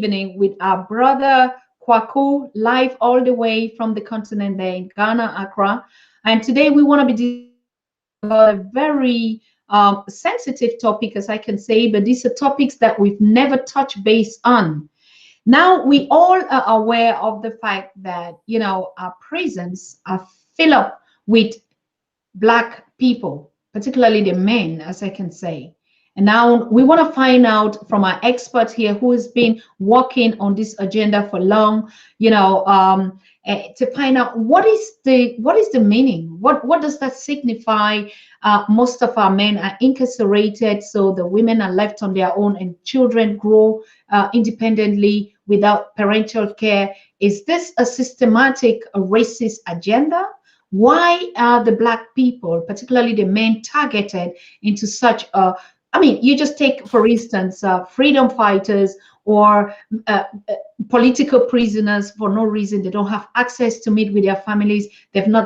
evening with our brother Kwaku, live all the way from the continent there in Ghana, Accra. And today we want to be discussing about a very sensitive topic, as I can say, but these are topics that we've never touched base on. Now, we all are aware of the fact that, our prisons are filled up with Black people, particularly the men, as I can say. And now we want to find out from our expert here who has been working on this agenda for long, to find out what is the meaning, what does that signify. Most of our men are incarcerated, so the women are left on their own, and children grow independently without parental care. Is this a systematic racist agenda? Why are the Black people, particularly the men, targeted into such a, you just take, for instance, freedom fighters or political prisoners for no reason. They don't have access to meet with their families.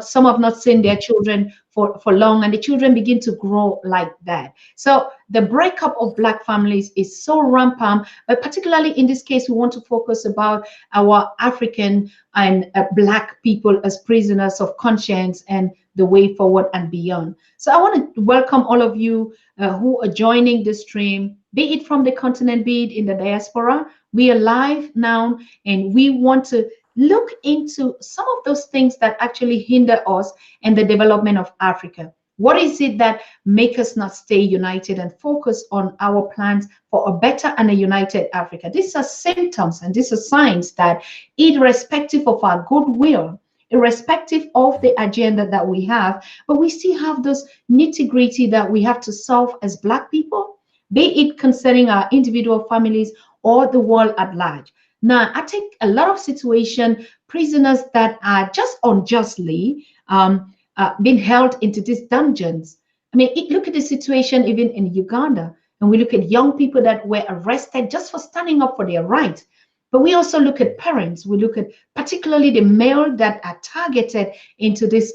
Some have not seen their children for long, and the children begin to grow like that. So the breakup of Black families is so rampant, but particularly in this case, we want to focus about our African and Black people as prisoners of conscience and the way forward and beyond. So I want to welcome all of you who are joining the stream, be it from the continent, be it in the diaspora. We are live now, and we want to look into some of those things that actually hinder us and the development of Africa. What is it that make us not stay united and focus on our plans for a better and a united Africa? These are symptoms and these are signs that, irrespective of our goodwill, irrespective of the agenda that we have, but we still have those nitty-gritty that we have to solve as Black people, be it concerning our individual families or the world at large. Now, I take a lot of situation, prisoners that are just unjustly being held into these dungeons. Look at the situation even in Uganda, and we look at young people that were arrested just for standing up for their rights. But we also look at parents. We look at particularly the male that are targeted into this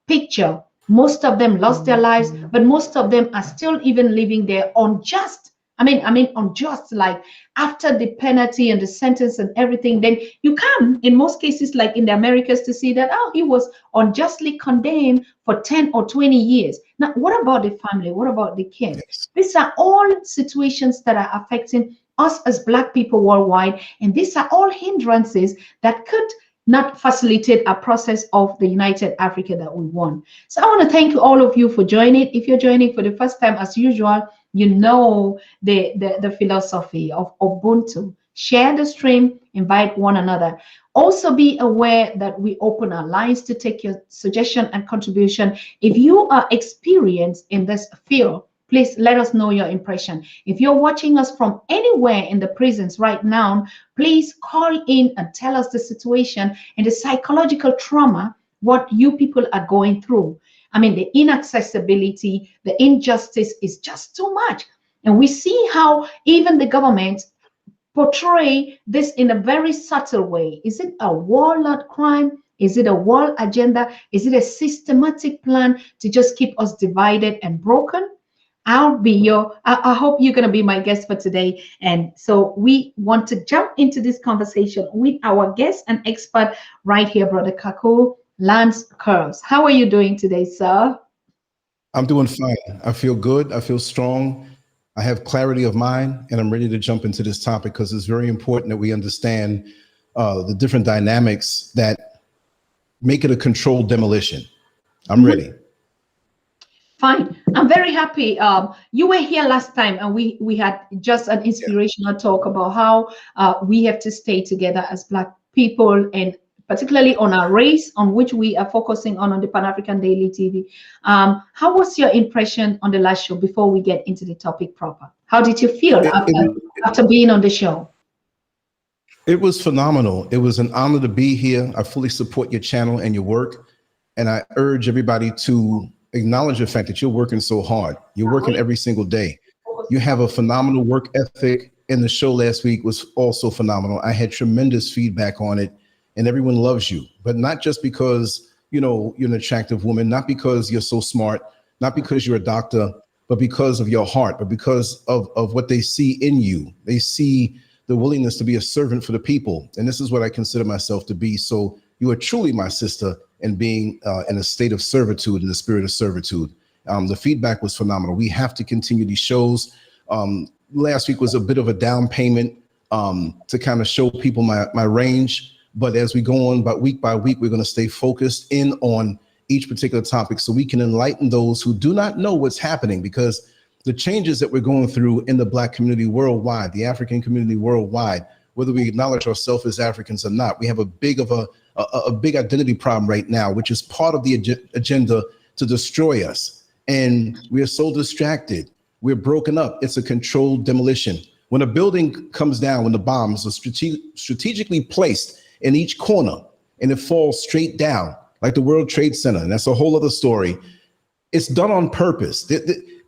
picture. Most of them lost their lives, but most of them are still even living there unjust. Unjust, like after the penalty and the sentence and everything, then you come, in most cases, like in the Americas, to see that, he was unjustly condemned for 10 or 20 years. Now, what about the family? What about the kids? Yes. These are all situations that are affecting us as Black people worldwide, and these are all hindrances that could not facilitate a process of the united Africa that we want. So I want to thank all of you for joining. If you're joining for the first time, as usual, you know the philosophy of Ubuntu. Share the stream, invite one another. Also be aware that we open our lines to take your suggestion and contribution. If you are experienced in this field, please let us know your impression. If you're watching us from anywhere in the prisons right now, please call in and tell us the situation and the psychological trauma, what you people are going through. The inaccessibility, the injustice is just too much. And we see how even the government portray this in a very subtle way. Is it a warlord crime? Is it a world agenda? Is it a systematic plan to just keep us divided and broken? I hope you're going to be my guest for today. And so we want to jump into this conversation with our guest and expert right here, Brother Kwaku, Lance Scurv. How are you doing today, sir? I'm doing fine. I feel good. I feel strong. I have clarity of mind, and I'm ready to jump into this topic because it's very important that we understand the different dynamics that make it a controlled demolition. I'm ready. Fine. I'm very happy. You were here last time, and we had just an inspirational talk about how we have to stay together as Black people, and particularly on our race, on which we are focusing on the Pan-African Daily TV. How was your impression on the last show before we get into the topic proper? How did you feel after being on the show? It was phenomenal. It was an honor to be here. I fully support your channel and your work, and I urge everybody to acknowledge the fact that you're working so hard. You're working every single day. You have a phenomenal work ethic, and the show last week was also phenomenal. I had tremendous feedback on it, and everyone loves you, but not just because, you're an attractive woman, not because you're so smart, not because you're a doctor, but because of your heart, but because of what they see in you. They see the willingness to be a servant for the people. And this is what I consider myself to be. So you are truly my sister in being in a state of servitude, in the spirit of servitude. The feedback was phenomenal. We have to continue these shows. Last week was a bit of a down payment to kind of show people my range. But as we go on week by week, we're going to stay focused in on each particular topic so we can enlighten those who do not know what's happening, because the changes that we're going through in the Black community worldwide, the African community worldwide, whether we acknowledge ourselves as Africans or not, we have a big identity problem right now, which is part of the agenda to destroy us. And we are so distracted. We're broken up. It's a controlled demolition. When a building comes down, when the bombs are strategically placed in each corner and it falls straight down, like the World Trade Center, and that's a whole other story, it's done on purpose.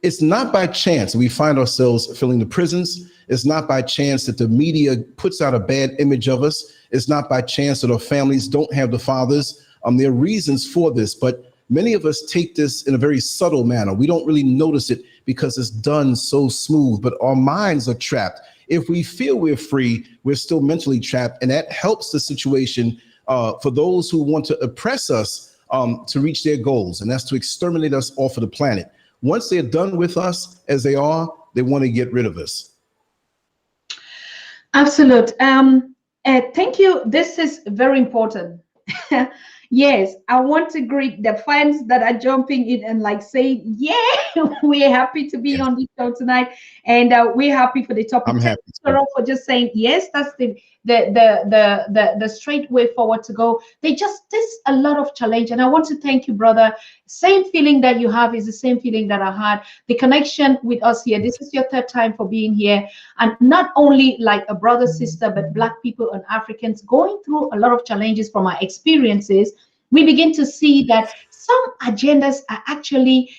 It's not by chance we find ourselves filling the prisons. It's not by chance that the media puts out a bad image of us. It's not by chance that our families don't have the fathers. There are reasons for this, but many of us take this in a very subtle manner. We don't really notice it because it's done so smooth, but our minds are trapped. If we feel we're free, we're still mentally trapped, and that helps the situation for those who want to oppress us to reach their goals, and that's to exterminate us off of the planet. Once they're done with us as they are, they want to get rid of us. Absolute. Thank you. This is very important. Yes, I want to greet the fans that are jumping in and like saying, yeah, we're happy to be on this show tonight. And we're happy for the topic. I'm happy. For just saying, yes, that's the straight way forward to go. There's a lot of challenge. And I want to thank you, brother. Same feeling that you have is the same feeling that I had. The connection with us here. This is your third time for being here. And not only like a brother, sister, but Black people and Africans going through a lot of challenges from our experiences. We begin to see that some agendas are actually,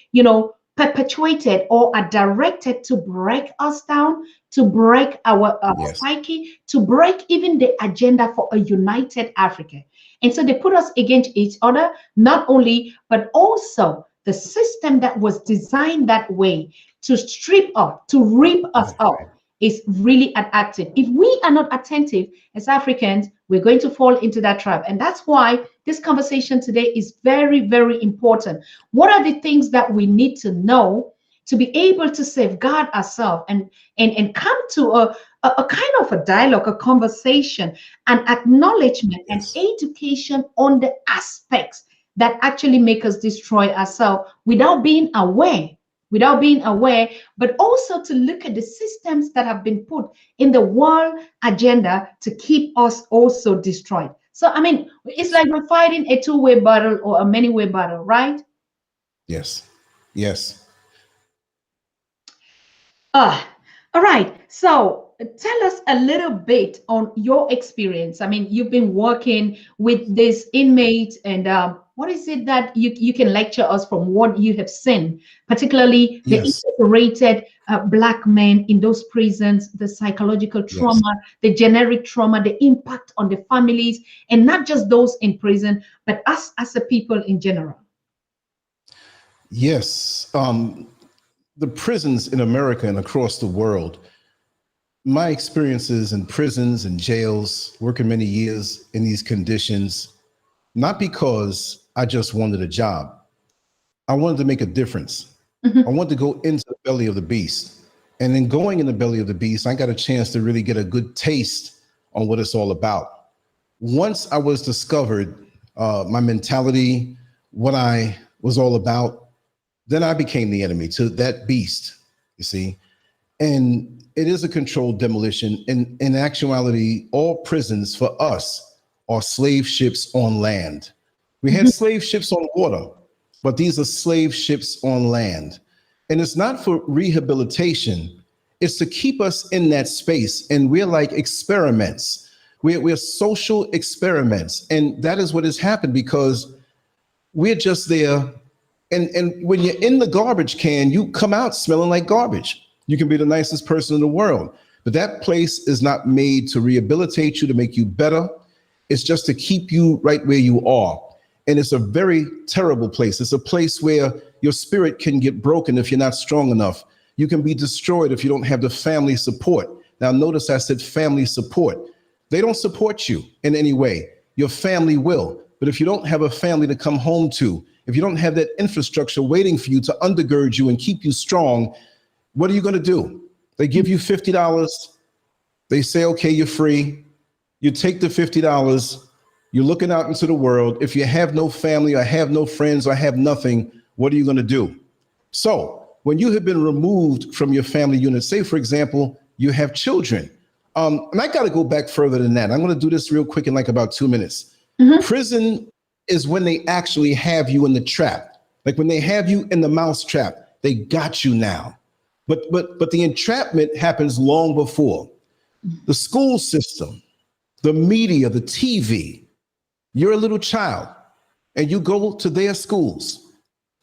perpetuated or are directed to break us down, to break our psyche, to break even the agenda for a united Africa. And so they put us against each other, not only, but also the system that was designed that way to strip up, to rip us up, is really active. If we are not attentive as Africans, we're going to fall into that trap. And that's why this conversation today is very, very important. What are the things that we need to know to be able to safeguard ourselves and come to a kind of a dialogue, a conversation, an acknowledgement and education on the aspects that actually make us destroy ourselves without being aware, but also to look at the systems that have been put in the world agenda to keep us also destroyed. So, I mean, it's like we're fighting a two-way battle or a many-way battle, right? Yes. Yes. All right. So tell us a little bit on your experience. I mean, you've been working with this inmate, and what is it that you can lecture us from what you have seen, particularly the incarcerated Black men in those prisons, the psychological trauma, the generic trauma, the impact on the families, and not just those in prison, but us as a people in general? Yes. The prisons in America and across the world, my experiences in prisons and jails, working many years in these conditions, not because I just wanted a job. I wanted to make a difference. I wanted to go into the belly of the beast. And in going in the belly of the beast, I got a chance to really get a good taste on what it's all about. Once I was discovered, my mentality, what I was all about, then I became the enemy to that beast, you see. And it is a controlled demolition. In actuality, all prisons for us are slave ships on land. We had slave ships on water, but these are slave ships on land. And it's not for rehabilitation. It's to keep us in that space. And we're like experiments. We're social experiments. And that is what has happened, because we're just there. And when you're in the garbage can, you come out smelling like garbage. You can be the nicest person in the world, but that place is not made to rehabilitate you, to make you better. It's just to keep you right where you are. And it's a very terrible place. It's a place where your spirit can get broken if you're not strong enough. You can be destroyed if you don't have the family support. Now, notice I said family support. They don't support you in any way. Your family will. But if you don't have a family to come home to, if you don't have that infrastructure waiting for you to undergird you and keep you strong, what are you going to do? They give you $50. They say, okay, you're free. You take the $50. You're looking out into the world. If you have no family or have no friends or have nothing, what are you going to do? So when you have been removed from your family unit, say, for example, you have children. And I got to go back further than that. I'm going to do this real quick in like about 2 minutes. Prison is when they actually have you in the trap. Like when they have you in the mouse trap, they got you now. But the entrapment happens long before. The school system, the media, the TV. You're a little child and you go to their schools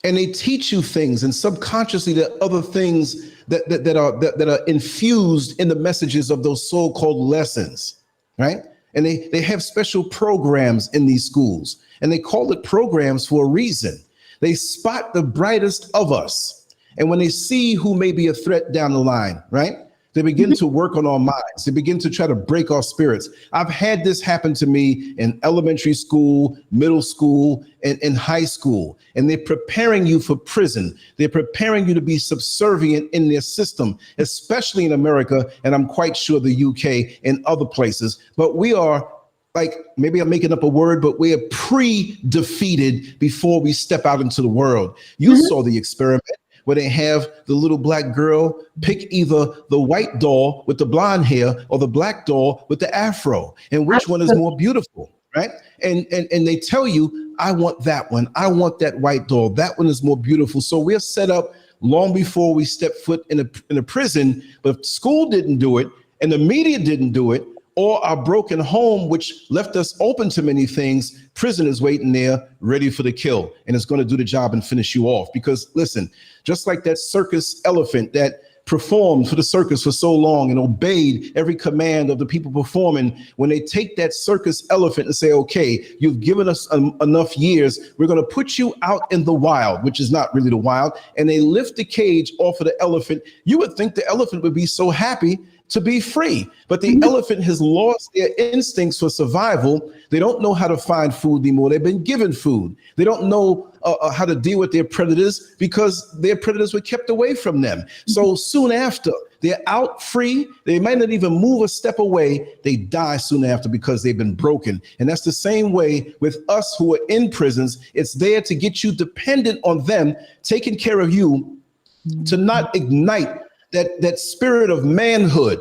and they teach you things, and subconsciously there are other things that are infused in the messages of those so-called lessons, right? And they have special programs in these schools, and they call it programs for a reason. They spot the brightest of us. And when they see who may be a threat down the line, right? They begin to work on our minds. They begin to try to break our spirits. I've had this happen to me in elementary school, middle school, and in high school. And they're preparing you for prison. They're preparing you to be subservient in their system, especially in America, and I'm quite sure the UK and other places. But we are, like, maybe I'm making up a word, but we are pre-defeated before we step out into the world. You saw the experiment where they have the little black girl pick either the white doll with the blonde hair or the black doll with the afro, and which one is more beautiful, right? And they tell you, I want that one. I want that white doll. That one is more beautiful. So we're set up long before we step foot in a prison. But if school didn't do it and the media didn't do it, or our broken home, which left us open to many things, prison is waiting there ready for the kill, and it's going to do the job and finish you off. Because listen, just like that circus elephant that performed for the circus for so long and obeyed every command of the people performing, when they take that circus elephant and say, okay, you've given us enough years, we're going to put you out in the wild, which is not really the wild, and they lift the cage off of the elephant, you would think the elephant would be so happy to be free. But the elephant has lost their instincts for survival. They don't know how to find food anymore. They've been given food. They don't know how to deal with their predators because their predators were kept away from them. So soon after, they're out free. They might not even move a step away. They die soon after because they've been broken. And that's the same way with us who are in prisons. It's there to get you dependent on them, taking care of you, to not ignite that spirit of manhood.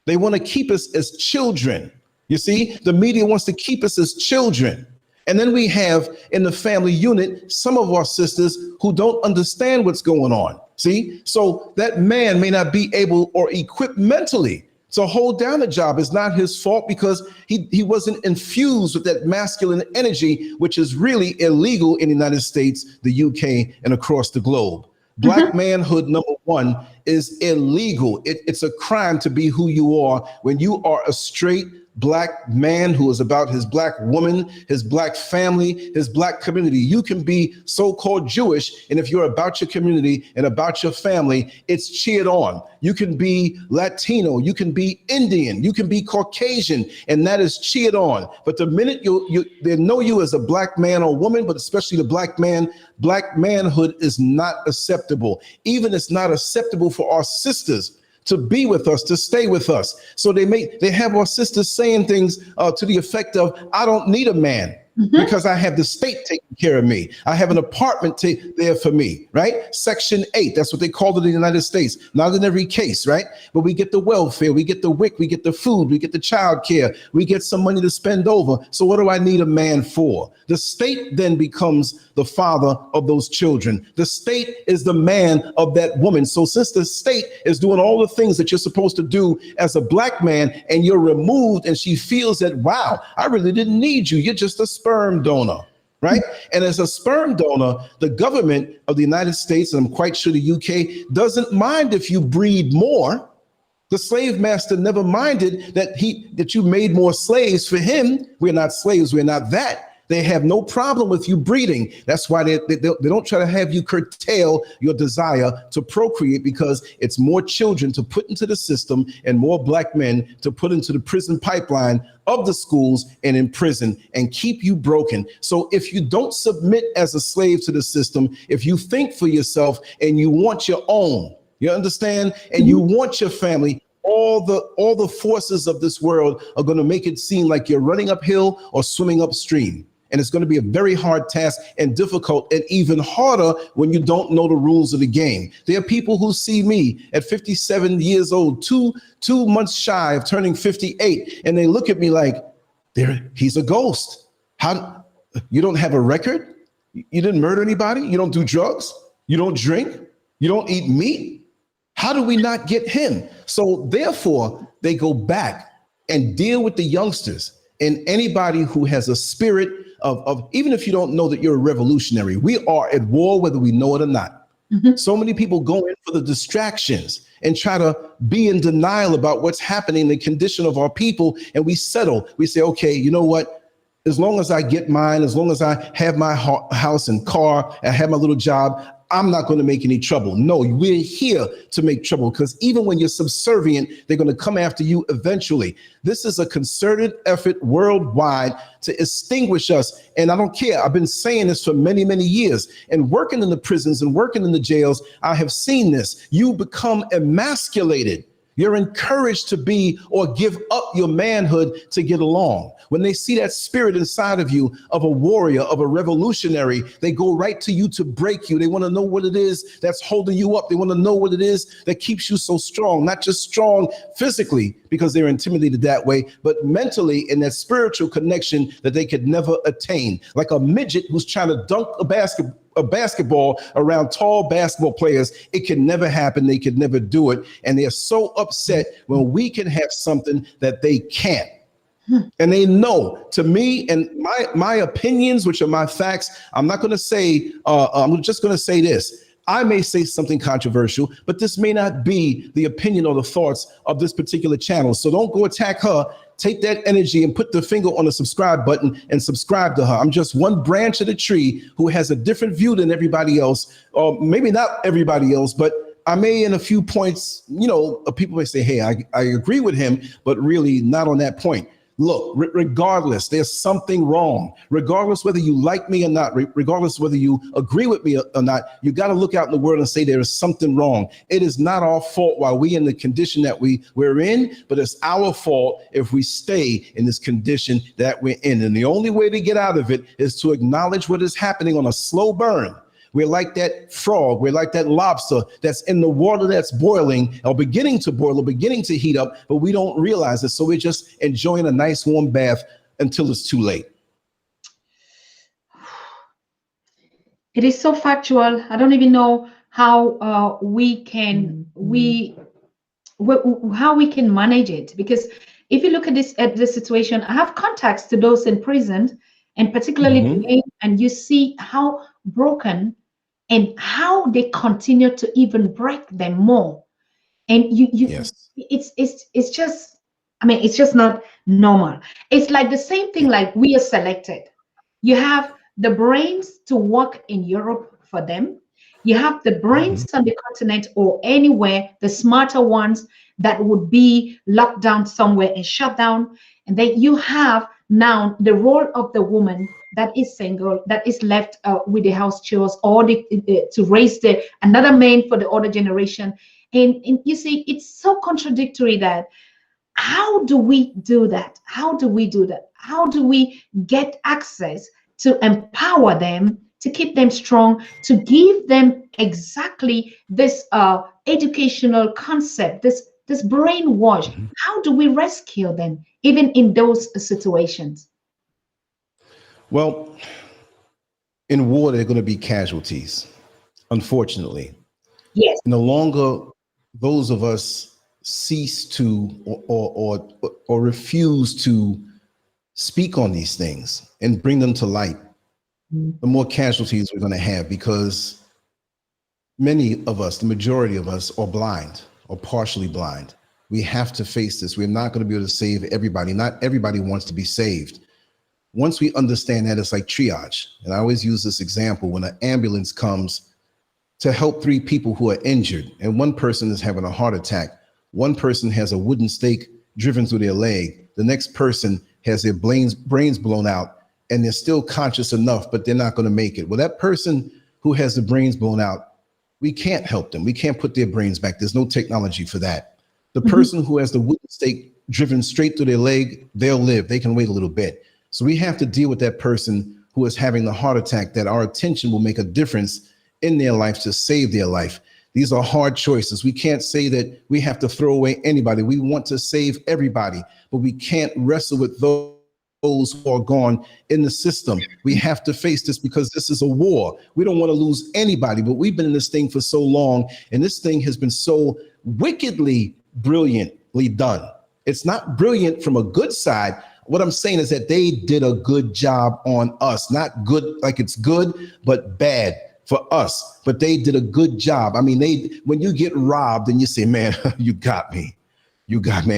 They want to keep us as children. You see, the media wants to keep us as children. And then we have in the family unit, some of our sisters who don't understand what's going on. See, so that man may not be able or equipped mentally to hold down a job. It's not his fault because he wasn't infused with that masculine energy, which is really illegal in the United States, the UK, and across the globe. Black manhood, number one, is illegal. It's a crime to be who you are when you are a straight Black man who is about his Black woman, his Black family, his Black community. You can be so-called Jewish, and if you're about your community and about your family, it's cheered on. You can be Latino, you can be Indian, you can be Caucasian, and that is cheered on. But the minute they know you as a Black man or woman, but especially the Black man, Black manhood is not acceptable. Even it's not acceptable for our sisters to be with us, to stay with us. So they have our sisters saying things to the effect of, I don't need a man because I have the state taking care of me. I have an apartment there for me, right? Section 8, that's what they call it in the United States. Not in every case, right? But we get the welfare, we get the WIC, we get the food, we get the child care, we get some money to spend over. So what do I need a man for? The state then becomes the father of those children. The state is the man of that woman. So since the state is doing all the things that you're supposed to do as a Black man, and you're removed, and she feels that, wow, I really didn't need you. You're just a sperm donor, right? And as a sperm donor, the government of the United States, and I'm quite sure the UK, doesn't mind if you breed more. The slave master never minded that you made more slaves for him. We're not slaves, we're not that. They have no problem with you breeding. That's why they don't try to have you curtail your desire to procreate, because it's more children to put into the system and more black men to put into the prison pipeline of the schools and in prison and keep you broken. So if you don't submit as a slave to the system, if you think for yourself and you want your own, you understand, and you want your family, all the forces of this world are going to make it seem like you're running uphill or swimming upstream. And it's going to be a very hard task and difficult, and even harder when you don't know the rules of the game. There are people who see me at 57 years old, two months shy of turning 58, and they look at me like, he's a ghost. How, you don't have a record? You didn't murder anybody? You don't do drugs? You don't drink? You don't eat meat? How do we not get him? So therefore, they go back and deal with the youngsters and anybody who has a spirit of even if you don't know that you're a revolutionary, we are at war whether we know it or not. Mm-hmm. So many people go in for the distractions and try to be in denial about what's happening, the condition of our people, and we settle. We say, okay, you know what? As long as I get mine, as long as I have my house and car, I have my little job, I'm not going to make any trouble. No, we're here to make trouble, because even when you're subservient, they're going to come after you eventually. This is a concerted effort worldwide to extinguish us. And I don't care. I've been saying this for many, many years. And working in the prisons and working in the jails, I have seen this. You become emasculated. You're encouraged to be or give up your manhood to get along. When they see that spirit inside of you of a warrior, of a revolutionary, they go right to you to break you. They want to know what it is that's holding you up. They want to know what it is that keeps you so strong, not just strong physically because they're intimidated that way, but mentally in that spiritual connection that they could never attain. Like a midget who's trying to dunk a basketball around tall basketball players. It can never happen. They could never do it. And they're so upset when we can have something that they can't. And they know, to me and my opinions, which are my facts, I'm not going to say, I'm just going to say this. I may say something controversial, but this may not be the opinion or the thoughts of this particular channel. So don't go attack her. Take that energy and put the finger on the subscribe button and subscribe to her. I'm just one branch of the tree who has a different view than everybody else, or maybe not everybody else, but I may in a few points, people may say, hey, I agree with him, but really not on that point. Look, regardless, there's something wrong. Regardless whether you like me or not, regardless whether you agree with me or not, you got to look out in the world and say there is something wrong. It is not our fault why we're in the condition that we're in, but it's our fault if we stay in this condition that we're in. And the only way to get out of it is to acknowledge what is happening on a slow burn. We're like that frog. We're like that lobster that's in the water that's boiling or beginning to boil or beginning to heat up, but we don't realize it. So we're just enjoying a nice warm bath until it's too late. It is so factual. I don't even know how we can manage it, because if you look at this situation, I have contacts to those in prison, and particularly and you see how broken and how they continue to even break them more. And Yes. It's just, I mean, it's just not normal. It's like the same thing, like we are selected. You have the brains to work in Europe for them. You have the brains on the continent or anywhere, the smarter ones that would be locked down somewhere and shut down. And then you have now the role of the woman that is single, that is left with the house chores, or to raise another man for the other generation. And you see, it's so contradictory that how do we do that? How do we do that? How do we get access to empower them, to keep them strong, to give them exactly this educational concept, this brainwash? How do we rescue them, even in those situations? Well, in war, there are going to be casualties, unfortunately. Yes. And the longer those of us cease to or refuse to speak on these things and bring them to light, the more casualties we're going to have, because many of us, the majority of us, are blind or partially blind. We have to face this. We're not going to be able to save everybody. Not everybody wants to be saved. Once we understand that, it's like triage. And I always use this example when an ambulance comes to help three people who are injured, and one person is having a heart attack. One person has a wooden stake driven through their leg. The next person has their brains blown out, and they're still conscious enough, but they're not going to make it. Well, that person who has the brains blown out, we can't help them. We can't put their brains back. There's no technology for that. The person who has the wooden stake driven straight through their leg, they'll live. They can wait a little bit. So we have to deal with that person who is having the heart attack, that our attention will make a difference in their life to save their life. These are hard choices. We can't say that we have to throw away anybody. We want to save everybody, but we can't wrestle with those who are gone in the system. We have to face this because this is a war. We don't want to lose anybody, but we've been in this thing for so long, and this thing has been so wickedly brilliantly done. It's not brilliant from a good side. What I'm saying is that they did a good job on us, not good like it's good, but bad for us. But they did a good job. I mean, when you get robbed and you say, man, you got me. You got me,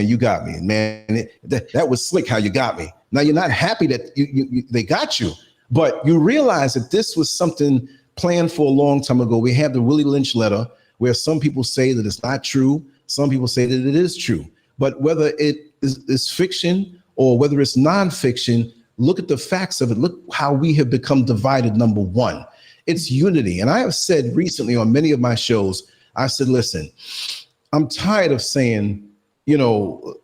man. That was slick how you got me. Now you're not happy that they got you, but you realize that this was something planned for a long time ago. We have the Willie Lynch letter where some people say that it's not true. Some people say that it is true. But whether it is fiction or whether it's nonfiction, look at the facts of it. Look how we have become divided. Number one, it's unity. And I have said recently on many of my shows, I said, listen, I'm tired of saying,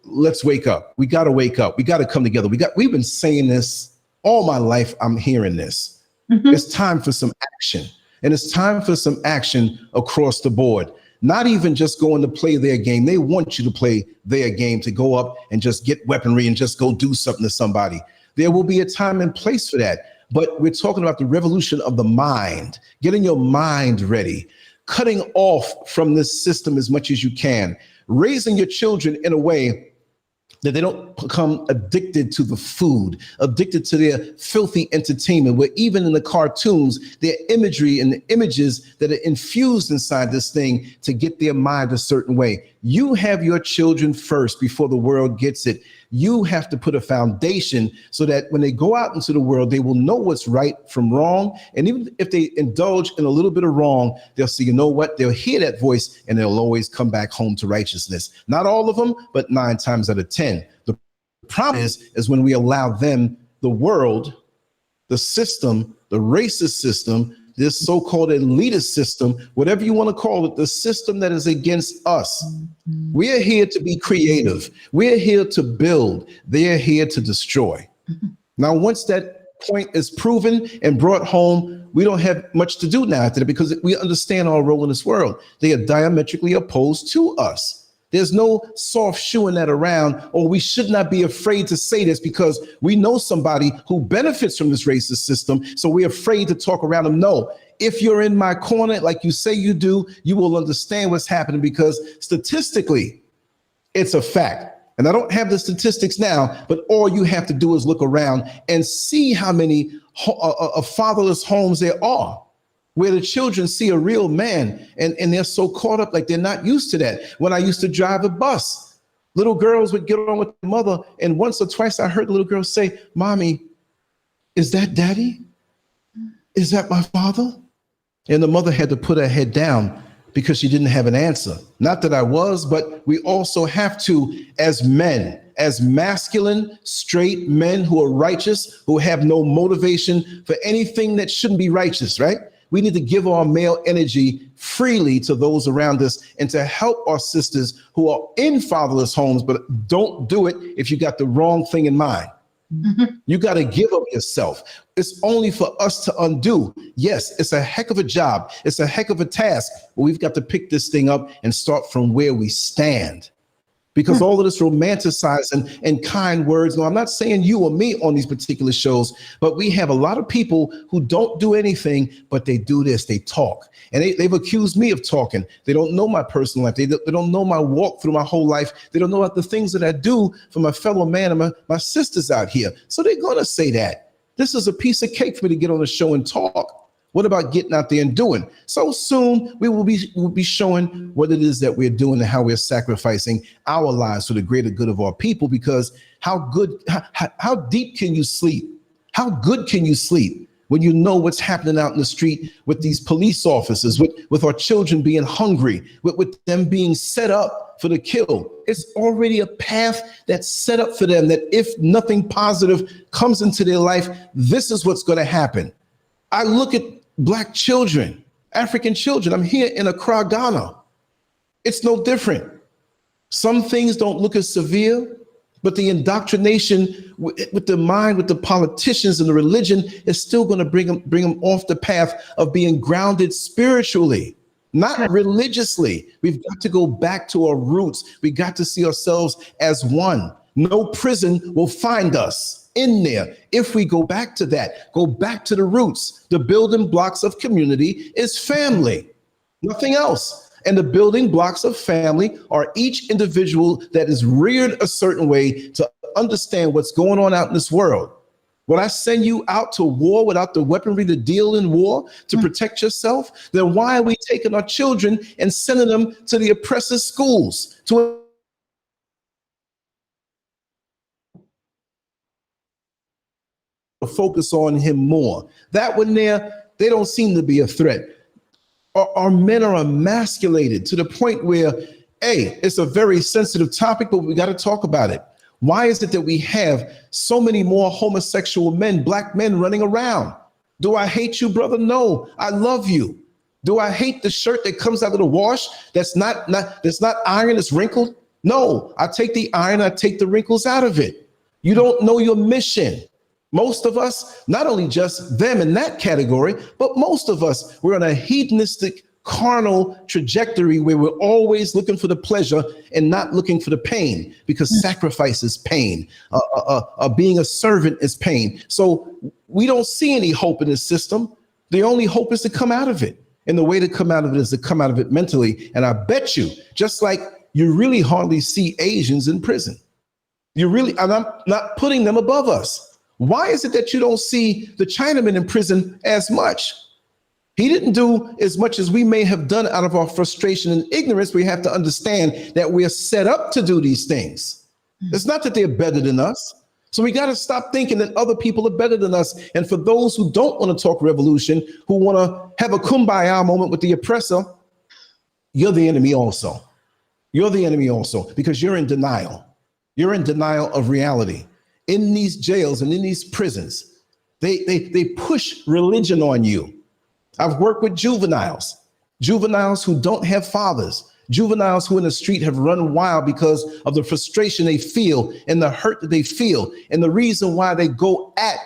let's wake up. We got to wake up. We got to come together. We've been saying this all my life. I'm hearing this. It's time for some action. And it's time for some action across the board. Not even just going to play their game. They want you to play their game, to go up and just get weaponry and just go do something to somebody. There will be a time and place for that. But we're talking about the revolution of the mind, getting your mind ready, cutting off from this system as much as you can, raising your children in a way that they don't become addicted to the food, addicted to their filthy entertainment, where even in the cartoons, their imagery and the images that are infused inside this thing to get their mind a certain way. You have your children first before the world gets it. You have to put a foundation so that when they go out into the world, they will know what's right from wrong. And even if they indulge in a little bit of wrong, they'll see, you know what? They'll hear that voice and they'll always come back home to righteousness. Not all of them, but 9 times out of 10. The problem is when we allow them, the world, the system, the racist system, this so-called elitist system, whatever you want to call it, the system that is against us. We're here to be creative. We're here to build. They're here to destroy. Now, once that point is proven and brought home, we don't have much to do now after that because we understand our role in this world. They are diametrically opposed to us. There's no soft shoeing that around, or we should not be afraid to say this because we know somebody who benefits from this racist system. So we're afraid to talk around them. No, if you're in my corner, like you say you do, you will understand what's happening because statistically, it's a fact. And I don't have the statistics now, but all you have to do is look around and see how many fatherless homes there are, where the children see a real man and they're so caught up, like they're not used to that. When I used to drive a bus, little girls would get on with their mother, and once or twice I heard the little girl say, "Mommy, is that daddy? Is that my father?" And the mother had to put her head down because she didn't have an answer. Not that I was, but we also have to, as men, as masculine, straight men who are righteous, who have no motivation for anything that shouldn't be righteous, right? We need to give our male energy freely to those around us and to help our sisters who are in fatherless homes, but don't do it if you got the wrong thing in mind. You got to give up yourself. It's only for us to undo. Yes, it's a heck of a job. It's a heck of a task. But we've got to pick this thing up and start from where we stand. Because all of this romanticized and kind words. No, I'm not saying you or me on these particular shows, but we have a lot of people who don't do anything, but they do this. They talk. And they've accused me of talking. They don't know my personal life. They don't know my walk through my whole life. They don't know about the things that I do for my fellow man and my sisters out here. So they're going to say that. This is a piece of cake for me to get on the show and talk. What about getting out there and doing? So soon we'll be showing what it is that we're doing and how we're sacrificing our lives for the greater good of our people. Because how deep can you sleep How good can you sleep when you know what's happening out in the street with these police officers, with our children being hungry, with them being set up for the kill? It's already a path that's set up for them, that if nothing positive comes into their life, this is what's going to happen. I look at Black children, African children. I'm here in Accra, Ghana. It's no different. Some things don't look as severe, but the indoctrination with the mind, with the politicians and the religion is still going to bring them off the path of being grounded spiritually, not religiously. We've got to go back to our roots. We got to see ourselves as one. No prison will find us in there if we go back to that, go back to the roots. The building blocks of community is family, nothing else. And the building blocks of family are each individual that is reared a certain way to understand what's going on out in this world. When I send you out to war without the weaponry to deal in war to protect yourself, then why are we taking our children and sending them to the oppressive schools to focus on him more? That one there, they don't seem to be a threat. Our men are emasculated to the point where, hey, it's a very sensitive topic, but we got to talk about it. Why is it that we have so many more homosexual men, Black men running around? Do I hate you, brother? No, I love you. Do I hate the shirt that comes out of the wash that's not iron, it's wrinkled? No, I take the iron, I take the wrinkles out of it. You don't know your mission. Most of us, not only just them in that category, but most of us, we're on a hedonistic, carnal trajectory where we're always looking for the pleasure and not looking for the pain, because sacrifice is pain. Being a servant is pain. So we don't see any hope in this system. The only hope is to come out of it. And the way to come out of it is to come out of it mentally. And I bet you, just like you really hardly see Asians in prison. And I'm not putting them above us. Why is it that you don't see the Chinaman in prison as much? He didn't do as much as we may have done out of our frustration and ignorance. We have to understand that we're set up to do these things. It's not that they're better than us. So we got to stop thinking that other people are better than us. And for those who don't want to talk revolution, who want to have a kumbaya moment with the oppressor, you're the enemy also. You're the enemy also, because you're in denial. You're in denial of reality. In these jails and in these prisons, they push religion on you. I've worked with juveniles who don't have fathers, juveniles who in the street have run wild because of the frustration they feel and the hurt that they feel. And the reason why they go at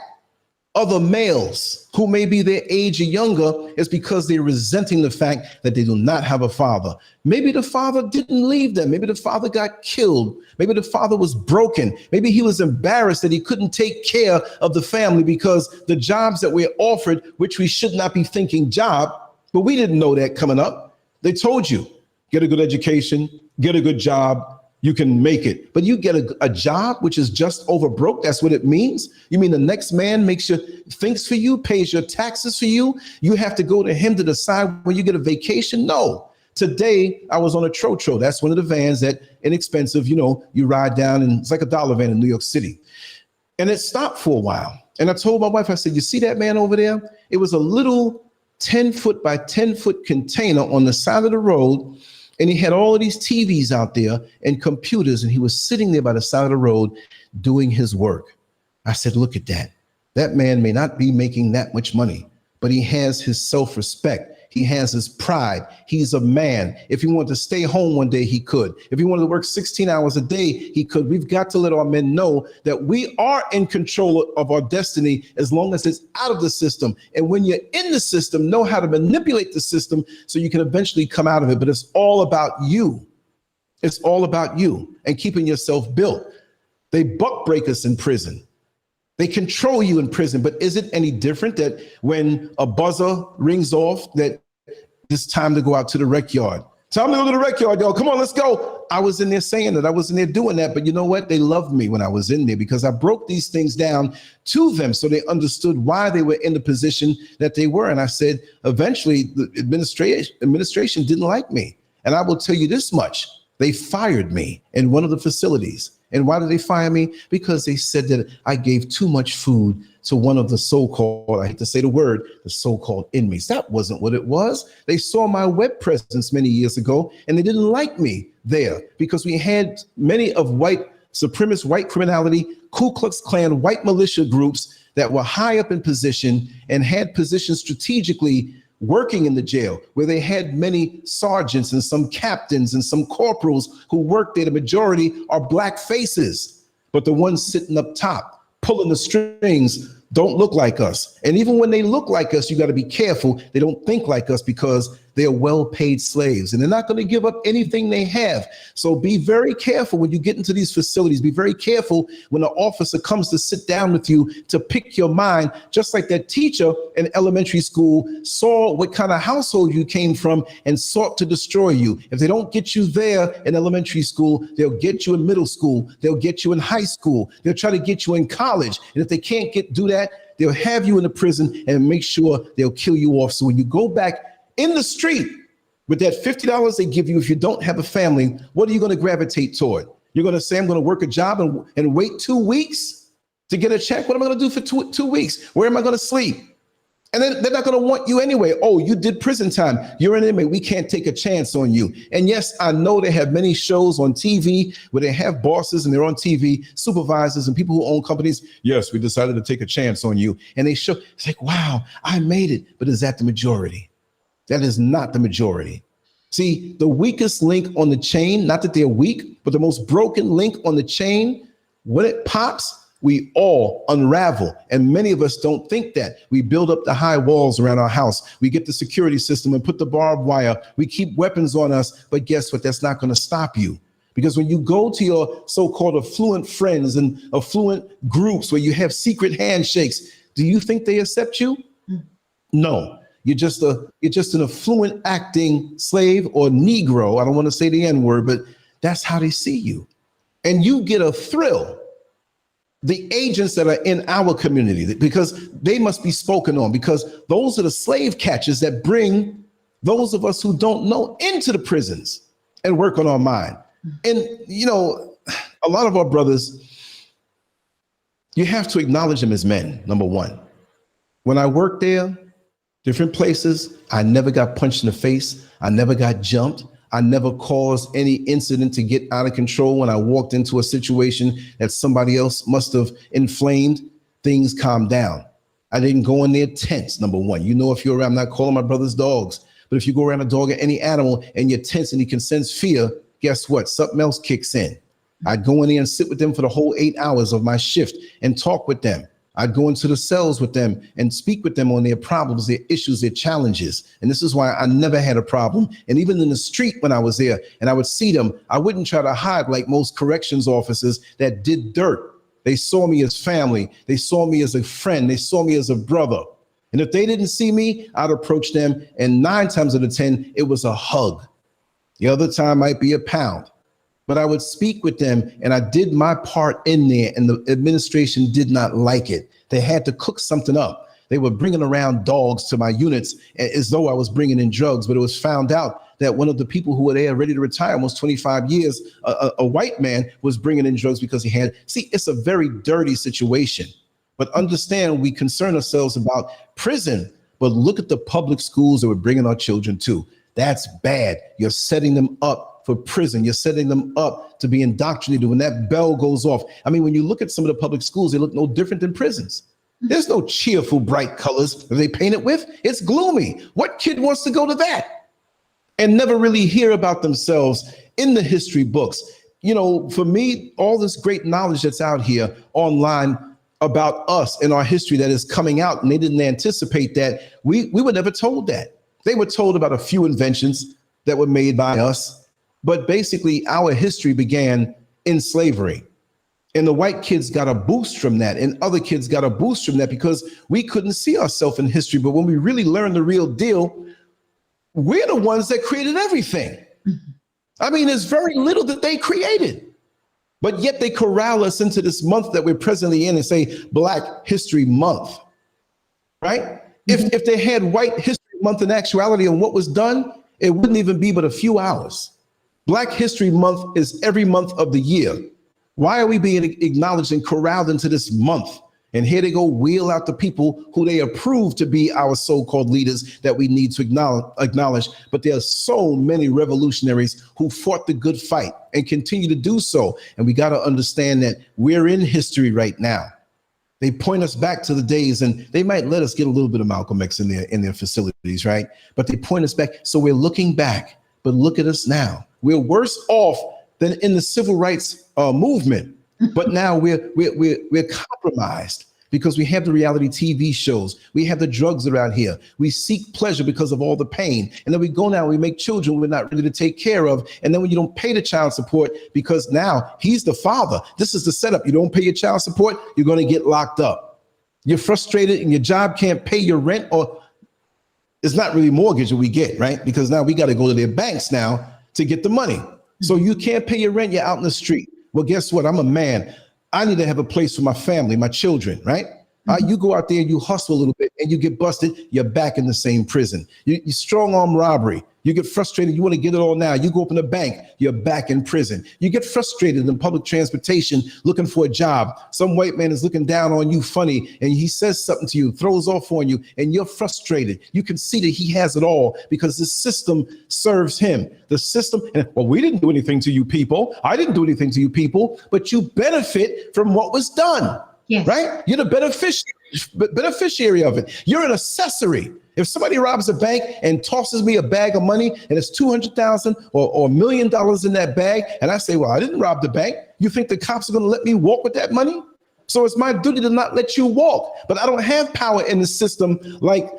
other males who may be their age or younger is because they're resenting the fact that they do not have a father. Maybe the father didn't leave them. Maybe the father got killed. Maybe the father was broken. Maybe he was embarrassed that he couldn't take care of the family because the jobs that we're offered, which we should not be thinking job, but we didn't know that coming up. They told you, get a good education, get a good job, you can make it. But you get a job which is just over broke. That's what it means. You mean the next man thinks for you, pays your taxes for you. You have to go to him to decide when you get a vacation? No. Today, I was on a Trotro. That's one of the vans that inexpensive, you ride down, and it's like $1 van in New York City. And it stopped for a while. And I told my wife, I said, you see that man over there? It was a little 10-foot by 10-foot container on the side of the road. And he had all of these TVs out there and computers, and he was sitting there by the side of the road doing his work. I said, look at that. That man may not be making that much money, but he has his self-respect. He has his pride. He's a man. If he wanted to stay home one day, he could. If he wanted to work 16 hours a day, he could. We've got to let our men know that we are in control of our destiny as long as it's out of the system. And when you're in the system, know how to manipulate the system so you can eventually come out of it. But it's all about you. It's all about you and keeping yourself built. They buck break us in prison. They control you in prison, but is it any different that when a buzzer rings off that it's time to go out to the rec yard? Time to go to the rec yard, y'all. Come on, let's go. I was in there saying that. I was in there doing that. But you know what? They loved me when I was in there because I broke these things down to them so they understood why they were in the position that they were. And I said, eventually, the administration didn't like me. And I will tell you this much. They fired me in one of the facilities. And why did they fire me? Because they said that I gave too much food to one of the so-called, I hate to say the word, the so-called inmates. That wasn't what it was. They saw my web presence many years ago, and they didn't like me there because we had many of white supremacist, white criminality, Ku Klux Klan, white militia groups that were high up in position and had positions strategically working in the jail, where they had many sergeants and some captains and some corporals who worked there. The majority are black faces, but the ones sitting up top, pulling the strings, don't look like us. And even when they look like us, you got to be careful. They don't think like us because they're well-paid slaves and they're not going to give up anything they have. So be very careful when you get into these facilities. Be very careful when the officer comes to sit down with you to pick your mind, just like that teacher in elementary school saw what kind of household you came from and sought to destroy you. If they don't get you there in elementary school, they'll get you in middle school. They'll get you in high school. They'll try to get you in college. And if they can't do that, they'll have you in the prison and make sure they'll kill you off. So when you go back in the street with that $50 they give you, if you don't have a family, what are you going to gravitate toward? You're going to say, I'm going to work a job and wait 2 weeks to get a check. What am I going to do for two weeks? Where am I going to sleep? And then they're not going to want you anyway. Oh, you did prison time. You're an inmate. We can't take a chance on you. And yes, I know they have many shows on TV where they have bosses and they're on TV, supervisors and people who own companies. Yes, we decided to take a chance on you. And they show, it's like, wow, I made it. But is that the majority? That is not the majority. See, the weakest link on the chain, not that they're weak, but the most broken link on the chain, when it pops, we all unravel. And many of us don't think that. We build up the high walls around our house. We get the security system and put the barbed wire. We keep weapons on us. But guess what? That's not going to stop you. Because when you go to your so-called affluent friends and affluent groups where you have secret handshakes, do you think they accept you? No. You're just an affluent acting slave or Negro. I don't want to say the N word, but that's how they see you. And you get a thrill. The agents that are in our community, because they must be spoken on, because those are the slave catchers that bring those of us who don't know into the prisons and work on our mind. And, you know, a lot of our brothers, you have to acknowledge them as men, number one. When I worked there, different places, I never got punched in the face. I never got jumped. I never caused any incident to get out of control. When I walked into a situation that somebody else must have inflamed, things calmed down. I didn't go in there tense, number one. You know, if you're around, I'm not calling my brothers dogs, but if you go around a dog or any animal and you're tense and you can sense fear, guess what? Something else kicks in. I'd go in there and sit with them for the whole 8 hours of my shift and talk with them. I'd go into the cells with them and speak with them on their problems, their issues, their challenges. And this is why I never had a problem. And even in the street when I was there and I would see them, I wouldn't try to hide like most corrections officers that did dirt. They saw me as family. They saw me as a friend. They saw me as a brother. And if they didn't see me, I'd approach them. And 9 times out of 10, it was a hug. The other time might be a pound. But I would speak with them and I did my part in there, and the administration did not like it. They had to cook something up. They were bringing around dogs to my units as though I was bringing in drugs, but it was found out that one of the people who were there ready to retire almost 25 years, a white man, was bringing in drugs because he had, see, it's a very dirty situation. But understand, we concern ourselves about prison, but look at the public schools that we're bringing our children to. That's bad. You're setting them up for prison. You're setting them up to be indoctrinated when that bell goes off. I mean, when you look at some of the public schools, they look no different than prisons. There's no cheerful, bright colors that they paint it with. It's gloomy. What kid wants to go to that and never really hear about themselves in the history books? You know, for me, all this great knowledge that's out here online about us and our history that is coming out, and they didn't anticipate that. We were never told that. They were told about a few inventions that were made by us. But basically, our history began in slavery. And the white kids got a boost from that, and other kids got a boost from that because we couldn't see ourselves in history. But when we really learned the real deal, we're the ones that created everything. I mean, there's very little that they created. But yet they corral us into this month that we're presently in and say Black History Month, right? If they had White History Month in actuality and what was done, it wouldn't even be but a few hours. Black History Month is every month of the year. Why are we being acknowledged and corralled into this month? And here they go wheel out the people who they approve to be our so-called leaders that we need to acknowledge. But there are so many revolutionaries who fought the good fight and continue to do so. And we got to understand that we're in history right now. They point us back to the days, and they might let us get a little bit of Malcolm X in their facilities, right? But they point us back. So we're looking back, but look at us now. We're worse off than in the civil rights movement. But now we're compromised because we have the reality TV shows. We have the drugs around here. We seek pleasure because of all the pain. And then we go now, we make children we're not ready to take care of. And then when you don't pay the child support because now he's the father, this is the setup. You don't pay your child support, you're going to get locked up. You're frustrated and your job can't pay your rent, or it's not really mortgage that we get, right? Because now we got to go to their banks now to get the money. So you can't pay your rent, you're out in the street. Well, guess what? I'm a man. I need to have a place for my family, my children, right? You go out there and you hustle a little bit and you get busted, you're back in the same prison. You strong arm robbery. You get frustrated. You want to get it all now. You go open a bank, you're back in prison. You get frustrated in public transportation looking for a job. Some white man is looking down on you funny and he says something to you, throws off on you, and you're frustrated. You can see that he has it all because the system serves him. The system, and well, we didn't do anything to you people. I didn't do anything to you people, but you benefit from what was done. Yes. Right? You're the beneficiary of it. You're an accessory. If somebody robs a bank and tosses me a bag of money and it's $200,000 or $1 million in that bag, and I say, well, I didn't rob the bank. You think the cops are going to let me walk with that money? So it's my duty to not let you walk. But I don't have power in the system like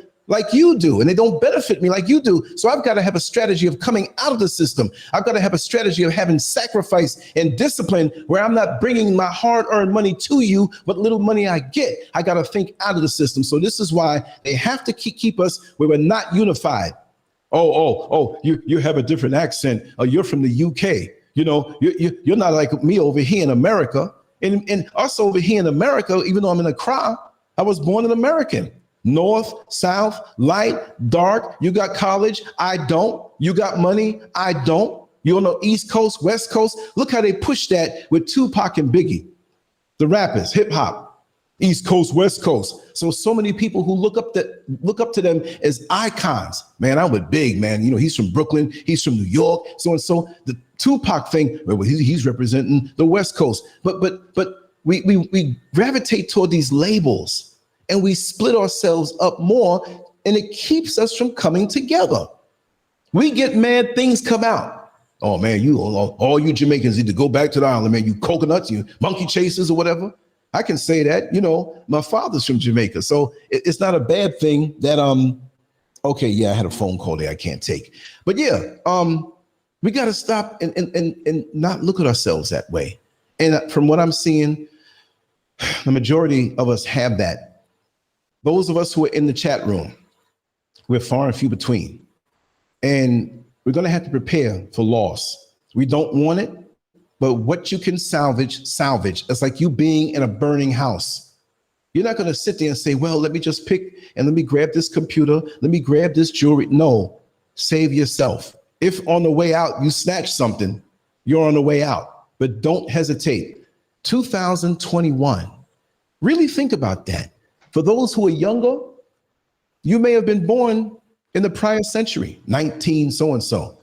you do, and they don't benefit me like you do. So I've got to have a strategy of coming out of the system. I've got to have a strategy of having sacrifice and discipline where I'm not bringing my hard-earned money to you, but little money I get. I got to think out of the system. So this is why they have to keep us where we're not unified. You have a different accent. You're from the UK. You know, you're not like me over here in America. And us over here in America, even though I'm in Accra, I was born an American. North, south, light, dark. You got college, I don't. You got money, I don't. You on the East Coast, West Coast. Look how they push that with Tupac and Biggie, the rappers, hip hop, East Coast, West Coast. So many people who look up to them as icons. Man, I'm with Big, man. You know, he's from Brooklyn, he's from New York, so and so. The Tupac thing, well, he's representing the West Coast. But we gravitate toward these labels. And we split ourselves up more, and it keeps us from coming together. We get mad, things come out. Oh man, all you Jamaicans need to go back to the island, man. You coconuts, you monkey chasers or whatever. I can say that, you know, my father's from Jamaica. So it's not a bad thing that, okay, yeah, I had a phone call there I can't take. But yeah, we got to stop and not look at ourselves that way. And from what I'm seeing, the majority of us have that. Those of us who are in the chat room, we're far and few between. And we're going to have to prepare for loss. We don't want it, but what you can salvage. It's like you being in a burning house. You're not going to sit there and say, well, let me just pick and let me grab this computer. Let me grab this jewelry. No, save yourself. If on the way out you snatch something, you're on the way out. But don't hesitate. 2021. Really think about that. For those who are younger, you may have been born in the prior century, 19 so-and-so.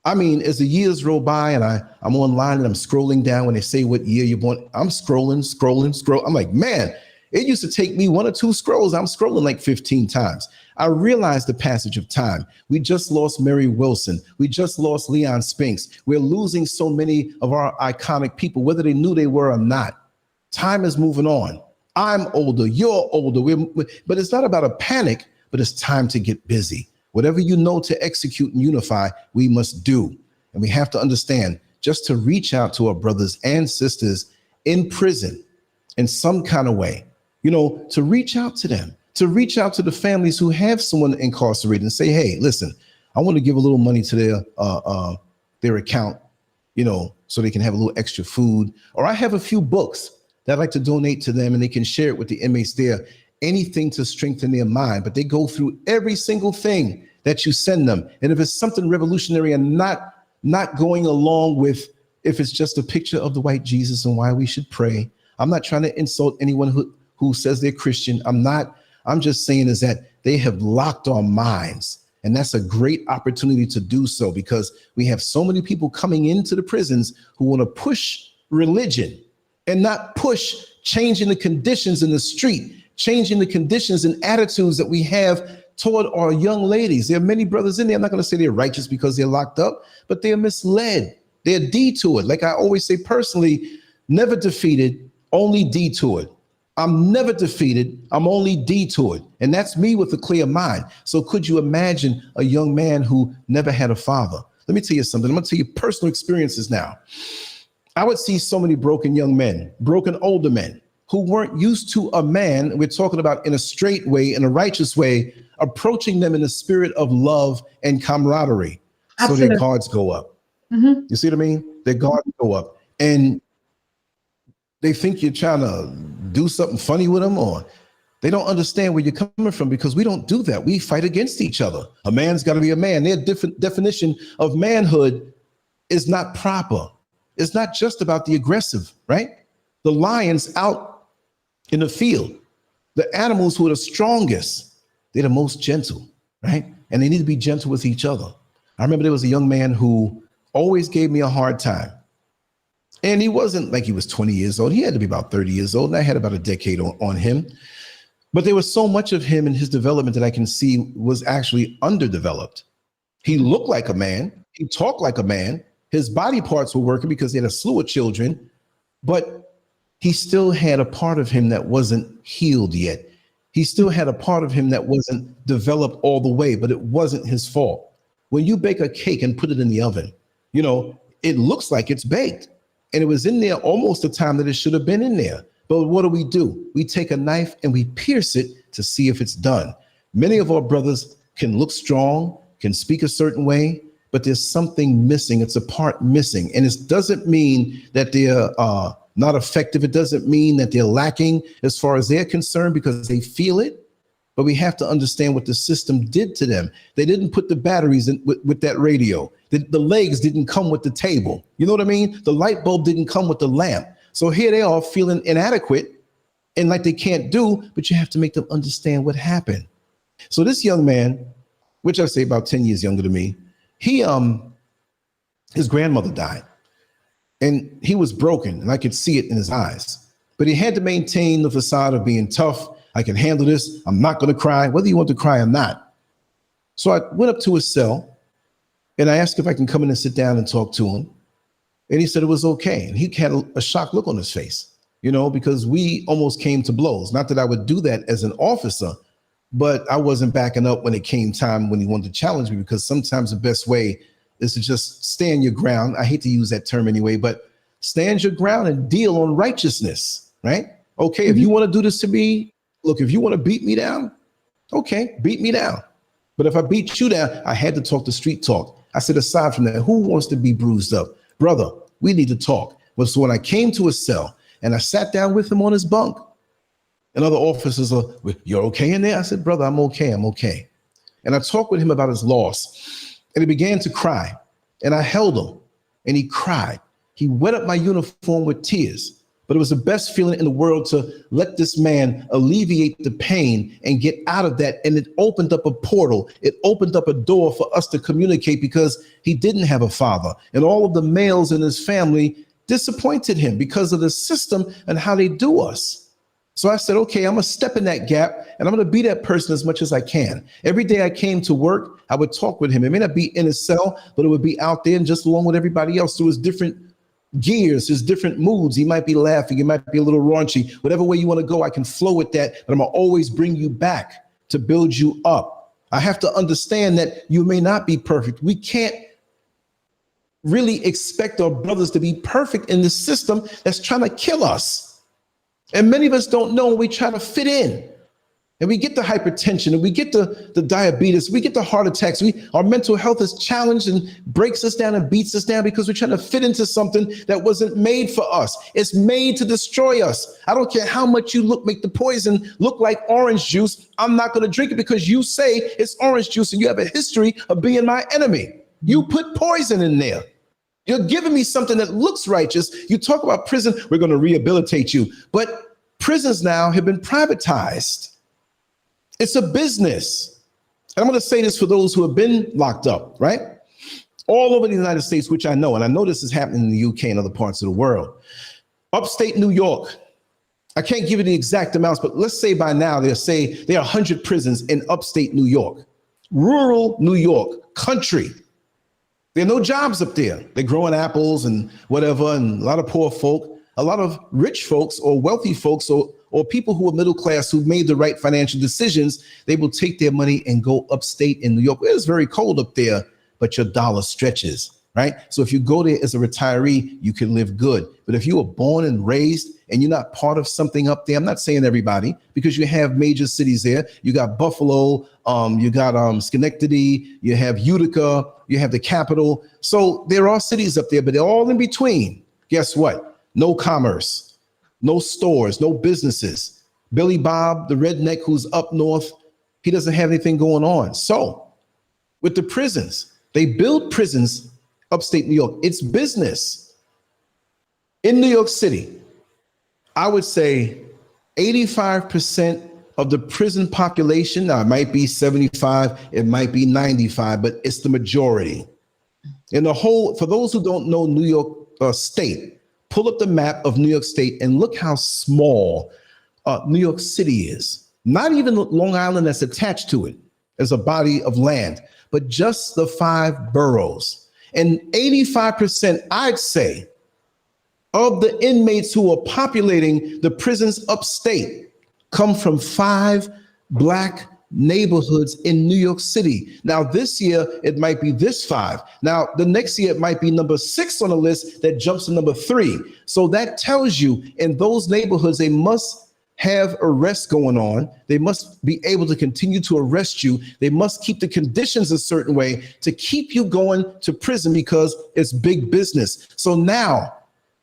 I mean, as the years roll by and I'm online and I'm scrolling down when they say what year you're born, I'm scrolling. I'm like, man, it used to take me 1 or 2 scrolls. I'm scrolling like 15 times. I realize the passage of time. We just lost Mary Wilson. We just lost Leon Spinks. We're losing so many of our iconic people, whether they knew they were or not. Time is moving on. I'm older, you're older, but it's not about a panic, but it's time to get busy. Whatever you know to execute and unify, we must do. And we have to understand just to reach out to our brothers and sisters in prison in some kind of way, you know, to reach out to them, to reach out to the families who have someone incarcerated and say, hey, listen, I want to give a little money to their account, you know, so they can have a little extra food. Or I have a few books that I'd like to donate to them and they can share it with the inmates there, anything to strengthen their mind. But they go through every single thing that you send them. And if it's something revolutionary and not going along with if it's just a picture of the white Jesus and why we should pray. I'm not trying to insult anyone who says they're Christian. I'm not. I'm just saying is that they have locked our minds. And that's a great opportunity to do so, because we have so many people coming into the prisons who want to push religion and not push changing the conditions in the street, changing the conditions and attitudes that we have toward our young ladies. There are many brothers in there. I'm not going to say they're righteous because they're locked up, but they're misled. They're detoured. Like I always say personally, never defeated, only detoured. I'm never defeated. I'm only detoured. And that's me with a clear mind. So could you imagine a young man who never had a father? Let me tell you something. I'm going to tell you personal experiences now. I would see so many broken young men, broken older men who weren't used to a man. We're talking about in a straight way, in a righteous way, approaching them in the spirit of love and camaraderie. Absolutely. So their guards go up. Mm-hmm. You see what I mean? Their guards go up. And they think you're trying to do something funny with them, or they don't understand where you're coming from, because we don't do that. We fight against each other. A man's got to be a man. Their different definition of manhood is not proper. It's not just about the aggressive, right? The lions out in the field, the animals who are the strongest, they're the most gentle, right? And they need to be gentle with each other. I remember there was a young man who always gave me a hard time. And he wasn't like he was 20 years old. He had to be about 30 years old. And I had about a decade on him. But there was so much of him in his development that I can see was actually underdeveloped. He looked like a man. He talked like a man. His body parts were working because he had a slew of children. But he still had a part of him that wasn't healed yet. He still had a part of him that wasn't developed all the way, but it wasn't his fault. When you bake a cake and put it in the oven, you know, it looks like it's baked. And it was in there almost the time that it should have been in there. But what do? We take a knife and we pierce it to see if it's done. Many of our brothers can look strong, can speak a certain way, but there's something missing. It's a part missing. And it doesn't mean that they're not effective. It doesn't mean that they're lacking as far as they're concerned, because they feel it. But we have to understand what the system did to them. They didn't put the batteries in with that radio. The legs didn't come with the table. You know what I mean? The light bulb didn't come with the lamp. So here they are feeling inadequate and like they can't do, but you have to make them understand what happened. So this young man, which I say about 10 years younger than me, his grandmother died and he was broken and I could see it in his eyes, but he had to maintain the facade of being tough. I can handle this. I'm not going to cry, whether you want to cry or not. So I went up to his cell and I asked if I can come in and sit down and talk to him. And he said it was okay. And he had a shocked look on his face, you know, because we almost came to blows. Not that I would do that as an officer, but I wasn't backing up when it came time when he wanted to challenge me, because sometimes the best way is to just stand your ground. I hate to use that term anyway, but stand your ground and deal on righteousness, right? Okay, if you want to do this to me, look, if you want to beat me down, okay, beat me down. But if I beat you down, I had to talk the street talk. I said, aside from that, who wants to be bruised up? Brother, we need to talk. Well, so when I came to his cell and I sat down with him on his bunk, and other officers are, you're okay in there? I said, brother, I'm okay. I'm okay. And I talked with him about his loss, and he began to cry. And I held him and he cried. He wet up my uniform with tears, but it was the best feeling in the world to let this man alleviate the pain and get out of that. And it opened up a portal. It opened up a door for us to communicate, because he didn't have a father, and all of the males in his family disappointed him because of the system and how they do us. So I said, okay, I'm going to step in that gap and I'm going to be that person as much as I can. Every day I came to work, I would talk with him. It may not be in his cell, but it would be out there and just along with everybody else through his different gears, his different moods. He might be laughing, he might be a little raunchy. Whatever way you want to go, I can flow with that, but I'm going to always bring you back to build you up. I have to understand that you may not be perfect. We can't really expect our brothers to be perfect in this system that's trying to kill us. And many of us don't know, we try to fit in. And we get the hypertension, and we get the diabetes, we get the heart attacks. Our mental health is challenged and breaks us down and beats us down because we're trying to fit into something that wasn't made for us. It's made to destroy us. I don't care how much you make the poison look like orange juice. I'm not going to drink it because you say it's orange juice and you have a history of being my enemy. You put poison in there. You're giving me something that looks righteous. You talk about prison, we're going to rehabilitate you. But prisons now have been privatized. It's a business. And I'm going to say this for those who have been locked up, right? All over the United States, which I know, and I know this is happening in the UK and other parts of the world. Upstate New York, I can't give you the exact amounts, but let's say by now they'll say there are 100 prisons in upstate New York, rural New York, country. There are no jobs up there. They're growing apples and whatever, and a lot of poor folk, a lot of rich folks or wealthy folks or people who are middle class who made the right financial decisions. They will take their money and go upstate in New York. It's very cold up there, but your dollar stretches, right? So if you go there as a retiree, you can live good. But if you were born and raised and you're not part of something up there, I'm not saying everybody, because you have major cities there. You got Buffalo, you got Schenectady, you have Utica, you have the capital. So there are cities up there, but they're all in between. Guess what? No commerce, no stores, no businesses. Billy Bob, the redneck who's up north, he doesn't have anything going on. So with the prisons, they build prisons upstate New York. It's business. In New York City, I would say 85% of the prison population, now it might be 75, it might be 95, but it's the majority. In the whole, for those who don't know New York State, pull up the map of New York State and look how small New York City is. Not even Long Island that's attached to it as a body of land, but just the 5 boroughs. And 85%, I'd say, of the inmates who are populating the prisons upstate come from 5 Black neighborhoods in New York City. Now, this year, it might be this 5. Now, the next year, it might be number 6 on the list that jumps to number 3. So that tells you in those neighborhoods, they must have arrests going on. They must be able to continue to arrest you. They must keep the conditions a certain way to keep you going to prison because it's big business. So now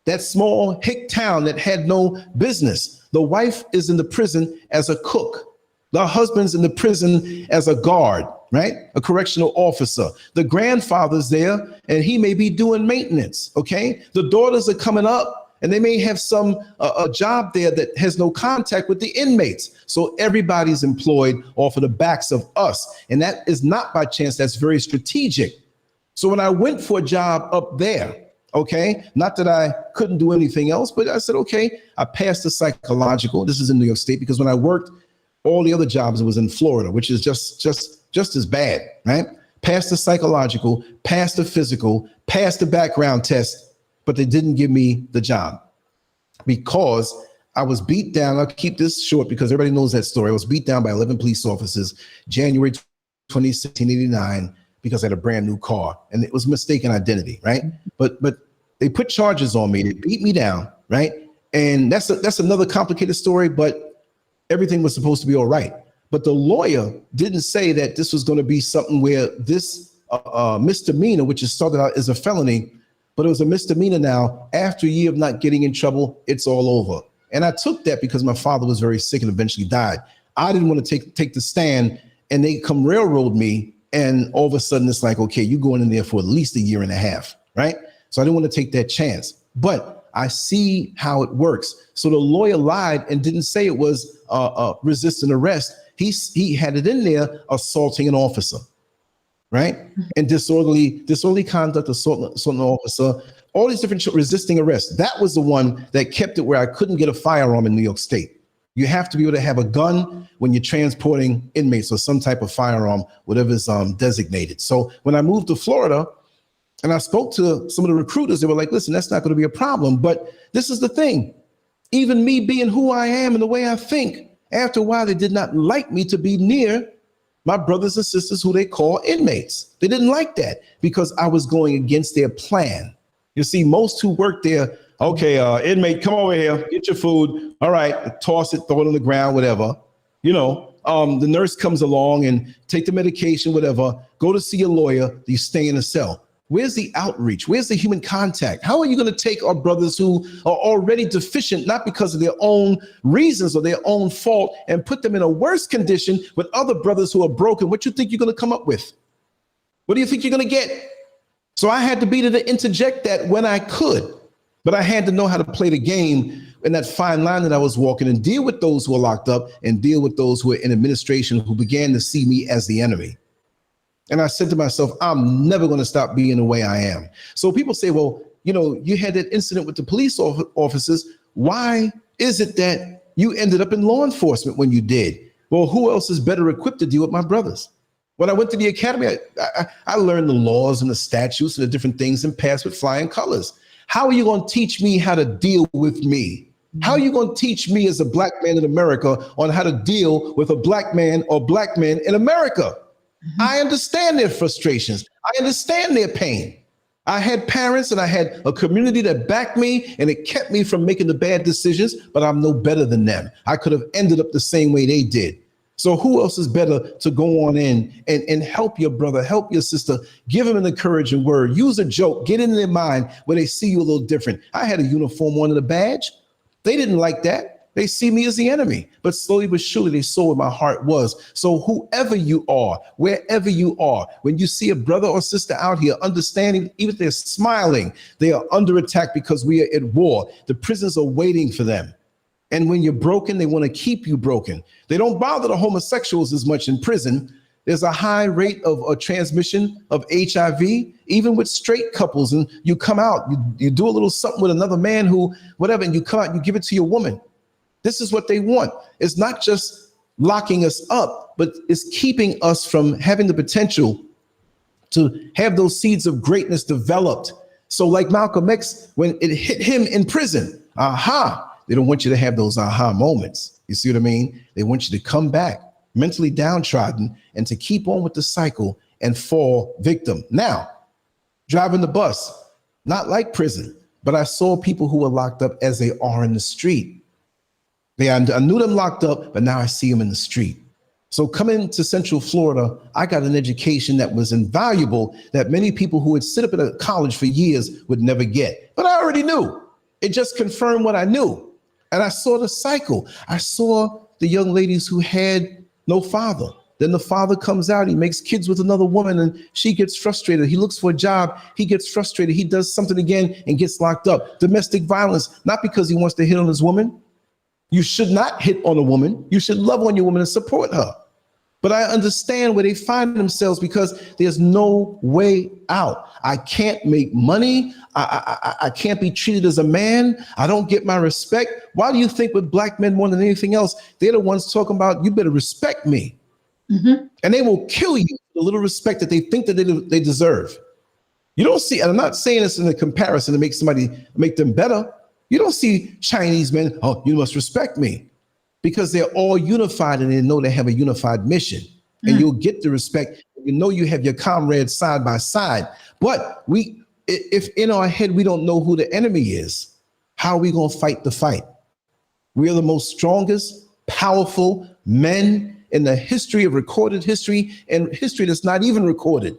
that small hick town that had no business, the wife is in the prison as a cook. The husband's in the prison as a guard, right? A correctional officer. The grandfather's there and he may be doing maintenance, okay? The daughters are coming up and they may have some a job there that has no contact with the inmates. So everybody's employed off of the backs of us. And that is not by chance, that's very strategic. So when I went for a job up there, okay, not that I couldn't do anything else, but I said, okay, I passed the psychological. This is in New York State because when I worked all the other jobs, it was in Florida, which is just as bad, right? Passed the psychological, passed the physical, passed the background test, but they didn't give me the job because I was beat down. I'll keep this short because everybody knows that story. I was beat down by 11 police officers, January 1989, because I had a brand new car and it was mistaken identity, right? But they put charges on me. They beat me down, right? And that's another complicated story, but everything was supposed to be all right. But the lawyer didn't say that this was going to be something where this misdemeanor, which is started out as a felony, but it was a misdemeanor now. After a year of not getting in trouble, it's all over. And I took that because my father was very sick and eventually died. I didn't want to take the stand and they come railroad me. And all of a sudden it's like, okay, you're going in there for at least a year and a half, right? So I didn't want to take that chance, but I see how it works. So the lawyer lied and didn't say it was resisting arrest. He had it in there, assaulting an officer, right? And disorderly conduct, assaulting an officer, all these different resisting arrest. That was the one that kept it where I couldn't get a firearm in New York State. You have to be able to have a gun when you're transporting inmates or some type of firearm, whatever is designated. So when I moved to Florida and I spoke to some of the recruiters, they were like, listen, that's not going to be a problem. But this is the thing. Even me being who I am and the way I think, after a while, they did not like me to be near my brothers and sisters who they call inmates. They didn't like that because I was going against their plan. You see, most who work there, okay, inmate, come over here, get your food. All right, toss it, throw it on the ground, whatever. You know, the nurse comes along and take the medication, whatever. Go to see a lawyer. You stay in a cell. Where's the outreach? Where's the human contact? How are you going to take our brothers who are already deficient, not because of their own reasons or their own fault, and put them in a worse condition with other brothers who are broken? What do you think you're going to come up with? What do you think you're going to get? So I had to be there to interject that when I could. But I had to know how to play the game in that fine line that I was walking and deal with those who were locked up and deal with those who were in administration who began to see me as the enemy. And I said to myself, I'm never going to stop being the way I am. So people say, well, you know, you had that incident with the police officers. Why is it that you ended up in law enforcement when you did? Well, who else is better equipped to deal with my brothers? When I went to the academy, I learned the laws and the statutes and the different things and passed with flying colors. How are you going to teach me how to deal with me? How are you going to teach me as a black man in America on how to deal with a black man or black men in America? I understand their frustrations. I understand their pain. I had parents and I had a community that backed me, and it kept me from making the bad decisions, but I'm no better than them. I could have ended up the same way they did. So who else is better to go on in and help your brother, help your sister, give them an encouraging word, use a joke, get in their mind where they see you a little different. I had a uniform on and a badge. They didn't like that. They see me as the enemy, but slowly but surely they saw what my heart was. So whoever you are, wherever you are, when you see a brother or sister out here understanding, even if they're smiling, they are under attack because we are at war. The prisons are waiting for them. And when you're broken, they want to keep you broken. They don't bother the homosexuals as much in prison. There's a high rate of transmission of HIV, even with straight couples. And you come out, you do a little something with another man who, whatever, and you come out, you give it to your woman. This is what they want. It's not just locking us up, but it's keeping us from having the potential to have those seeds of greatness developed. So like Malcolm X, when it hit him in prison, they don't want you to have those aha moments. You see what I mean? They want you to come back mentally downtrodden and to keep on with the cycle and fall victim. Now, driving the bus, not like prison, but I saw people who were locked up as they are in the street. I knew them locked up, but now I see them in the street. So coming to Central Florida, I got an education that was invaluable that many people who would sit up at a college for years would never get. But I already knew. It just confirmed what I knew. And I saw the cycle. I saw the young ladies who had no father. Then the father comes out, he makes kids with another woman and she gets frustrated. He looks for a job, he gets frustrated. He does something again and gets locked up. Domestic violence, not because he wants to hit on his woman. You should not hit on a woman. You should love on your woman and support her. But I understand where they find themselves because there's no way out. I can't make money. I can't be treated as a man. I don't get my respect. Why do you think with black men more than anything else, they're the ones talking about, you better respect me. Mm-hmm. And they will kill you for the little respect that they think that they deserve. You don't see, and I'm not saying this in a comparison to make them better. You don't see Chinese men, oh, you must respect me, because they're all unified and they know they have a unified mission. And you'll get the respect. You know you have your comrades side by side. But if in our head we don't know who the enemy is, how are we going to fight the fight? We are the most strongest, powerful men in the history of recorded history and history that's not even recorded.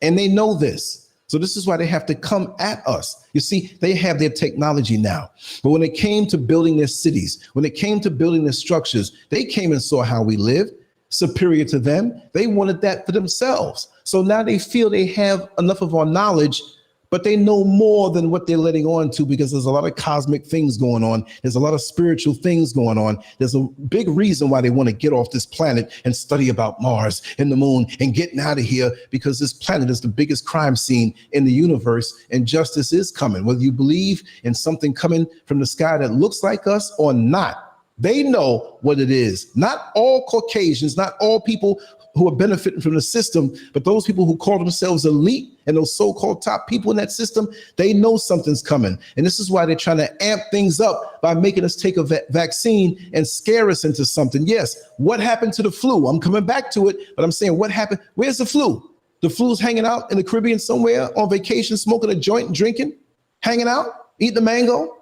And they know this. So this is why they have to come at us. You see, they have their technology now. But when it came to building their cities, when it came to building their structures, they came and saw how we lived, superior to them. They wanted that for themselves. So now they feel they have enough of our knowledge, but they know more than what they're letting on to, because there's a lot of cosmic things going on. There's a lot of spiritual things going on. There's a big reason why they want to get off this planet and study about Mars and the moon and getting out of here, because this planet is the biggest crime scene in the universe and justice is coming. Whether you believe in something coming from the sky that looks like us or not, they know what it is. Not all Caucasians, not all people who are benefiting from the system, but those people who call themselves elite and those so-called top people in that system, they know something's coming. And this is why they're trying to amp things up by making us take a vaccine and scare us into something. Yes, what happened to the flu? I'm coming back to it, but I'm saying what happened? Where's the flu? The flu's hanging out in the Caribbean somewhere on vacation, smoking a joint and drinking, hanging out, eating a mango.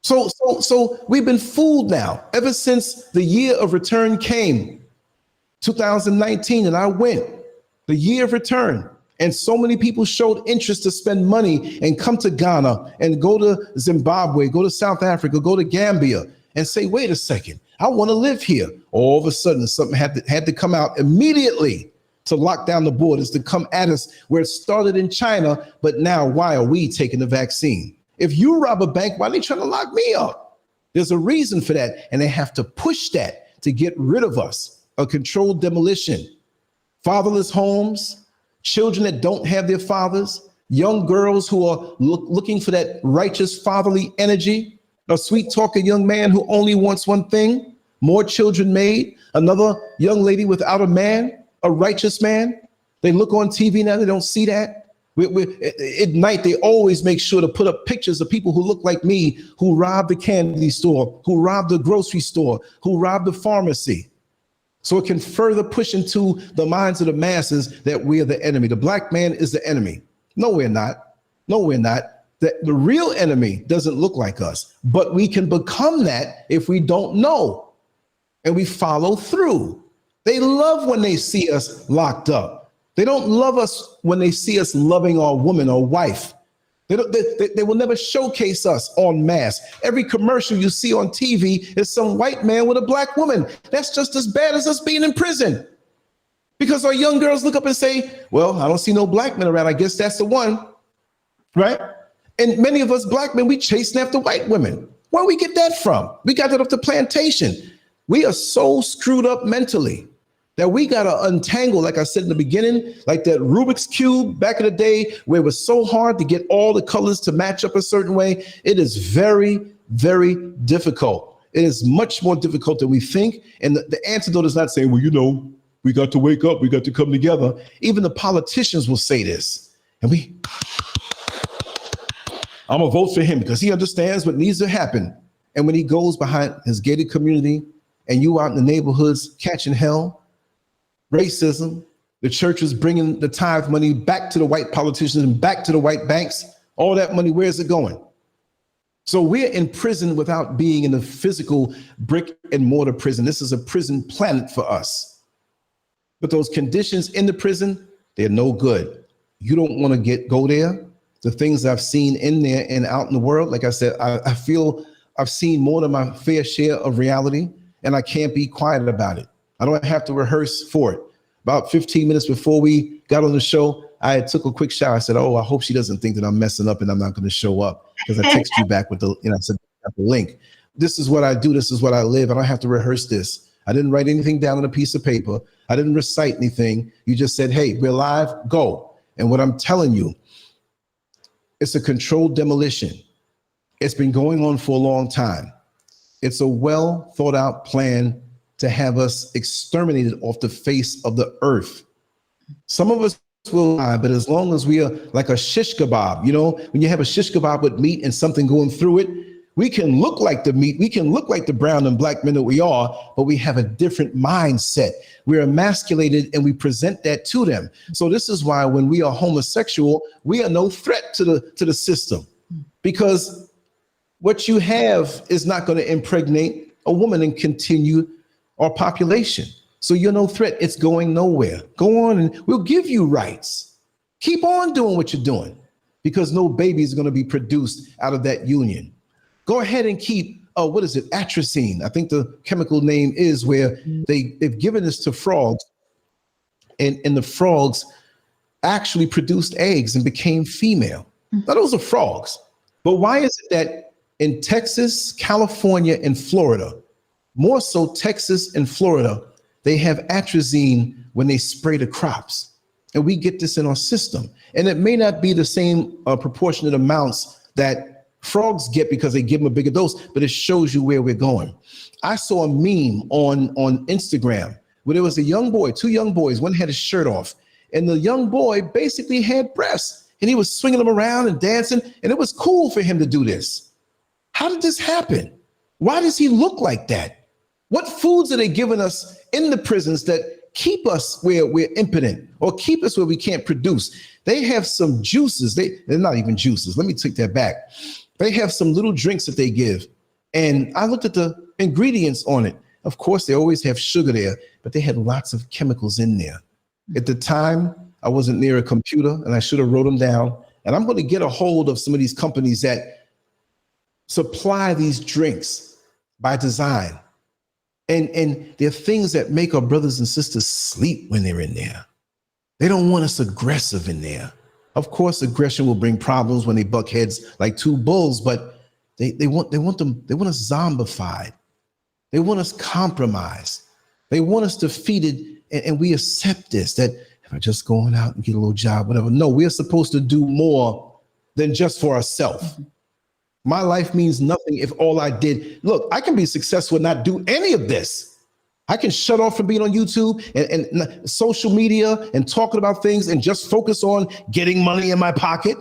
So we've been fooled now ever since the year of return came. 2019, and I went, the year of return. And so many people showed interest to spend money and come to Ghana and go to Zimbabwe, go to South Africa, go to Gambia and say, wait a second, I want to live here. All of a sudden, something had to come out immediately. to lock down the borders, to come at us where it started in China. But now, why are we taking the vaccine? If you rob a bank, why are they trying to lock me up? There's a reason for that. And they have to push that to get rid of us. A controlled demolition, fatherless homes, children that don't have their fathers, young girls who are looking for that righteous fatherly energy, a sweet talking young man who only wants one thing, more children made, another young lady without a man, a righteous man. They look on TV now, they don't see that. At night, they always make sure to put up pictures of people who look like me, who robbed the candy store, who robbed the grocery store, who robbed the pharmacy. So it can further push into the minds of the masses that we are the enemy. The black man is the enemy. No, we're not. No, we're not. The real enemy doesn't look like us, but we can become that if we don't know and we follow through. They love when they see us locked up. They don't love us when they see us loving our woman or wife. They will never showcase us en masse. Every commercial you see on TV is some white man with a black woman. That's just as bad as us being in prison. Because our young girls look up and say, well, I don't see no black men around. I guess that's the one, right? And many of us black men, we chasing after white women. Where we get that from? We got that off the plantation. We are so screwed up mentally that we got to untangle, like I said in the beginning, like that Rubik's Cube back in the day, where it was so hard to get all the colors to match up a certain way. It is very, very difficult. It is much more difficult than we think. And the antidote is not saying, well, you know, we got to wake up, we got to come together. Even the politicians will say this. And I'm gonna vote for him because he understands what needs to happen. And when he goes behind his gated community and you out in the neighborhoods catching hell, racism, the church is bringing the tithe money back to the white politicians and back to the white banks. All that money, where is it going? So we're in prison without being in a physical brick and mortar prison. This is a prison planet for us. But those conditions in the prison, they're no good. You don't want to go there. The things I've seen in there and out in the world, like I said, I feel I've seen more than my fair share of reality, and I can't be quiet about it. I don't have to rehearse for it. About 15 minutes before we got on the show, I took a quick shower. I said, oh, I hope she doesn't think that I'm messing up and I'm not going to show up, because I text you back with I said, the link. This is what I do. This is what I live. I don't have to rehearse this. I didn't write anything down on a piece of paper. I didn't recite anything. You just said, hey, we're live, go. And what I'm telling you, it's a controlled demolition. It's been going on for a long time. It's a well thought out plan to have us exterminated off the face of the earth. Some of us will die, but as long as we are like a shish kebab, you know, when you have a shish kebab with meat and something going through it, we can look like the meat, we can look like the brown and black men that we are, but we have a different mindset. We're emasculated and we present that to them. So this is why when we are homosexual, we are no threat to the system, because what you have is not going to impregnate a woman and continue our population. So you're no threat. It's going nowhere. Go on and we'll give you rights. Keep on doing what you're doing, because no baby is going to be produced out of that union. Go ahead and keep, atrazine. I think the chemical name is, where they've given this to frogs, and the frogs actually produced eggs and became female. Now, those are frogs. But why is it that in Texas, California, and Florida, more so Texas and Florida, they have atrazine when they spray the crops? And we get this in our system. And it may not be the same proportionate amounts that frogs get because they give them a bigger dose, but it shows you where we're going. I saw a meme on Instagram where there was a young boy, two young boys, one had his shirt off, and the young boy basically had breasts, and he was swinging them around and dancing, and it was cool for him to do this. How did this happen? Why does he look like that? What foods are they giving us in the prisons that keep us where we're impotent or keep us where we can't produce? They have some juices. They're not even juices. Let me take that back. They have some little drinks that they give. And I looked at the ingredients on it. Of course, they always have sugar there, but they had lots of chemicals in there. At the time, I wasn't near a computer and I should have wrote them down. And I'm going to get a hold of some of these companies that supply these drinks by design. And there are things that make our brothers and sisters sleep when they're in there. They don't want us aggressive in there. Of course, aggression will bring problems when they buck heads like two bulls, but they want us zombified. They want us compromised. They want us defeated, and we accept this, that if I'm just going out and get a little job, whatever. No, we're supposed to do more than just for ourselves. My life means nothing if all I did, look, I can be successful and not do any of this. I can shut off from being on YouTube and social media and talking about things and just focus on getting money in my pocket,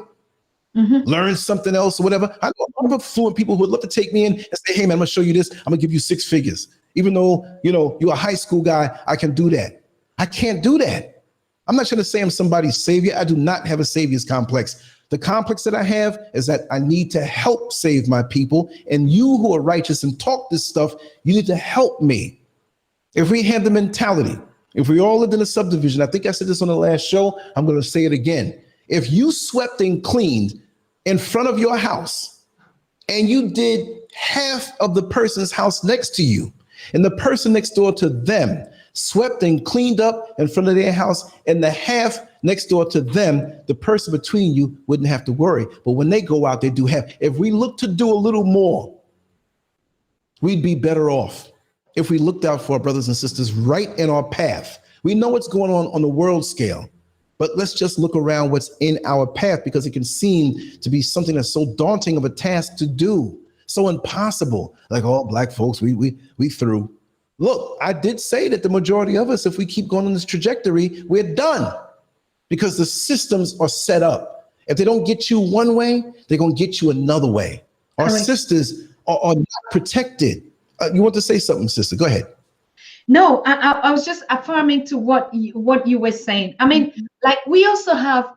learn something else or whatever. I know a lot of affluent people who would love to take me in and say, hey man, I'm gonna show you this. I'm gonna give you 6 figures. Even though, you're a high school guy, I can do that. I can't do that. I'm not trying to say I'm somebody's savior. I do not have a savior's complex. The complex that I have is that I need to help save my people. And you who are righteous and talk this stuff, you need to help me. If we have the mentality, if we all lived in a subdivision, I think I said this on the last show, I'm going to say it again. If you swept and cleaned in front of your house and you did half of the person's house next to you and the person next door to them swept and cleaned up in front of their house and the half next door to them, the person between you wouldn't have to worry. But when they go out, they do half. If we look to do a little more, we'd be better off. If we looked out for our brothers and sisters right in our path. We know what's going on the world scale, but let's just look around what's in our path, because it can seem to be something that's so daunting of a task to do, so impossible. Like, oh, black folks, we through. Look, I did say that the majority of us, if we keep going on this trajectory, we're done, because the systems are set up. If they don't get you one way, they're going to get you another way. Our sisters are not protected. You want to say something, sister? Go ahead. No, I was just affirming to what you were saying. I mean, like, we also have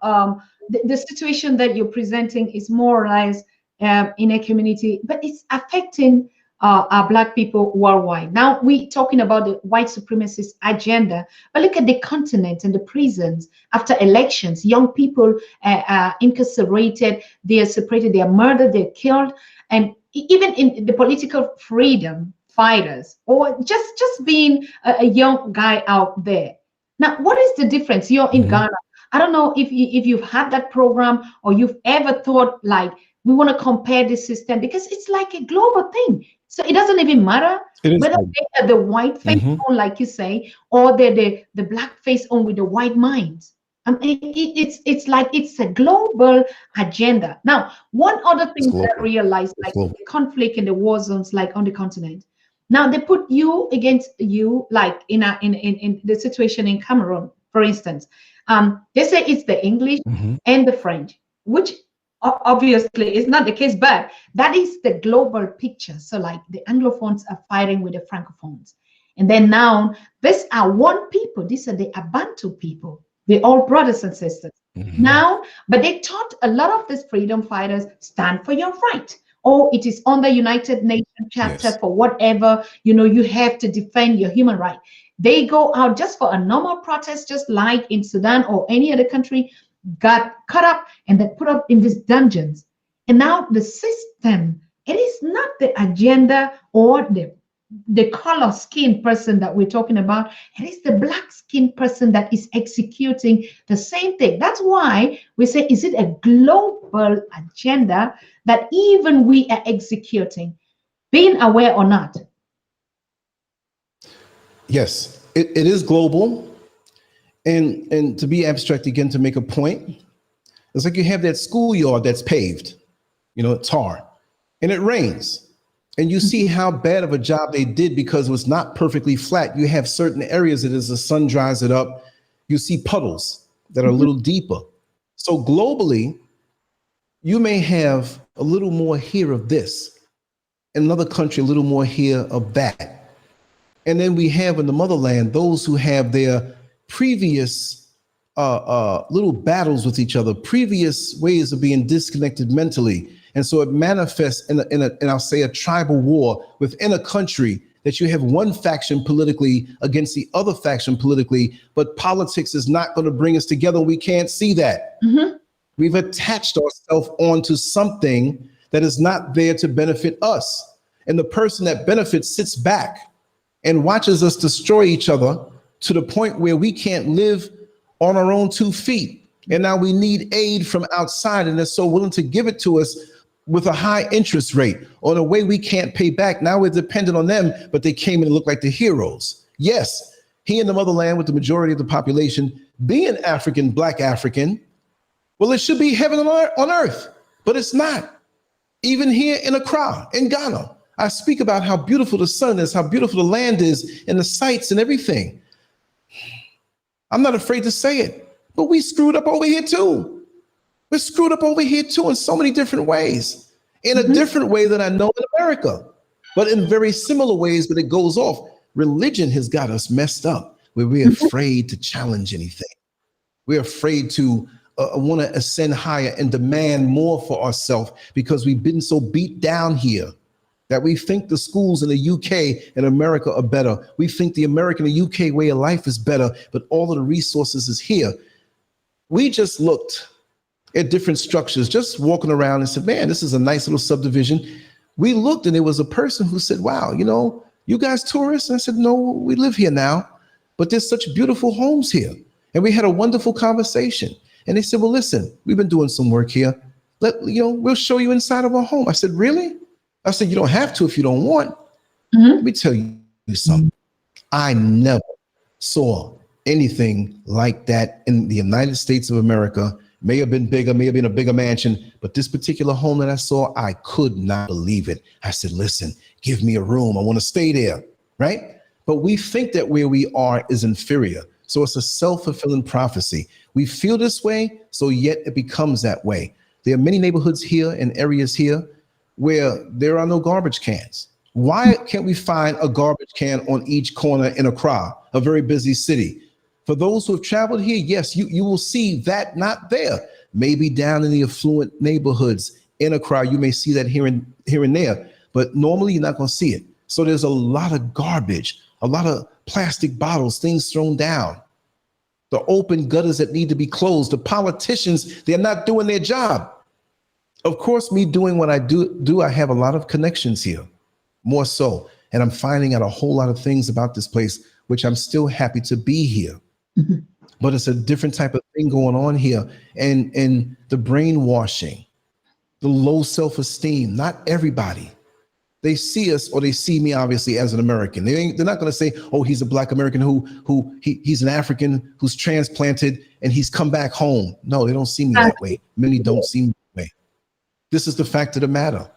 the situation that you're presenting is more or less in a community, but it's affecting our Black people worldwide. Now we're talking about the white supremacist agenda, but look at the continent and the prisons after elections. Young people are incarcerated, they are separated, they are murdered, they're killed, and even in the political freedom fighters, or just being a young guy out there. Now, what is the difference? You're in Ghana. I don't know if you've had that program or you've ever thought, like, we want to compare the system, because it's like a global thing. So it doesn't even matter whether they are the white face on, like you say, or they're the black face on with the white minds. I mean, it's like it's a global agenda. Now, one other thing that I realized, like the conflict in the war zones, like on the continent. Now they put you against you, like in the situation in Cameroon, for instance. They say it's the English and the French, which obviously is not the case, but that is the global picture. So like the Anglophones are fighting with the Francophones, and then now these are one people. These are the Abantu people. We're all brothers and sisters now, but they taught a lot of these freedom fighters stand for your right. Or it is on the United Nations chapter for whatever, you have to defend your human right. They go out just for a normal protest, just like in Sudan or any other country, got cut up and then put up in these dungeons. And now the system, it is not the agenda or the color skin person that we're talking about. It is the black skin person that is executing the same thing. That's why we say, is it a global agenda that even we are executing, being aware or not? Yes, it is global. And to be abstract again, to make a point, it's like you have that schoolyard that's paved, tar, and it rains. And you see how bad of a job they did because it was not perfectly flat. You have certain areas that as the sun dries it up, you see puddles that are a little deeper. So globally, you may have a little more here of this, in another country, a little more here of that. And then we have in the motherland, those who have their previous little battles with each other, previous ways of being disconnected mentally. And so it manifests in I'll say a tribal war within a country, that you have one faction politically against the other faction politically, but politics is not going to bring us together. We can't see that. We've attached ourselves onto something that is not there to benefit us. And the person that benefits sits back and watches us destroy each other to the point where we can't live on our own 2 feet. And now we need aid from outside, and they're so willing to give it to us with a high interest rate or in a way we can't pay back. Now we're dependent on them, but they came in and looked like the heroes. Yes, here in the motherland with the majority of the population being African, Black African, well, it should be heaven on earth, but it's not. Even here in Accra, in Ghana, I speak about how beautiful the sun is, how beautiful the land is, and the sights and everything. I'm not afraid to say it, but we screwed up over here too. We're screwed up over here too in so many different ways, in a different way than I know in America, but in very similar ways, but it goes off. Religion has got us messed up where we're afraid to challenge anything. We're afraid to want to ascend higher and demand more for ourselves because we've been so beat down here that we think the schools in the UK and America are better. We think the American and UK way of life is better, but all of the resources is here. We just looked at different structures, just walking around and said, man, this is a nice little subdivision. We looked and there was a person who said, wow, you guys tourists? And I said, no, we live here now, but there's such beautiful homes here. And we had a wonderful conversation. And they said, well, listen, we've been doing some work here. We'll show you inside of our home. I said, really? I said, you don't have to if you don't want. Let me tell you something. I never saw anything like that in the United States of America. May have been bigger, may have been a bigger mansion, but this particular home that I saw, I could not believe it. I said, listen, give me a room. I want to stay there, right? But we think that where we are is inferior. So it's a self-fulfilling prophecy. We feel this way, so yet it becomes that way. There are many neighborhoods here and areas here where there are no garbage cans. Why can't we find a garbage can on each corner in Accra, a very busy city? For those who have traveled here, yes, you will see that not there. Maybe down in the affluent neighborhoods in Accra, you may see that here and there, but normally you're not going to see it. So there's a lot of garbage, a lot of plastic bottles, things thrown down, the open gutters that need to be closed. The politicians, they're not doing their job. Of course, me doing what I do, I have a lot of connections here, more so. And I'm finding out a whole lot of things about this place, which I'm still happy to be here. But it's a different type of thing going on here. And the brainwashing, the low self-esteem, not everybody. They see us, or they see me obviously as an American. They're not going to say, oh, he's a Black American he's an African who's transplanted and he's come back home. No, they don't see me that way. Many don't see me that way. This is the fact of the matter.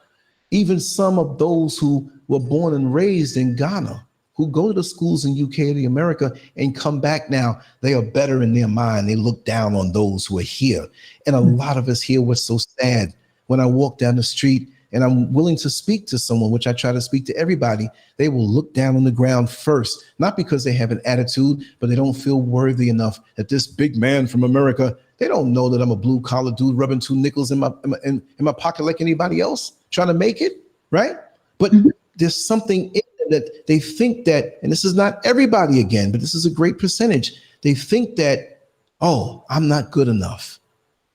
Even some of those who were born and raised in Ghana, who go to the schools in UK or the America and come back now, they are better in their mind. They look down on those who are here. And a lot of us here were so sad when I walk down the street and I'm willing to speak to someone, which I try to speak to everybody, they will look down on the ground first, not because they have an attitude, but they don't feel worthy enough that this big man from America, they don't know that I'm a blue collar dude rubbing 2 nickels in my pocket like anybody else trying to make it, right? But there's something in there that they think that, and this is not everybody again, but this is a great percentage. They think that, oh, I'm not good enough.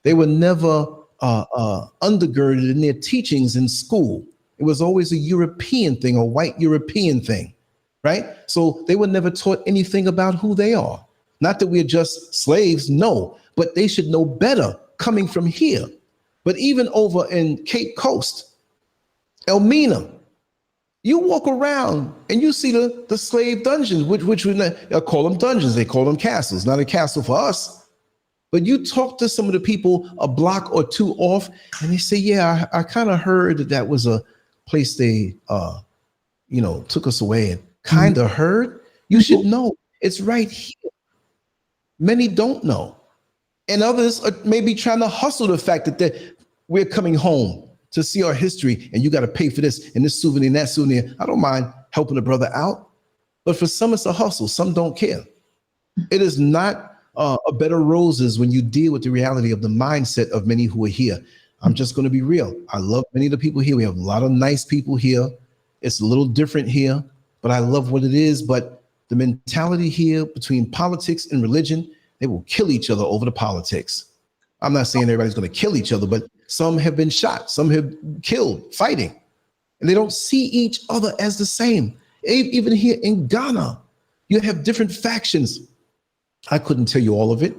They were never undergirded in their teachings in school. It was always a European thing, a white European thing, right? So they were never taught anything about who they are. Not that we're just slaves, no, but they should know better coming from here. But even over in Cape Coast, Elmina, you walk around and you see the slave dungeons, which we call them dungeons. They call them castles, not a castle for us. But you talk to some of the people a block or two off, and they say, yeah, I kind of heard that was a place they, took us away, and kind of heard. You should know it's right here. Many don't know. And others are maybe trying to hustle the fact that we're coming home to see our history, and you got to pay for this and this souvenir and that souvenir. I don't mind helping a brother out, but for some, it's a hustle. Some don't care. It is not a bed of roses when you deal with the reality of the mindset of many who are here. I'm just going to be real. I love many of the people here. We have a lot of nice people here. It's a little different here, but I love what it is. But the mentality here between politics and religion, they will kill each other over the politics. I'm not saying everybody's going to kill each other, but some have been shot. Some have killed fighting, and they don't see each other as the same. Even here in Ghana, you have different factions. I couldn't tell you all of it.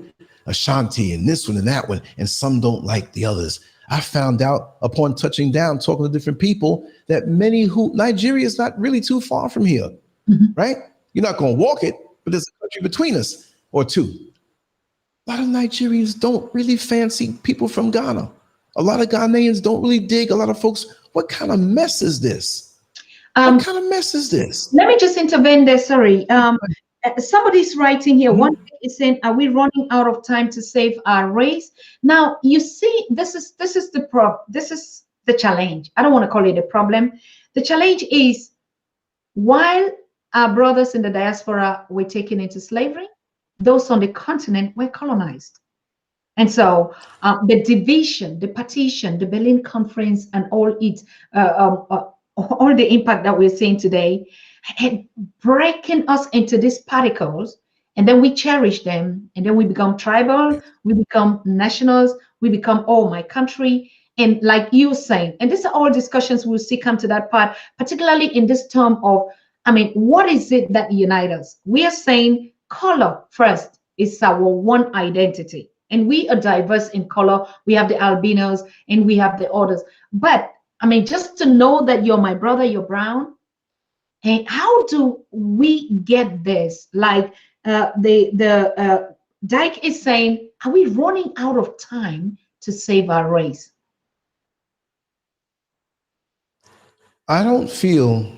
Ashanti and this one and that one, and some don't like the others. I found out upon touching down, talking to different people, that many who Nigeria is not really too far from here, Mhm. right? You're not going to walk it, but there's a country between us or two. A lot of Nigerians don't really fancy people from Ghana. A lot of Ghanaians don't really dig. A lot of folks, what kind of mess is this? What Um, kind of mess is this? Let me just intervene there. Sorry. Somebody's writing here. One Mhm. thing is saying, "Are we running out of time to save our race?" Now, you see, this is the this is the challenge. I don't want to call it a problem. The challenge is while our brothers in the diaspora were taken into slavery, those on the continent were colonized. And so the division, the partition, the Berlin Conference, and all the impact that we're seeing today, had breaking us into these particles, and then we cherish them, and then we become tribal, we become nationals, we become oh my country, and like you were saying, and these are all discussions we'll see come to that part, particularly in this term of, I mean, what is it that unites us? We are saying color first is our one identity, and we are diverse in color. We have the albinos and we have the others. But I mean, just to know that you're my brother, you're brown. And how do we get this? Like the Dyke is saying, are we running out of time to save our race? I don't feel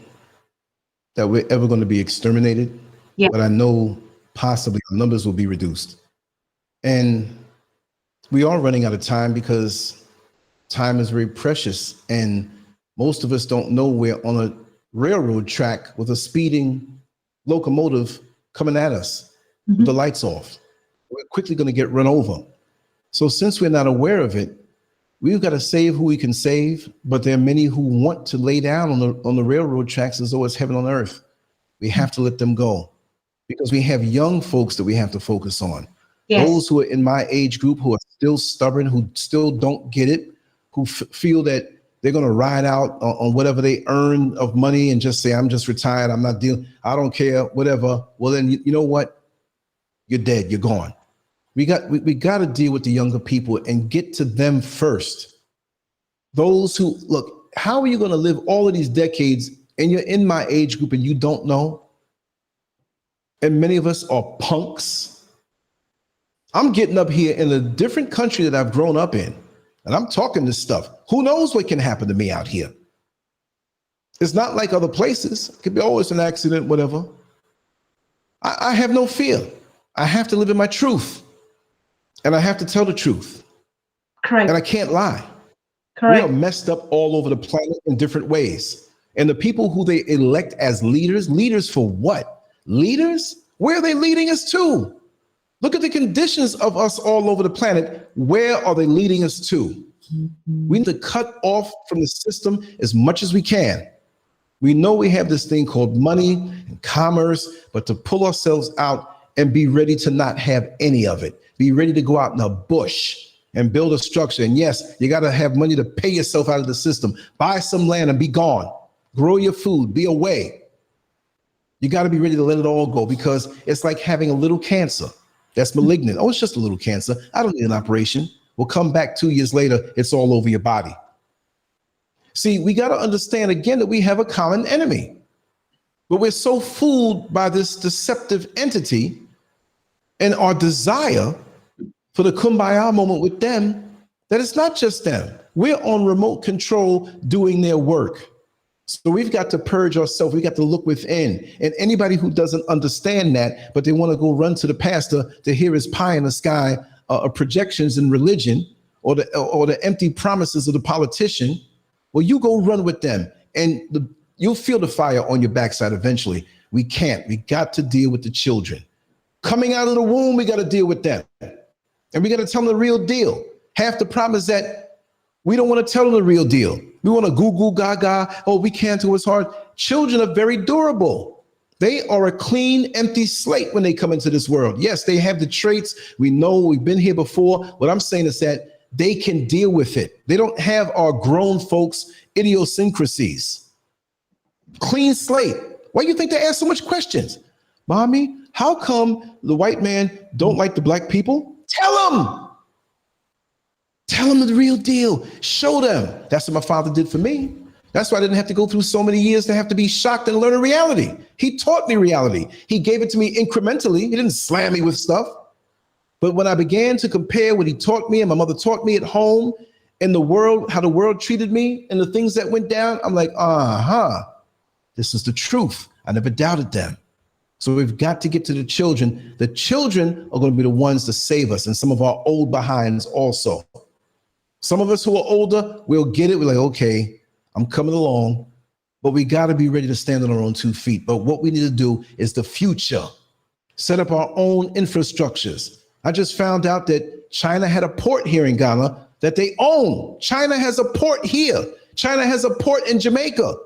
that we're ever going to be exterminated, Yeah. but I know possibly our numbers will be reduced. And we are running out of time because time is very precious. And most of us don't know we're on a railroad track with a speeding locomotive coming at us with the lights off. We're quickly going to get run over. So since we're not aware of it, we've got to save who we can save, but there are many who want to lay down on the railroad tracks as though it's heaven on earth. We have to let them go because we have young folks that we have to focus on. Yes. Those who are in my age group who are still stubborn, who still don't get it, who feel that they're going to ride out on whatever they earn of money and just say, I'm just retired. I'm not dealing. I don't care, whatever. Well, then you know what? You're dead. You're gone. We got to deal with the younger people and get to them first. Those who look, how are you going to live all of these decades and you're in my age group and you don't know? And many of us are punks. I'm getting up here in a different country that I've grown up in, and I'm talking this stuff. Who knows what can happen to me out here? It's not like other places. It could be always an accident, whatever. I have no fear. I have to live in my truth, and I have to tell the truth. Correct. And I can't lie. Correct. We are messed up all over the planet in different ways. And the people who they elect as leaders, leaders for what? Leaders? Where are they leading us to? Look at the conditions of us all over the planet. Where are they leading us to? We need to cut off from the system as much as we can. We know we have this thing called money and commerce, but to pull ourselves out and be ready to not have any of it. Be ready to go out in the bush and build a structure. And yes, you got to have money to pay yourself out of the system. Buy some land and be gone. Grow your food, be away. You got to be ready to let it all go because it's like having a little cancer that's malignant. Oh, it's just a little cancer. I don't need an operation. We'll come back 2 years later. It's all over your body. See, we got to understand again that we have a common enemy, but we're so fooled by this deceptive entity and our desire for the kumbaya moment with them that it's not just them. We're on remote control doing their work. So we've got to purge ourselves. We got to look within. And anybody who doesn't understand that, but they want to go run to the pastor to hear his pie in the sky projections in religion or the empty promises of the politician, well, you go run with them and you'll feel the fire on your backside eventually. We can't. We got to deal with the children. Coming out of the womb, we got to deal with them. And we got to tell them the real deal. Half the problem is that we don't want to tell them the real deal. We want to goo goo gaga. Oh, we can't do it's hard. Children are very durable. They are a clean, empty slate when they come into this world. Yes, they have the traits. We know we've been here before. What I'm saying is that they can deal with it. They don't have our grown folks' idiosyncrasies. Clean slate. Why do you think they ask so much questions? Mommy, How come the white man don't like the black people? Tell them. Tell them the real deal. Show them. That's what my father did for me. That's why I didn't have to go through so many years to have to be shocked and learn a reality. He taught me reality. He gave it to me incrementally. He didn't slam me with stuff. But when I began to compare what he taught me and my mother taught me at home and the world, how the world treated me and the things that went down, I'm like, this is the truth. I never doubted them. So we've got to get to the children. The children are going to be the ones to save us and some of our old behinds also. Some of us who are older, we'll get it. We're like, okay, I'm coming along, but we got to be ready to stand on our own 2 feet. But what we need to do is the future, set up our own infrastructures. I just found out that China had a port here in Ghana that they own. China has a port here. China has a port in Jamaica.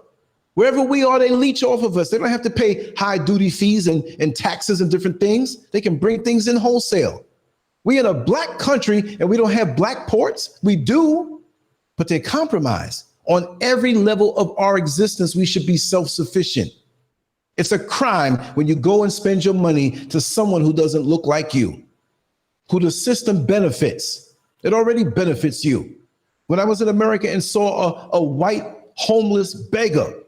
Wherever we are, they leech off of us. They don't have to pay high duty fees and taxes and different things. They can bring things in wholesale. We in a black country and we don't have black ports. We do, but they're compromised. On every level of our existence, we should be self-sufficient. It's a crime when you go and spend your money to someone who doesn't look like you, who the system benefits. It already benefits you. When I was in America and saw a white homeless beggar,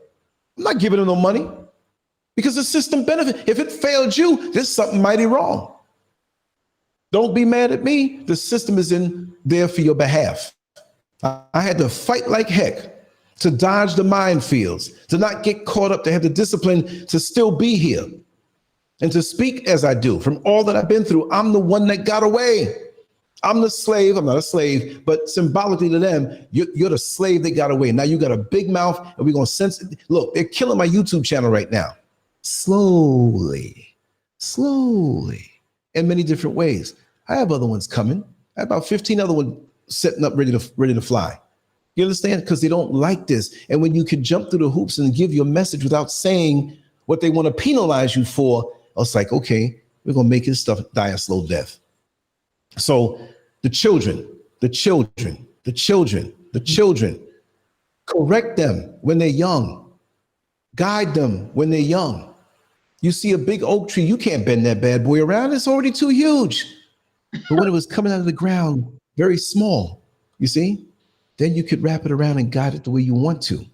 I'm not giving him no money because the system benefits. If it failed you, there's something mighty wrong. Don't be mad at me. The system is in there for your behalf. I had to fight like heck to dodge the minefields, to not get caught up, to have the discipline to still be here and to speak as I do. From all that I've been through, I'm the one that got away. I'm the slave. I'm not a slave, but symbolically to them, you're the slave that got away. Now you got a big mouth and we're going to sense it. Look, they're killing my YouTube channel right now. Slowly, in many different ways. I have other ones coming. I have about 15 other ones setting up ready to fly. You understand? Because they don't like this. And when you can jump through the hoops and give your message without saying what they want to penalize you for, it's like, okay, we're going to make this stuff die a slow death. So the children, correct them when they're young. Guide them when they're young. You see a big oak tree, you can't bend that bad boy around. It's already too huge. But when it was coming out of the ground, very small, you see, then you could wrap it around and guide it the way you want to.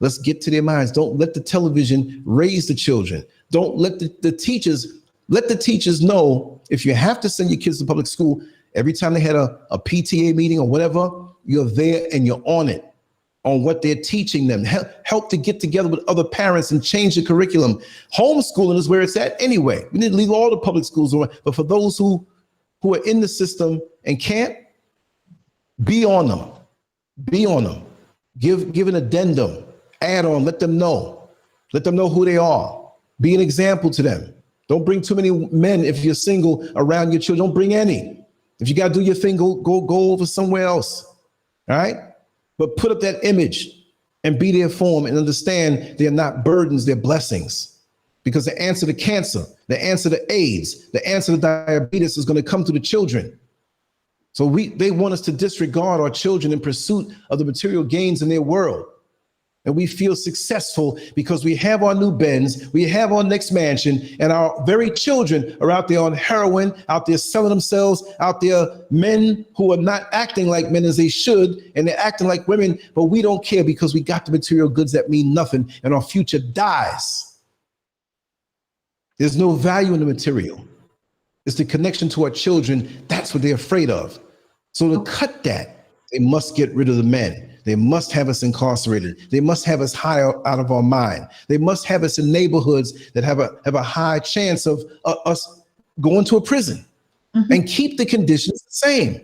Let's get to their minds. Don't let the television raise the children. Don't let the teachers know if you have to send your kids to public school, every time they had a PTA meeting or whatever, you're there and you're on it, on what they're teaching them. Help to get together with other parents and change the curriculum. Homeschooling is where it's at anyway. We need to leave all the public schools away. But for those who are in the system and can't, be on them. Give an addendum, add on, let them know who they are. Be an example to them. Don't bring too many men if you're single around your children. Don't bring any. If you got to do your thing, go over somewhere else. All right. But put up that image and be there for them and understand they're not burdens, they're blessings. Because the answer to cancer, the answer to AIDS, the answer to diabetes is going to come to the children. So they want us to disregard our children in pursuit of the material gains in their world. And we feel successful because we have our new Benz, we have our next mansion, and our very children are out there on heroin, out there selling themselves, out there men who are not acting like men as they should, and they're acting like women, but we don't care because we got the material goods that mean nothing, and our future dies. There's no value in the material. It's the connection to our children. That's what they're afraid of. So to cut that, they must get rid of the men. They must have us incarcerated. They must have us high out of our mind. They must have us in neighborhoods that have a high chance of us going to a prison, and keep the conditions the same.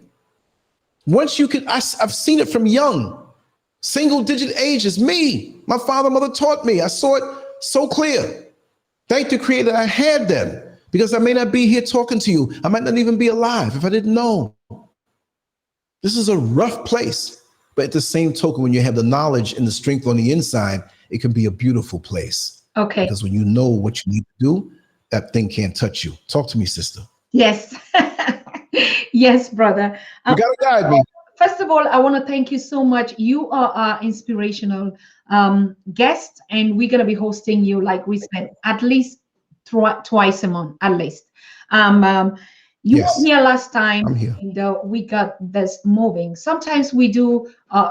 Once you can, I've seen it from young, single digit ages. My father, mother taught me. I saw it so clear. Thank the Creator I had them, because I may not be here talking to you. I might not even be alive if I didn't know. This is a rough place, but at the same token, when you have the knowledge and the strength on the inside, it can be a beautiful place. Okay. Because when you know what you need to do, that thing can't touch you. Talk to me, sister. Yes. Yes, brother. You gotta guide me. First of all, I want to thank you so much. You are our inspirational guest, and we're going to be hosting you, like we said, at least twice a month at least. Um, um, you were Yes, here last time, I'm here. and we got this moving. Sometimes we do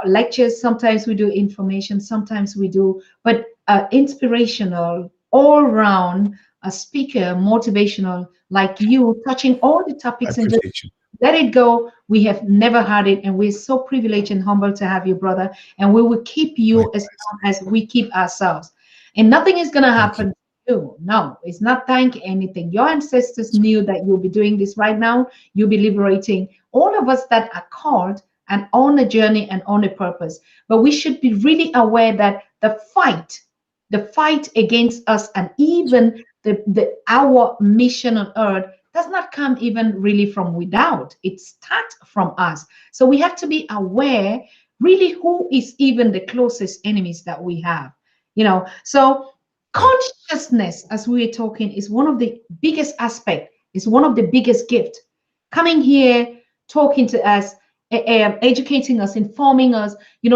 lectures, sometimes we do information, sometimes we do, but inspirational, all round a speaker, motivational, like you, touching all the I topics and just appreciate you. let it go. We have never had it, and we're so privileged and humbled to have you, brother. And we will keep you as Likewise. long as we keep ourselves. And nothing is going to Thank you. happen to you. No, it's not thank anything. Your ancestors knew that you'll be doing this right now. You'll be liberating all of us that are called and on a journey and on a purpose. But we should be really aware that the fight against us, and even the our mission on earth does not come even really from without. It starts from us. So we have to be aware really who is even the closest enemies that we have. So Yeah. consciousness, as we were talking, is one of the biggest aspect, is one of the biggest gift. Coming here, talking to us, educating us, informing us,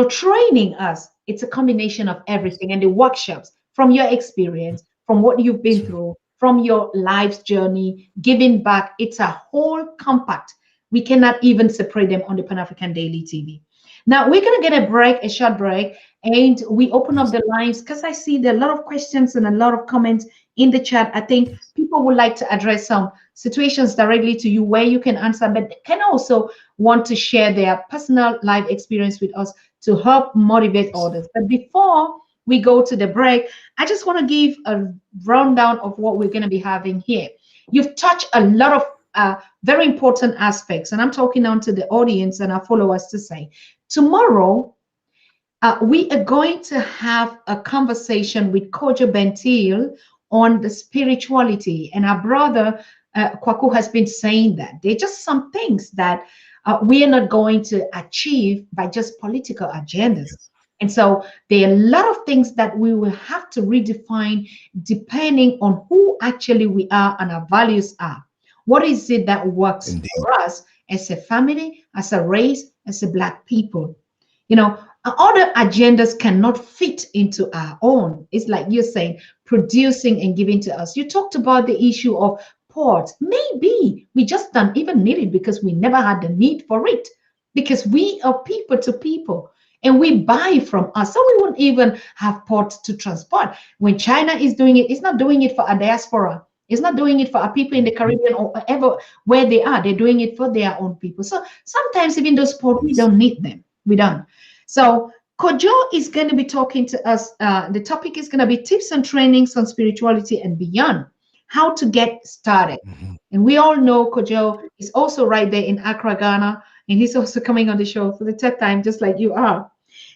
training us. It's a combination of everything. And the workshops, from your experience, from what you've been That's right. through, from your life's journey, giving back, it's a whole compact. We cannot even separate them on the Pan African Daily TV. Now we're gonna get a break, a short break, and we open up Yes. the lines because I see there are a lot of questions and a lot of comments in the chat. I think Yes. people would like to address some situations directly to you where you can answer, but they can also want to share their personal life experience with us to help motivate Yes. others. But before we go to the break, I just want to give a rundown of what we're going to be having here. You've touched a lot of very important aspects, and I'm talking now to the audience and our followers to say, tomorrow we are going to have a conversation with Kojo Bentil on the spirituality. And our brother Kwaku has been saying that there are just some things that we are not going to achieve by just political agendas. Yes. And so there are a lot of things that we will have to redefine depending on who actually we are and our values are. What is it that works Indeed. for us as a family, as a race, as a Black people? You know, other agendas cannot fit into our own. It's like you're saying, producing and giving to us. You talked about the issue of ports. Maybe we just don't even need it because we never had the need for it, because we are people to people and we buy from us. So we won't even have ports to transport. When China is doing it, it's not doing it for a diaspora. It's not doing it for our people in the Mhm. Caribbean or wherever where they are. They're doing it for their own people. So sometimes even those ports, we Yes. don't need them. We don't. So Kojo is going to be talking to us. The topic is going to be tips and trainings on spirituality and beyond, how to get started. Mhm. And we all know Kojo is also right there in Accra, Ghana, and he's also coming on the show for the third time, just like you are.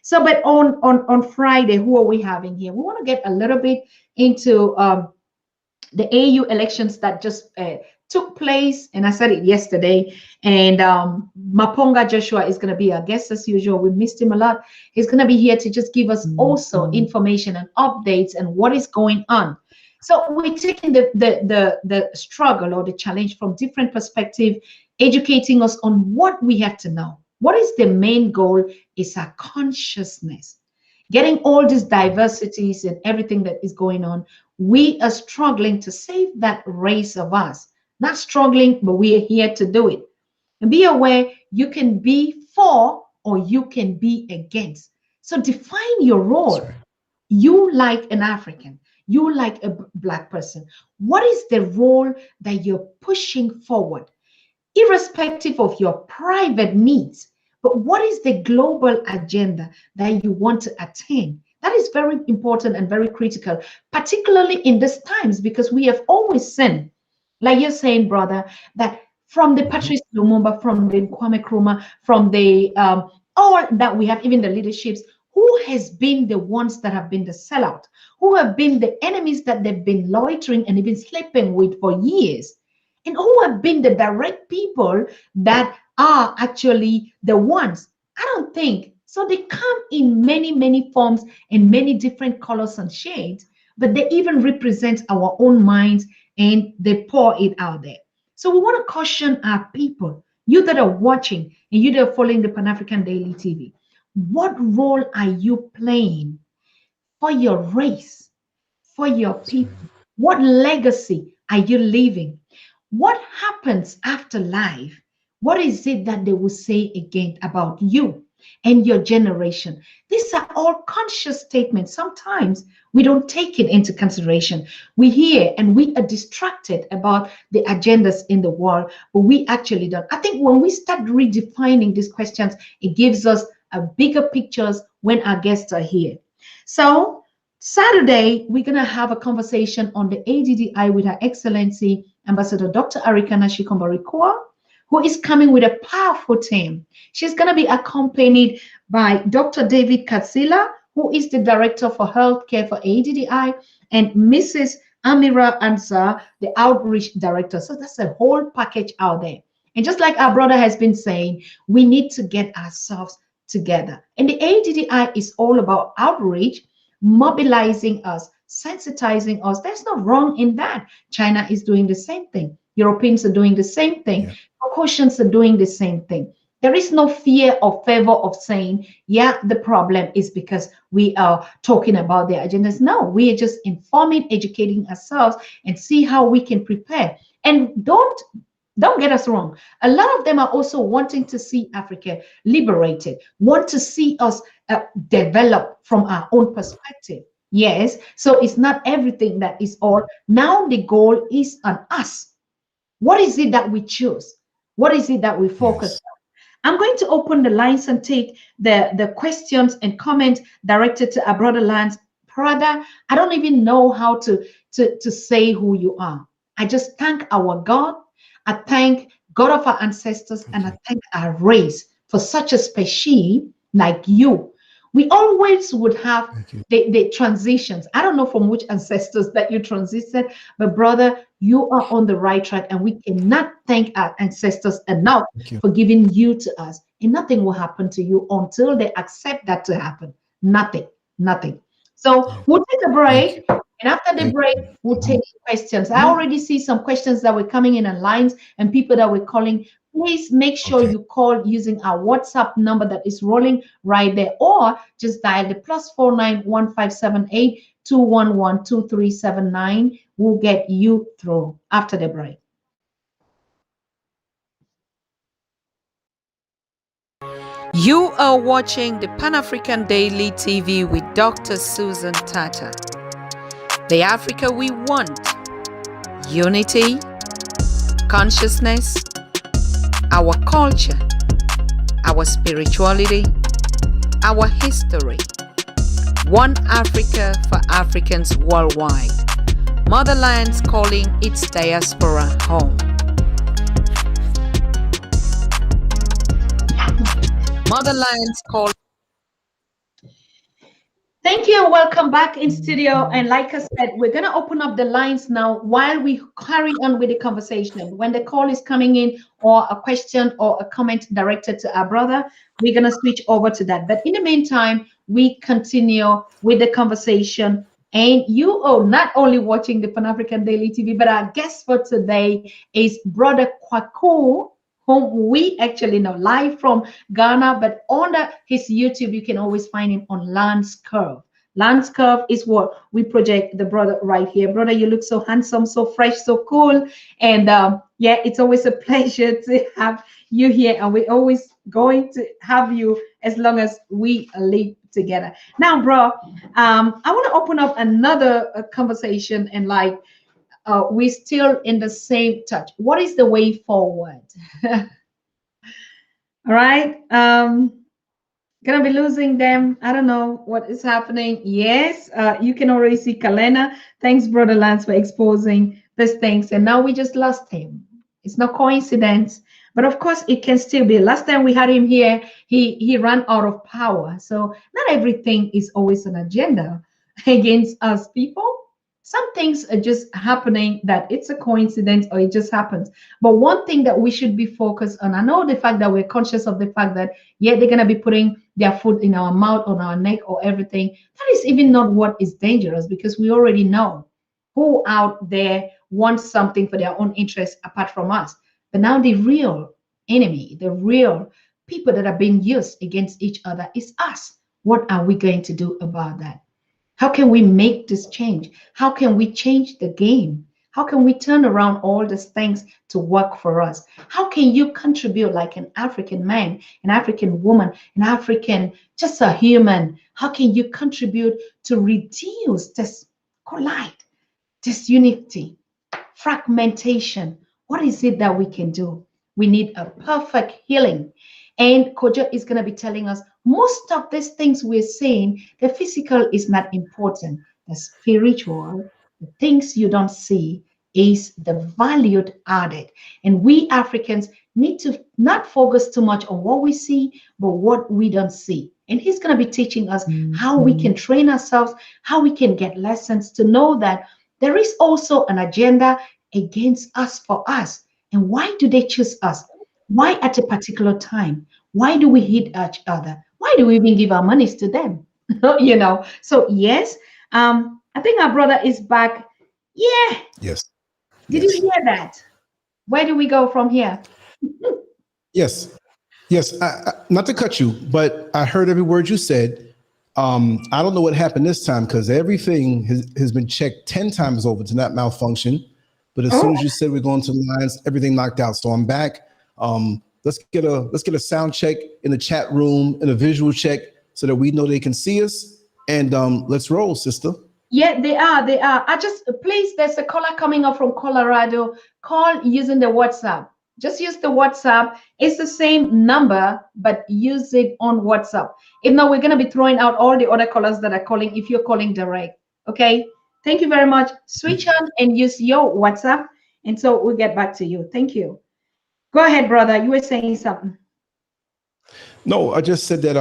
So, but on Friday, who are we having here? We want to get a little bit into the AU elections that just took place, and I said it yesterday. And Maponga Joshua is going to be our guest as usual. We missed him a lot. He's going to be here to just give us also information and updates and what is going on. So we're taking the struggle or the challenge from different perspective, educating us on what we have to know. What is the main goal? Is our consciousness. Getting all these diversities and everything that is going on, we are struggling to save that race of us. Not struggling, but we are here to do it. And be aware you can be for or you can be against. So define your That's role. right. You like an African, you like a Black person. What is the role that you're pushing forward? Irrespective of your private needs. But what is the global agenda that you want to attain? That is very important and very critical, particularly in these times, because we have always seen, like you're saying, brother, that from the Mhm. Patrice Lumumba, from the Kwame Nkrumah, from the all that we have, even the leaderships, who has been the ones that have been the sellout, who have been the enemies that they've been loitering and even sleeping with for years, and who have been the direct people that are actually the ones. I don't think so. They come in many, many forms and many different colors and shades, but they even represent our own minds and they pour it out there. So we want to caution our people, you that are watching and you that are following the Pan African Daily TV. What role are you playing for your race, for your That's right. people? What legacy are you leaving? What happens after life? What is it that they will say again about you and your generation? These are all conscious statements. Sometimes we don't take it into consideration. We hear and we are distracted about the agendas in the world, but we actually don't. I think when we start redefining these questions, it gives us a bigger pictures when our guests are here. So Saturday, we're going to have a conversation on the ADDI with Her Excellency Ambassador Dr. Arikana Shikombarikwa, who is coming with a powerful team. She's going to be accompanied by Dr. David Katsila, who is the Director for Healthcare for ADDI, and Mrs. Amira Ansar, the Outreach Director. So that's a whole package out there. And just like our brother has been saying, we need to get ourselves together. And the ADDI is all about outreach, mobilizing us, sensitizing us. There's no wrong in that. China is doing the same thing. Europeans are doing the same thing. Yeah. Caucasians are doing the same thing. There is no fear or favor of saying, yeah, the problem is because we are talking about their agendas. No, we are just informing, educating ourselves, and see how we can prepare. And don't get us wrong. A lot of them are also wanting to see Africa liberated, want to see us develop from our own perspective. Yes, so it's not everything that is all. Now the goal is on us. What is it that we choose? What is it that we focus Yes. on? I'm going to open the lines and take the questions and comments directed to our brother Lance. Brother, I don't even know how to say who you are. I just thank our God. I thank God of our ancestors, and Thank I you. thank our race for such a species like you. We always would have Thank you. the transitions. I don't know from which ancestors that you transited, but brother, you are on the right track, and we cannot thank our ancestors enough Thank you. for giving you to us. And nothing will happen to you until they accept that to happen. Nothing, nothing. So Yeah. we'll take a Thank you. break. And after the Thank break, you. we'll take questions. I already see some questions that were coming in lines and people that were calling. Please make sure Okay. you call using our WhatsApp number that is rolling right there, or just dial the +49 1578 211 2379. We'll get you through after the break. You are watching the Pan African Daily TV with Dr. Susan Tata. The Africa we want: unity, consciousness, our culture, our spirituality, our history. One Africa for Africans worldwide. Motherlands calling its diaspora home. Motherlands call. Thank you and welcome back in studio. And like I said, we're going to open up the lines now while we carry on with the conversation. When the call is coming in, or a question or a comment directed to our brother, we're going to switch over to that. But in the meantime, we continue with the conversation. And you are not only watching the Pan African Daily TV, but our guest for today is Brother Kwaku, whom we actually know live from Ghana, but his YouTube, you can always find him on Lance Curve. Lance Curve is what we project the brother right here. Brother, you look so handsome, so fresh, so cool. And yeah, it's always a pleasure to have you here. And we're always going to have you as long as we live together. Now, bro, I want to open up another conversation, and like we're still in the same touch. What is the way forward? All right. Gonna be losing them. I don't know what is happening. Yes, you can already see Kalena. Thanks, Brother Lance, for exposing these things. And now we just lost him. It's no coincidence. But of course, it can still be. Last time we had him here, he ran out of power. So not everything is always an agenda against us people. Some things are just happening that it's a coincidence or it just happens. But one thing that we should be focused on, I know the fact that we're conscious of the fact that, yeah, they're going to be putting their foot in our mouth, on our neck, or everything. That is even not what is dangerous, because we already know who out there wants something for their own interest apart from us. But now the real enemy, the real people that are being used against each other is us. What are we going to do about that? How can we make this change? How can we change the game? How can we turn around all these things to work for us? How can you contribute like an African man, an African woman, an African, just a human? How can you contribute to reduce this collide, disunity, fragmentation? What is it that we can do? We need a perfect healing. And Kojo is going to be telling us most of these things we're saying, the physical is not important. The spiritual, the things you don't see, is the valued added. And we Africans need to not focus too much on what we see, but what we don't see. And he's going to be teaching us how we can train ourselves, how we can get lessons to know that there is also an agenda against us for us. And why do they choose us? Why at a particular time? Why do we hit each other? Why do we even give our monies to them? So yes, I think our brother is back. Yeah, Yes. did you Yes. hear that? Where do we go from here? Yes. Yes. Not to cut you, but I heard every word you said. I don't know what happened this time because everything has been checked 10 times over to not malfunction. But as soon Oh, as you said we're going to the lines, everything knocked out. So I'm back. Let's get a sound check in the chat room and a visual check so that we know they can see us. And let's roll, sister. yeah, they are. They are. I just please. There's a caller coming up from Colorado. Call using the WhatsApp. Just use the WhatsApp. It's the same number, but use it on WhatsApp. If not, we're gonna be throwing out all the other callers that are calling. If you're calling direct, okay. Thank you very much. Switch on and use your WhatsApp, and so we'll get back to you. Thank you. Go ahead, brother. You were saying something. No, I just said that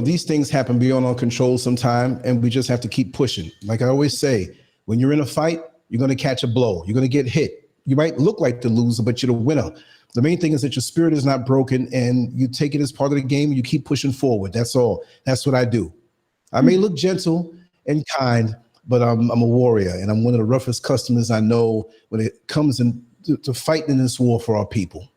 these things happen beyond our control sometime, and we just have to keep pushing. Like I always say, when you're in a fight, you're going to catch a blow. You're going to get hit. You might look like the loser, but you're the winner. The main thing is that your spirit is not broken, and you take it as part of the game. And you keep pushing forward. That's all. That's what I do. I may look gentle and kind, but I'm a warrior, and I'm one of the roughest customers I know when it comes to fighting in this war for our people.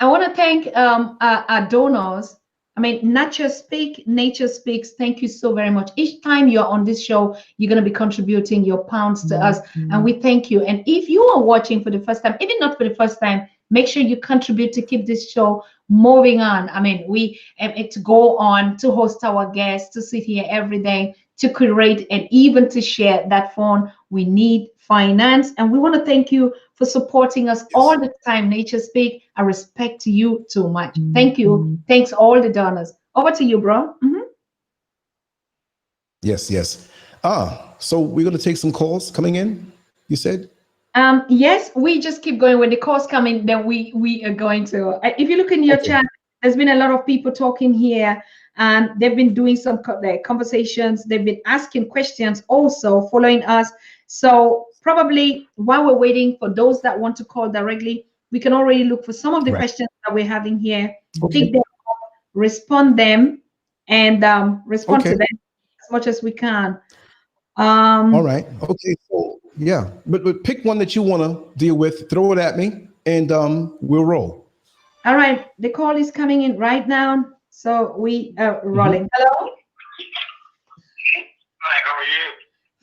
I want to thank our donors. I mean, Nature Speaks. Thank you so very much. Each time you're on this show, you're going to be contributing your pounds to us, and we thank you. And if you are watching for the first time, even not for the first time, make sure you contribute to keep this show moving on. I mean, we to go on to host our guests, to sit here every day, to curate, and even to share that phone. We need finance, and we want to thank you for supporting us Yes. all the time. Nature Speak. I respect you too much. Thank you. Thanks all the donors. Over to you, bro. Yes, yes. So we're going to take some calls coming in, you said? Yes, we just keep going. When the calls come in, then we are going to. If you look in your Okay. chat, there's been a lot of people talking here, and they've been doing some conversations. They've been asking questions, also following us. So probably while we're waiting for those that want to call directly, we can already look for some of the Right. questions that we're having here, Okay. pick them, respond them, and respond to Okay. them as much as we can. All Um, right. Okay. So yeah, but pick one that you want to deal with, throw it at me, and we'll roll. All right, the call is coming in right now, so we are rolling. Mhm. Hello? Hi, how are you?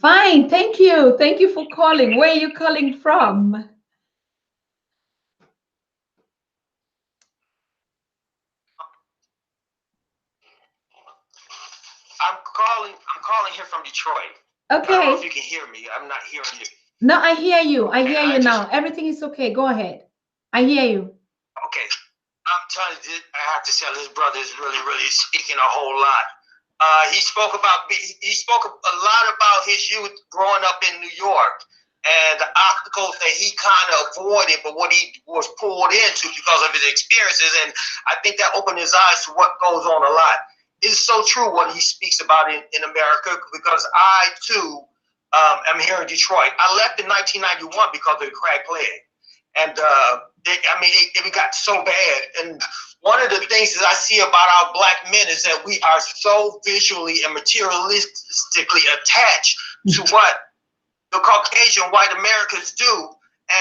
Fine, thank you. Thank you for calling. Where are you calling from? I'm calling here from Detroit. I don't know if Okay. you can hear me. I'm not hearing you. No, I hear you. I And hear I you just now. Everything is okay. Go ahead. I hear you. okay. I'm telling you, I have to tell this brother is really speaking a whole lot. He spoke a lot about his youth growing up in New York and the obstacles that he kind of avoided, but what he was pulled into because of his experiences. And I think that opened his eyes to what goes on a lot. It's so true what he speaks about in America because I too am here in Detroit. I left in 1991 because of the crack plague. And it got so bad. And one of the things that I see about our black men is that we are so visually and materialistically attached to what the Caucasian white Americans do.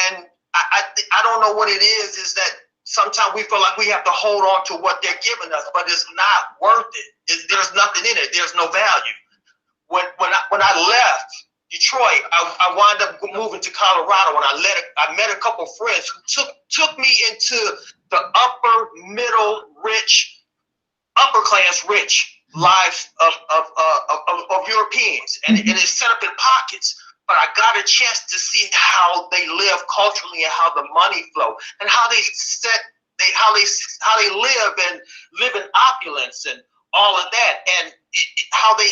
And I don't know what it is that sometimes we feel like we have to hold on to what they're giving us, but it's not worth it. There's nothing in it. There's no value. when I left Detroit, I wound up moving to Colorado, and I met a couple friends who took me into the upper class rich lives of Europeans, and it's set up in pockets. But I got a chance to see how they live culturally and how the money flow and how they live in opulence and all of that, and how they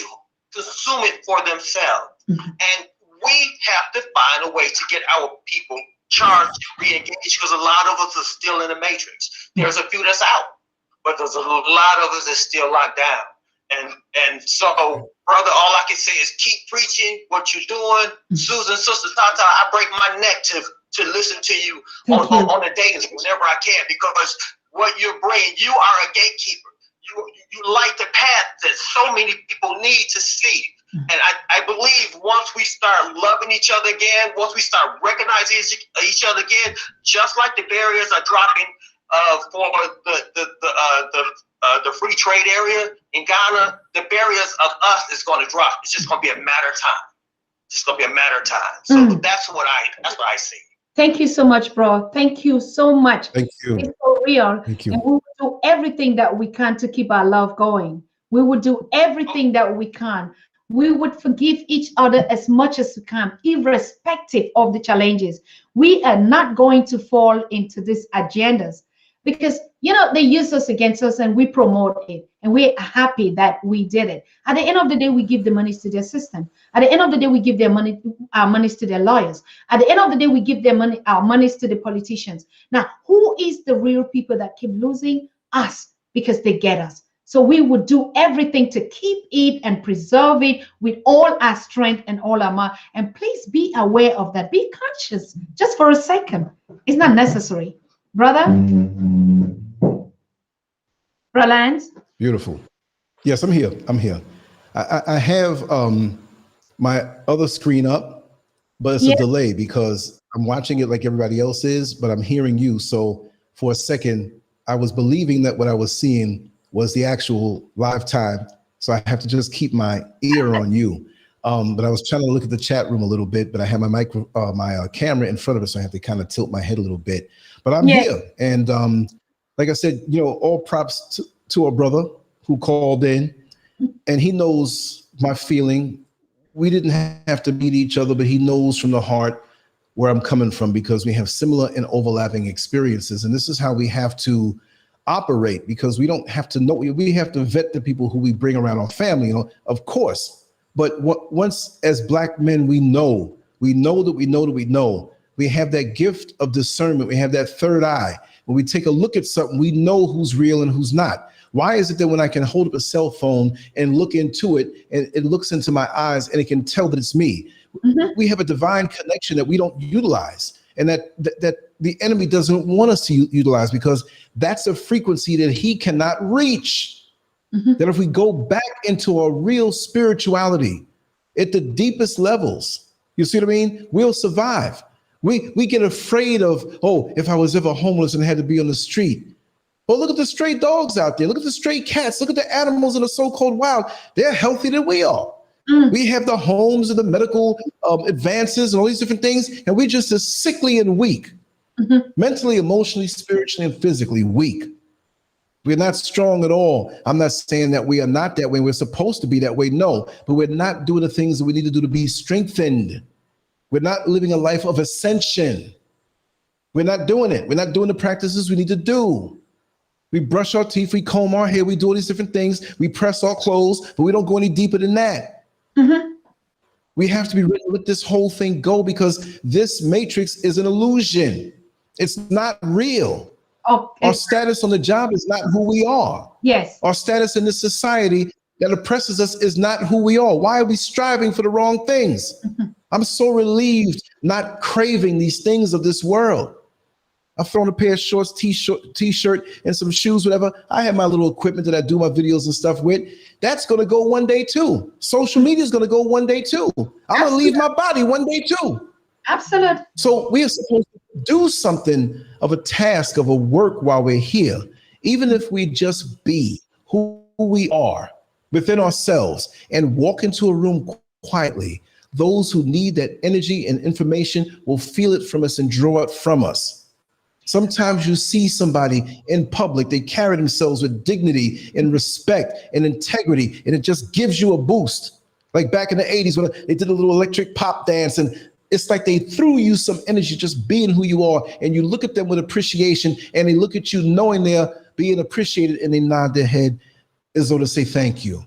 consume it for themselves. And we have to find a way to get our people charged to re-engaged, because a lot of us are still in the matrix. There's a few that's out, but there's a lot of us that's still locked down. And so, brother, all I can say is keep preaching what you're doing. Susan, Sister Tata, I break my neck to listen to you on the days whenever I can, because what you're bringing, you are a gatekeeper. You light the path that so many people need to see. And I believe once we start loving each other again, once we start recognizing each other again, just like the barriers are dropping for the free trade area in Ghana, the barriers of us is going to drop. It's just going to be a matter of time. It's just going to be a matter of time. So that's what I see. Thank you so much, bro. Thank you so much. Thank you. It's so real. Thank you. And we will do everything that we can to keep our love going. We will do everything that we can. We would forgive each other as much as we can, irrespective of the challenges. We are not going to fall into these agendas, because, they use us against us and we promote it. And we're happy that we did it. At the end of the day, we give the monies to their system. At the end of the day, we give our monies to their lawyers. At the end of the day, we give our monies to the politicians. Now, who is the real people that keep losing? Us, because they get us. So we would do everything to keep it and preserve it with all our strength and all our might. And please be aware of that. Be conscious just for a second. It's not necessary. Brother? Brother Lance? Beautiful. Yes, I'm here. I have my other screen up, but it's a delay because I'm watching it like everybody else is, but I'm hearing you. So for a second, I was believing that what I was seeing was the actual live time. So I have to just keep my ear on you. But I was trying to look at the chat room a little bit, but I have my camera in front of it, so I have to kind of tilt my head a little bit. But I'm here, and like I said, all props to a brother who called in, and he knows my feeling. We didn't have to meet each other, but he knows from the heart where I'm coming from, because we have similar and overlapping experiences, and this is how we have to operate, because we don't have to know. We have to vet the people who we bring around our family, of course. But once as Black men, we know that we have that gift of discernment. We have that third eye. When we take a look at something, we know who's real and who's not. Why is it that when I can hold up a cell phone and look into it, and it looks into my eyes and it can tell that it's me? We have a divine connection that we don't utilize, and that the enemy doesn't want us to utilize, because that's a frequency that he cannot reach. That if we go back into a real spirituality at the deepest levels, you see what I mean? We'll survive. We get afraid of, if I was ever homeless and had to be on the street. Well, look at the stray dogs out there. Look at the stray cats. Look at the animals in the so-called wild. They're healthier than we are. We have the homes and the medical advances and all these different things, and we're just as sickly and weak. Mentally, emotionally, spiritually, and physically weak. We're not strong at all. I'm not saying that we are not that way. We're supposed to be that way. No, but we're not doing the things that we need to do to be strengthened. We're not living a life of ascension. We're not doing it. We're not doing the practices we need to do. We brush our teeth, we comb our hair, we do all these different things. We press our clothes, but we don't go any deeper than that. We have to be ready to let this whole thing go, because this matrix is an illusion. It's not real. Our status on the job is not who we are. Yes. Our status in this society that oppresses us is not who we are. Why are we striving for the wrong things? I'm so relieved not craving these things of this world. I've thrown a pair of shorts, t-shirt, and some shoes, whatever. I have my little equipment that I do my videos and stuff with. That's going to go one day too. Social media is going to go one day too. I'm going to leave my body one day too. Absolutely. So we are supposed to do something of a task, of a work while we're here, even if we just be who we are. within ourselves and walk into a room quietly, those who need that energy and information will feel it from us and draw it from us. Sometimes you see somebody in public, they carry themselves with dignity and respect and integrity, and it just gives you a boost. Like back in the 80s when they did a little electric pop dance, and it's like they threw you some energy just being who you are, and you look at them with appreciation, and they look at you knowing they're being appreciated, and they nod their head as though to say thank you.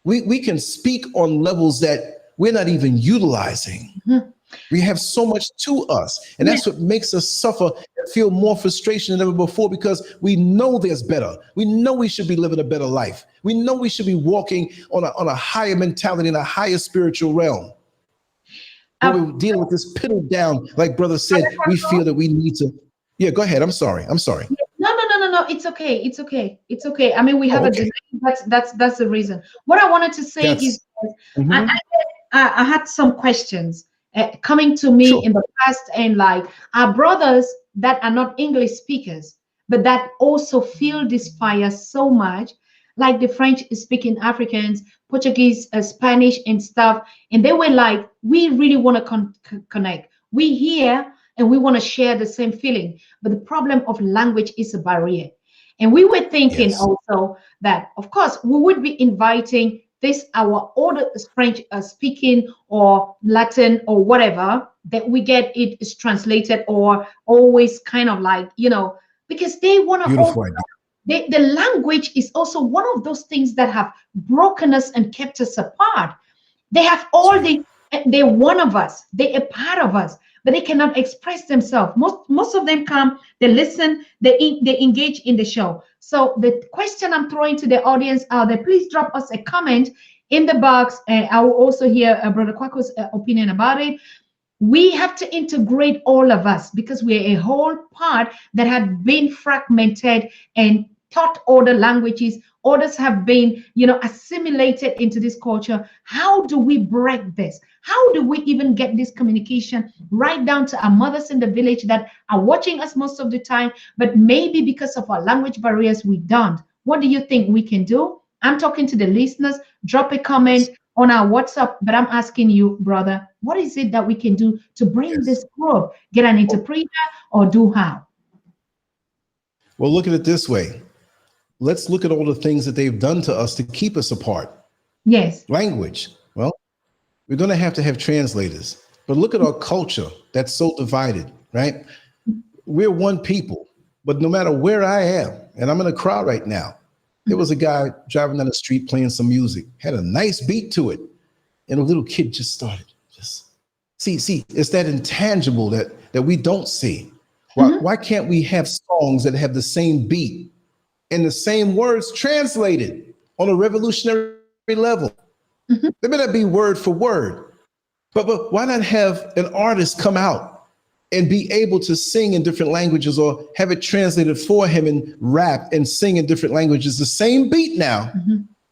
We can speak on levels that we're not even utilizing. Mm-hmm. We have so much to us, and that's what makes us suffer and feel more frustration than ever before, because we know there's better. We know we should be living a better life. We know we should be walking on a higher mentality in a higher spiritual realm. When we're dealing with this piddle down, like brother said, we feel that we need to. Yeah, go ahead. I'm sorry. No. It's okay. It's okay. I mean, we have a delay. That's the reason. What I wanted to say is, mm-hmm. I had some questions coming to me in the past, and like our brothers that are not English speakers, but that also feel this fire so much, like the French speaking Africans, Portuguese, Spanish and stuff. And they were like, we really want to connect. We here and we want to share the same feeling. But the problem of language is a barrier. And we were thinking also that, of course, we would be inviting our older French speaking or Latin or whatever, that we get it is translated or always kind of like, because they want to. The language is also one of those things that have broken us and kept us apart. They have they're one of us, they're a part of us, but they cannot express themselves. Most of them come, they listen, they engage in the show. So the question I'm throwing to the audience out there, please drop us a comment in the box. I will also hear Brother Kwaku's opinion about it. We have to integrate all of us, because we're a whole part that had been fragmented and taught other languages. Others have been, assimilated into this culture. How do we break this? How do we even get this communication right down to our mothers in the village that are watching us most of the time, but maybe because of our language barriers, we don't? What do you think we can do? I'm talking to the listeners. Drop a comment on our WhatsApp, but I'm asking you, brother, what is it that we can do to bring this group? Get an interpreter or do how? Well, look at it this way. Let's look at all the things that they've done to us to keep us apart. Yes. Language. Well, we're going to have translators. But look at our culture that's so divided, right? We're one people, but no matter where I am, and I'm in a crowd right now, there was a guy driving down the street playing some music, had a nice beat to it, and a little kid just started. See, it's that intangible that we don't see. Why can't we have songs that have the same beat and the same words translated on a revolutionary level? Mm-hmm. They may not be word for word, but why not have an artist come out and be able to sing in different languages, or have it translated for him and rap and sing in different languages, the same beat now,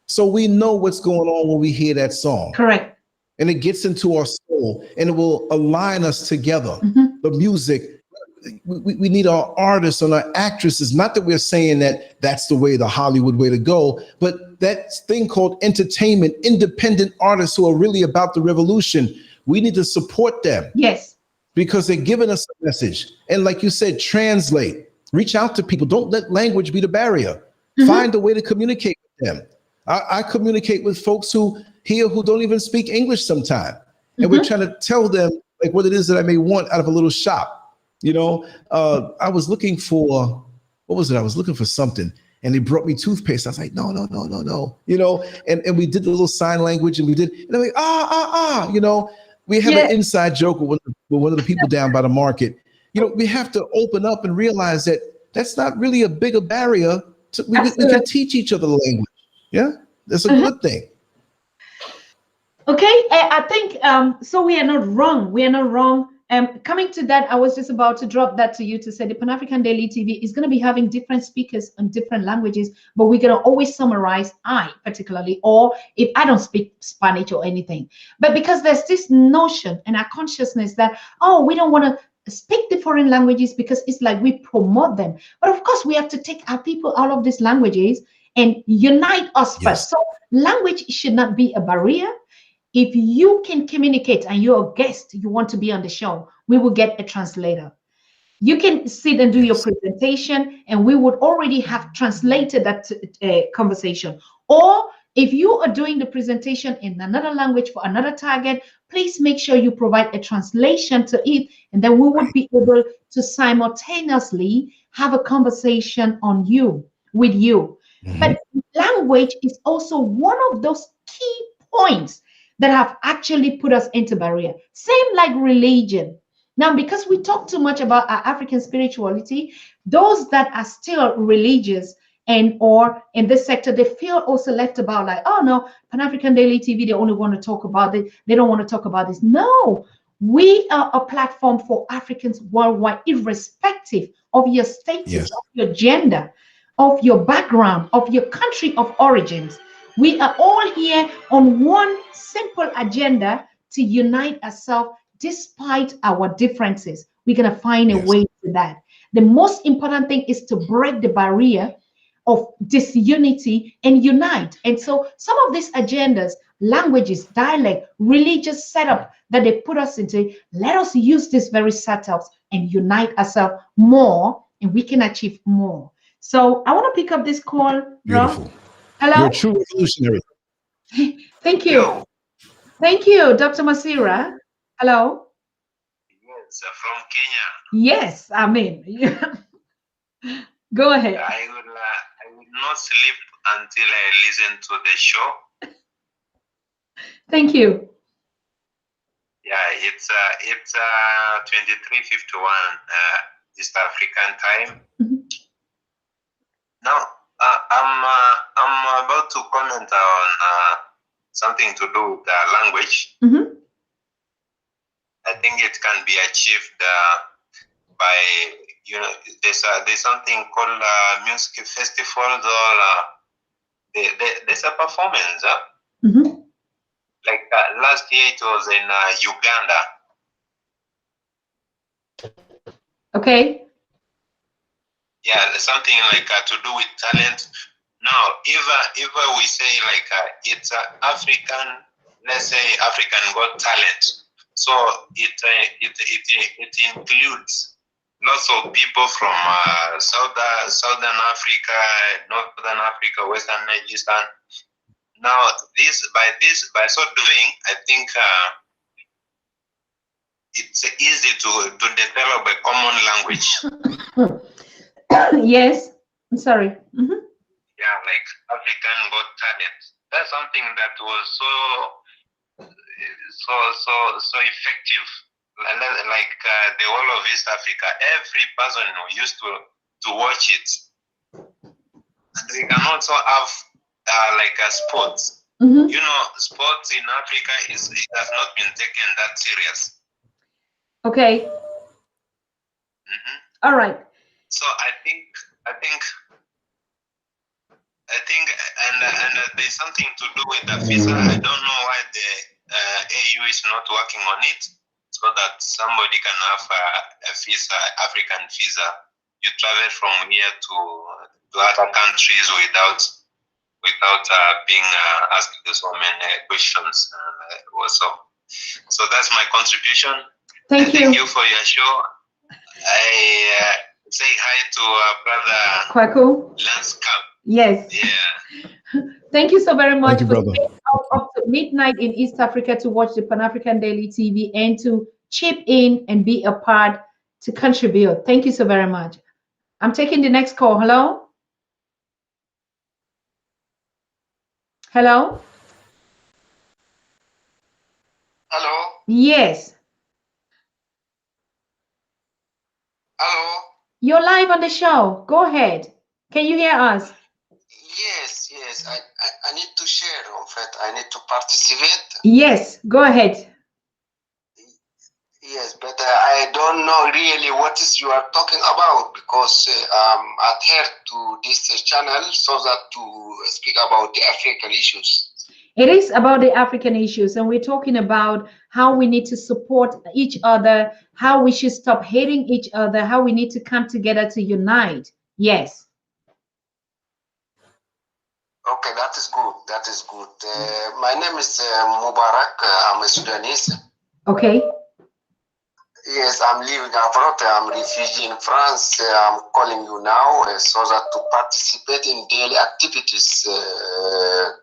so we know what's going on when we hear that song. Correct. And it gets into our soul and it will align us together. The music, we need our artists and our actresses. Not that we're saying that that's the way, the Hollywood way to go, but that thing called entertainment, independent artists who are really about the revolution. We need to support them. Yes. Because they're giving us a message. And like you said, translate, reach out to people. Don't let language be the barrier. Find a way to communicate with them. I communicate with folks who don't even speak English sometimes. And we're trying to tell them like what it is that I may want out of a little shop. I was looking for, what was it? I was looking for something and they brought me toothpaste. I was like, no. And we did the little sign language and I'm like, we have an inside joke with one of the people down by the market. We have to open up and realize that that's not really a bigger barrier. We can teach each other the language. Yeah, that's a good thing. Okay, I think so. We are not wrong. We are not wrong. Coming to that, I was just about to drop that to you to say the Pan-African Daily TV is going to be having different speakers on different languages, but we're going to always summarize, I particularly, or if I don't speak Spanish or anything. But because there's this notion in our consciousness that, we don't want to speak the foreign languages because it's like we promote them. But of course, we have to take our people out of these languages and unite us Yes. first. So language should not be a barrier. If you can communicate and you're a guest, you want to be on the show, we will get a translator. You can sit and do your Yes. presentation, and we would already have translated that conversation. Or if you are doing the presentation in another language for another target, please make sure you provide a translation to it, and then we would Right. be able to simultaneously have a conversation on you with you. Hmm. But language is also one of those key points that have actually put us into barrier. Same like religion. Now, because we talk too much about our African spirituality, those that are still religious and or in this sector, they feel also left about like, oh no, Pan-African Daily TV, they only want to talk about it. They don't want to talk about this. No, we are a platform for Africans worldwide, irrespective of your status, Yes. of your gender, of your background, of your country of origins. We are all here on one simple agenda to unite ourselves despite our differences. We're going to find a Yes. way to that. The most important thing is to break the barrier of disunity and unite. And so some of these agendas, languages, dialect, religious setup that they put us into, let us use these very setups and unite ourselves more, and we can achieve more. So I want to pick up this call, bro. Beautiful. You're a Hello. true revolutionary. Thank you. Yo, Thank you, Dr. Masira. Hello. yes, from Kenya. Yes, I mean, go ahead. I will not sleep until I listen to the show. Thank you. Yeah, it's 23:51 East African time. Mhm. Now, I'm about to comment on something to do with language. Mhm. I think it can be achieved by there's something called music festivals or there's a performance. Mhm. Like last year it was in Uganda. Okay. Yeah, there's something like to do with talent. Now, if we say like it's African, let's say African Got Talent, so it includes lots of people from Southern Africa, Northern Africa, Western, Eastern. Now, by so doing, I think it's easy to develop a common language. Yes. I'm sorry. Mhm. Yeah, like African Got Talent. That's something that was so effective. Like the whole of East Africa, every person who used to watch it. And we can also have like a sports. Mhm. You know, sports in Africa it has not been taken that serious. Okay. Hmm. All right. So I think, and there's something to do with the visa. I don't know why the AU is not working on it, so that somebody can have a visa, African visa. You travel from here to other countries without being asked so many questions. So that's my contribution. Thank Thank you. you for your show. I say hi to brother Kwaku. Lance Cup. Yes. Yeah. Thank you so very much Thank you, for brother. staying up to midnight in East Africa to watch the Pan-African Daily TV and to chip in and be a part to contribute. Thank you so very much. I'm taking the next call. Hello? Hello? Hello. Yes. Hello. You're live on the show. Go ahead. Can you hear us? Yes. I need to share. In fact, I need to participate. Yes. Go ahead. Yes, but I don't know really what is you are talking about because adhere to this channel so that to speak about the African issues. It is about the African issues, and we're talking about how we need to support each other, how we should stop hating each other, how we need to come together to unite. Yes. Okay, that is good. That is good. My name is Mubarak. I'm a Sudanese. Okay. Yes, I'm living abroad. I'm refugee in France. I'm calling you now so that to participate in daily activities so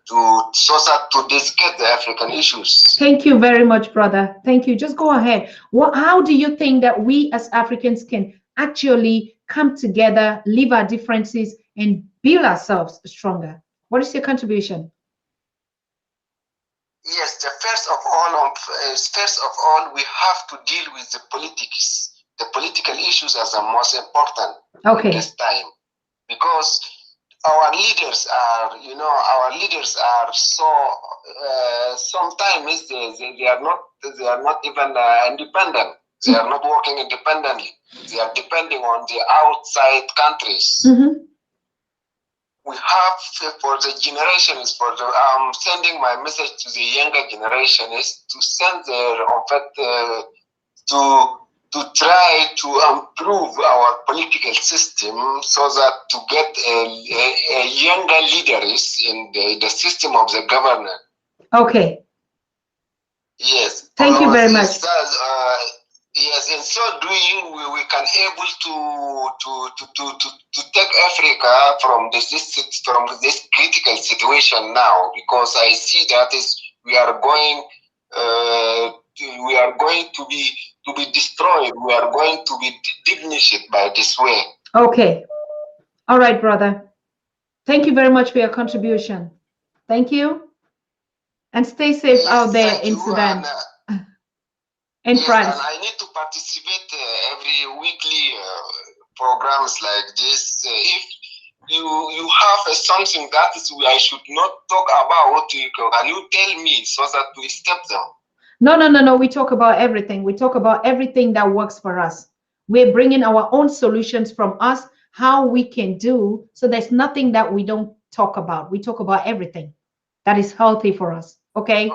that to discuss the African issues. Thank you very much, brother. Thank you. Just go ahead. How do you think that we as Africans can actually come together, leave our differences, and build ourselves stronger? What is your contribution? Yes, first of all, we have to deal with the politics. The political issues are the most important Okay. this time, because our leaders are so sometimes they are not even independent. They are not working independently. They are depending on the outside countries. Mm-hmm. We have for the generations, I'm sending my message to the younger generation is to send their to try to improve our political system so that to get a younger leaders in the system of the government. Okay. Yes. Thank you very much. Yes, in so doing, we can able to take Africa from this critical situation now, because I see that we are going to be destroyed. We are going to be diminished by this way. Okay. All right, brother. Thank you very much for your contribution. Thank you. And stay safe out there in Sudan. In France. And I need to participate every weekly programs like this. If you have something that I should not talk about, can you tell me so that we step them? No. We talk about everything. We talk about everything that works for us. We're bringing our own solutions from us, how we can do. So there's nothing that we don't talk about. We talk about everything that is healthy for us. Okay?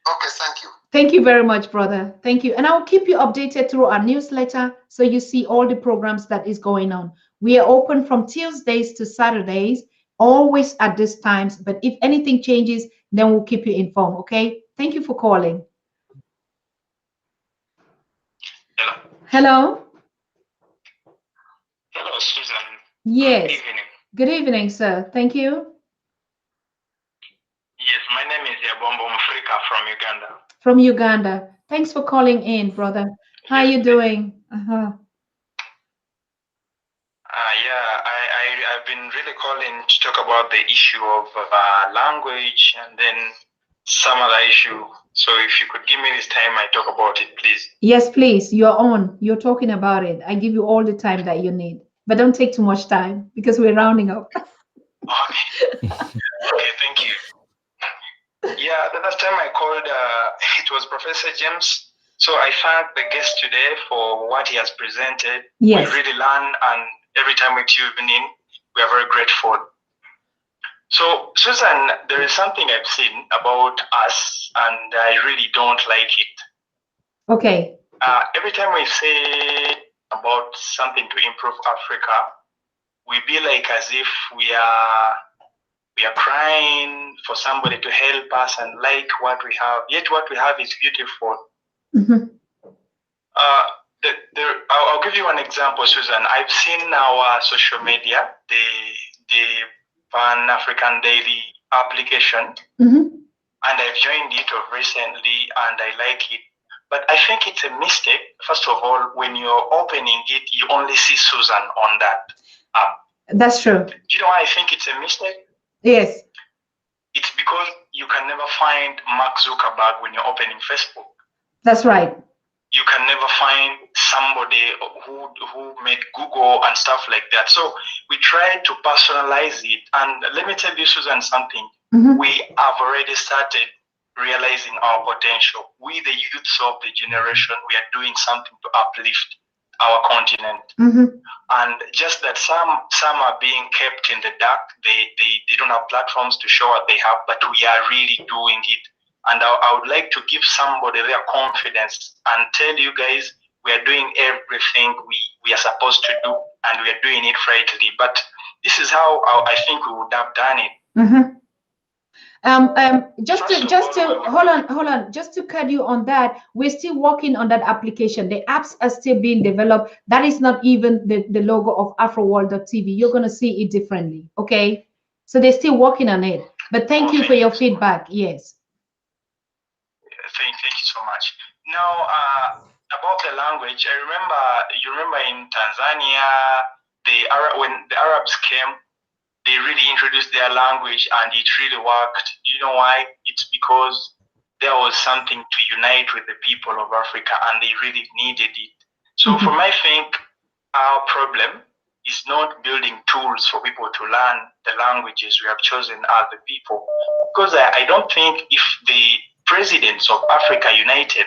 Okay, thank you. Thank you very much, brother. Thank you. And I'll keep you updated through our newsletter so you see all the programs that is going on. We are open from Tuesdays to Saturdays, always at these times. But if anything changes, then we'll keep you informed. Okay? Thank you for calling. Hello. Hello. Hello, Susan. Yes. Good evening. Good evening, sir. Thank you. Yes, my name is Yabombo Mfrika from Uganda. From Uganda. Thanks for calling in, brother. How are you doing? I've been really calling to talk about the issue of language and then some other issue. So if you could give me this time, I talk about it, please. Yes, please. You're on. You're talking about it. I give you all the time that you need. But don't take too much time because we're rounding up. Okay. Okay, thank you. Yeah, the last time I called, it was Professor James. So I thank the guest today for what he has presented. Yes. We really learn, and every time we tune in, we are very grateful. So, Susan, there is something I've seen about us, and I really don't like it. Okay. Every time we say about something to improve Africa, we be like as if we are crying for somebody to help us and like what we have. Yet what we have is beautiful. Mm-hmm. I'll give you an example, Susan. I've seen our social media, the Pan-African Daily application, Mm-hmm. and I've joined it recently, and I like it. But I think it's a mistake. First of all, when you're opening it, you only see Susan on that app. That's true. Do you know why I think it's a mistake? Yes. It's because you can never find Mark Zuckerberg when you're opening Facebook. That's right. You can never find somebody who made Google and stuff like that. So we try to personalize it. And let me tell you, Susan, something. Mm-hmm. We have already started realizing our potential. We, the youths of the generation, we are doing something to uplift our continent. Mm-hmm. And just that some are being kept in the dark. They don't have platforms to show what they have, but we are really doing it. And I would like to give somebody their confidence and tell you guys, we are doing everything we are supposed to do, and we are doing it rightly. But this is how I think we would have done it. Mm-hmm. First of just to all, hold on, just to cut you on that, we're still working on that application. The apps are still being developed. That is not even the logo of AfroWorld.tv. You're gonna see it differently, okay? So they're still working on it. But thank you for your feedback. Yes. Thank you so much. Now, about the language, you remember in Tanzania, when the Arabs came, they really introduced their language and it really worked. Do you know why? It's because there was something to unite with the people of Africa and they really needed it. So for me, I think our problem is not building tools for people to learn the languages we have chosen as the people. Because I don't think if the presidents of Africa united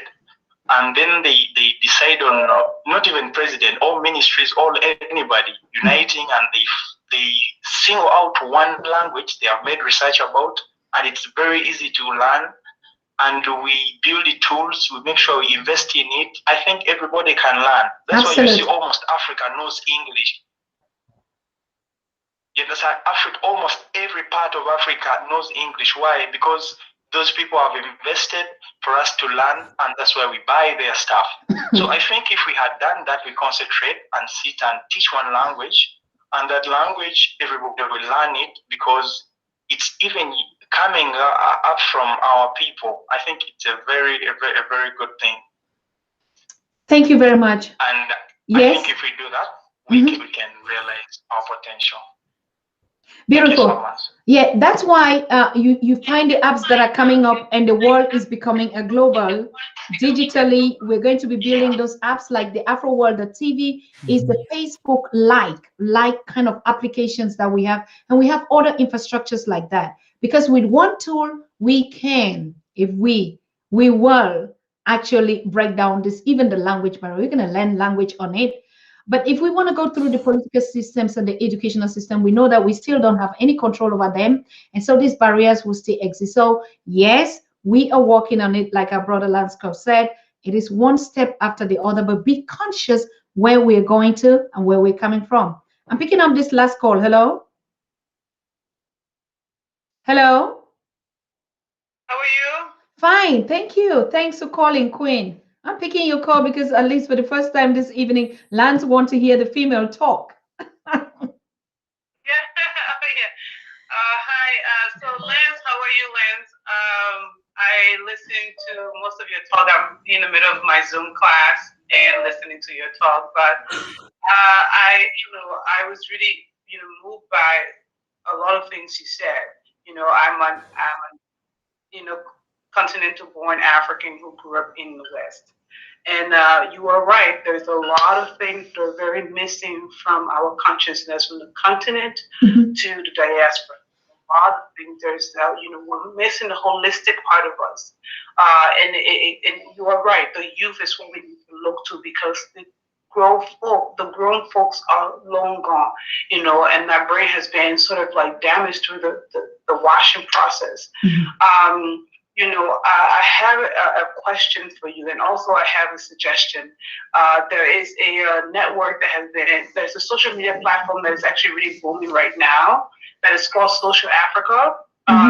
and then they decide on not even president, all ministries, all anybody uniting, and they single out one language they have made research about, and it's very easy to learn, and we build the tools, we make sure we invest in it. I think everybody can learn. That's why you see almost Africa knows English. You understand? Almost every part of Africa knows English. Why? Because those people have invested for us to learn, and that's why we buy their stuff. So I think if we had done that, we concentrate and sit and teach one language, and that language, everybody will learn it because it's even coming up from our people. I think it's a very good thing. Thank you very much. And yes, I think if we do that, we can realize our potential. Beautiful. Yeah, that's why you find the apps that are coming up, and the world is becoming a global. Digitally, we're going to be building those apps like the AfroWorld.tv is the Facebook-like kind of applications that we have, and we have other infrastructures like that. Because with one tool, we can, if we will actually break down this, even the language barrier. We're going to learn language on it. But if we want to go through the political systems and the educational system, we know that we still don't have any control over them. And so these barriers will still exist. So yes, we are working on it. Like our brother Scurv said, it is one step after the other, but be conscious where we're going to and where we're coming from. I'm picking up this last call. Hello? Hello? How are you? Fine, thank you. Thanks for calling, Queen. I'm picking your call because at least for the first time this evening, Lance wants to hear the female talk. Yeah. Hi. So Lance, how are you, Lance? I listened to most of your talk. I'm in the middle of my Zoom class and listening to your talk, but I was really moved by a lot of things you said. I'm a continental-born African who grew up in the West. And you are right. There's a lot of things that are very missing from our consciousness, from the continent to the diaspora. A lot of things. There's, we're missing the holistic part of us. And you are right. The youth is what we need to look to, because the grown folks are long gone, and that brain has been sort of like damaged through the washing process. I have a question for you, and also I have a suggestion. There is a network there's a social media platform that is actually really booming right now that is called Social Africa.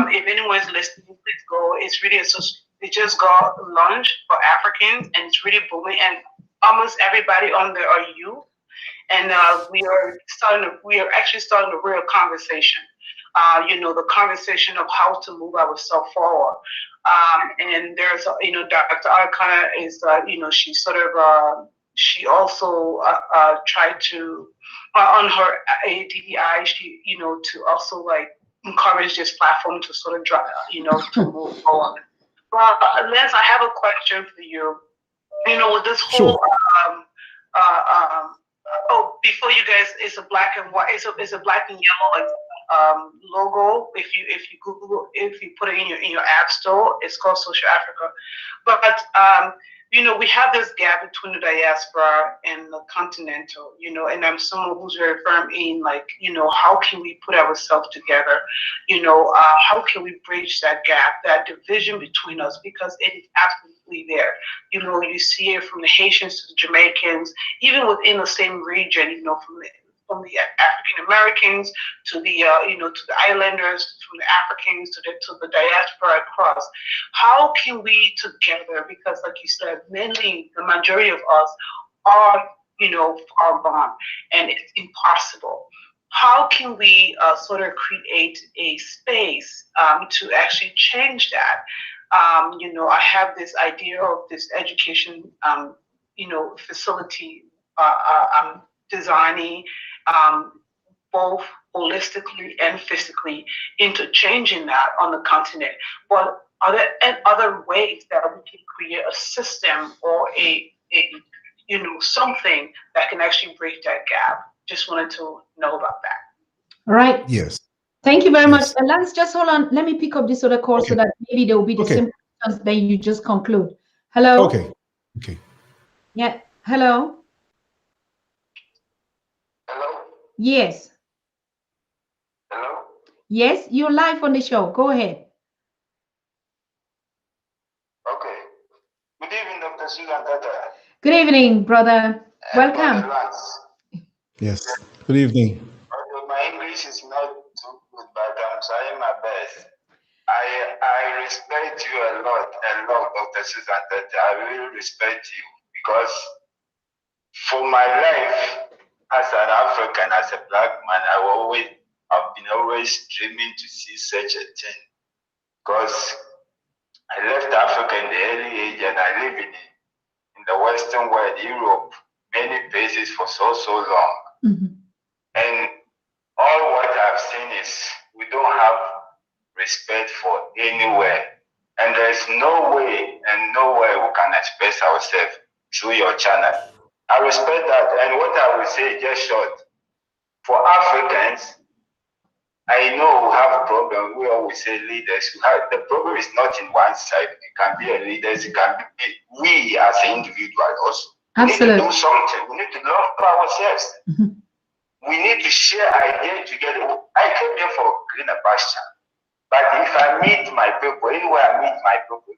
If anyone's listening, please go. It's really it just got launched for Africans, and it's really booming, and almost everybody on there are youth. And we are actually starting a real conversation. The conversation of how to move ourselves forward. And there's, Dr. Arcana is, she sort of, she also tried to, on her ADDI, she, to also like encourage this platform to sort of drive, to move forward. Well, Lance, I have a question for you. With this whole, before you guys, it's a black and white, it's a black and yellow logo. If you Google, if you put it in your app store, it's called Social Africa. But we have this gap between the diaspora and the continental, and I'm someone who's very firm in how can we put ourselves together? How can we bridge that gap, that division between us, because it is absolutely there. You see it from the Haitians to the Jamaicans, even within the same region, from from the African Americans to the to the islanders, from the Africans to the diaspora across. How can we together, because like you said, many, the majority of us are far gone, and it's impossible. How can we sort of create a space to actually change that? I have this idea of this education, facility I'm designing both holistically and physically into changing that on the continent. But are there other ways that we can create a system or a something that can actually bridge that gap? Just wanted to know about that. All right. Yes. Thank you very much. Yes. Lance, just hold on. Let me pick up this other call so that maybe there will be the same questions, then you just conclude. Hello? Okay. Yeah. Hello? Hello? Yes. Hello? Yes, you're live on the show. Go ahead. Okay. Good evening, Dr. Susan Tata. Good evening, brother. Welcome. Brother Lance. Yes. Good evening. My English is not too good, but I'm trying my best. I respect you a lot, Dr. Susan Tata. I really respect you because for my life as an African, as a black man, I've been always dreaming to see such a thing. Because I left Africa in the early age and I live in the Western world, Europe, many places for so long. Mm-hmm. And all what I've seen is we don't have respect for anywhere. And there's no way and nowhere we can express ourselves through your channel. I respect that. And what I will say, just short, for Africans, I know we have a problem. We always say leaders. The problem is not in one side. It can be a leader. It can be we as an individual also. Absolutely. We need to do something. We need to love ourselves. Mm-hmm. We need to share ideas together. I came here for greener pasture. But if I meet my people, anywhere I meet my people,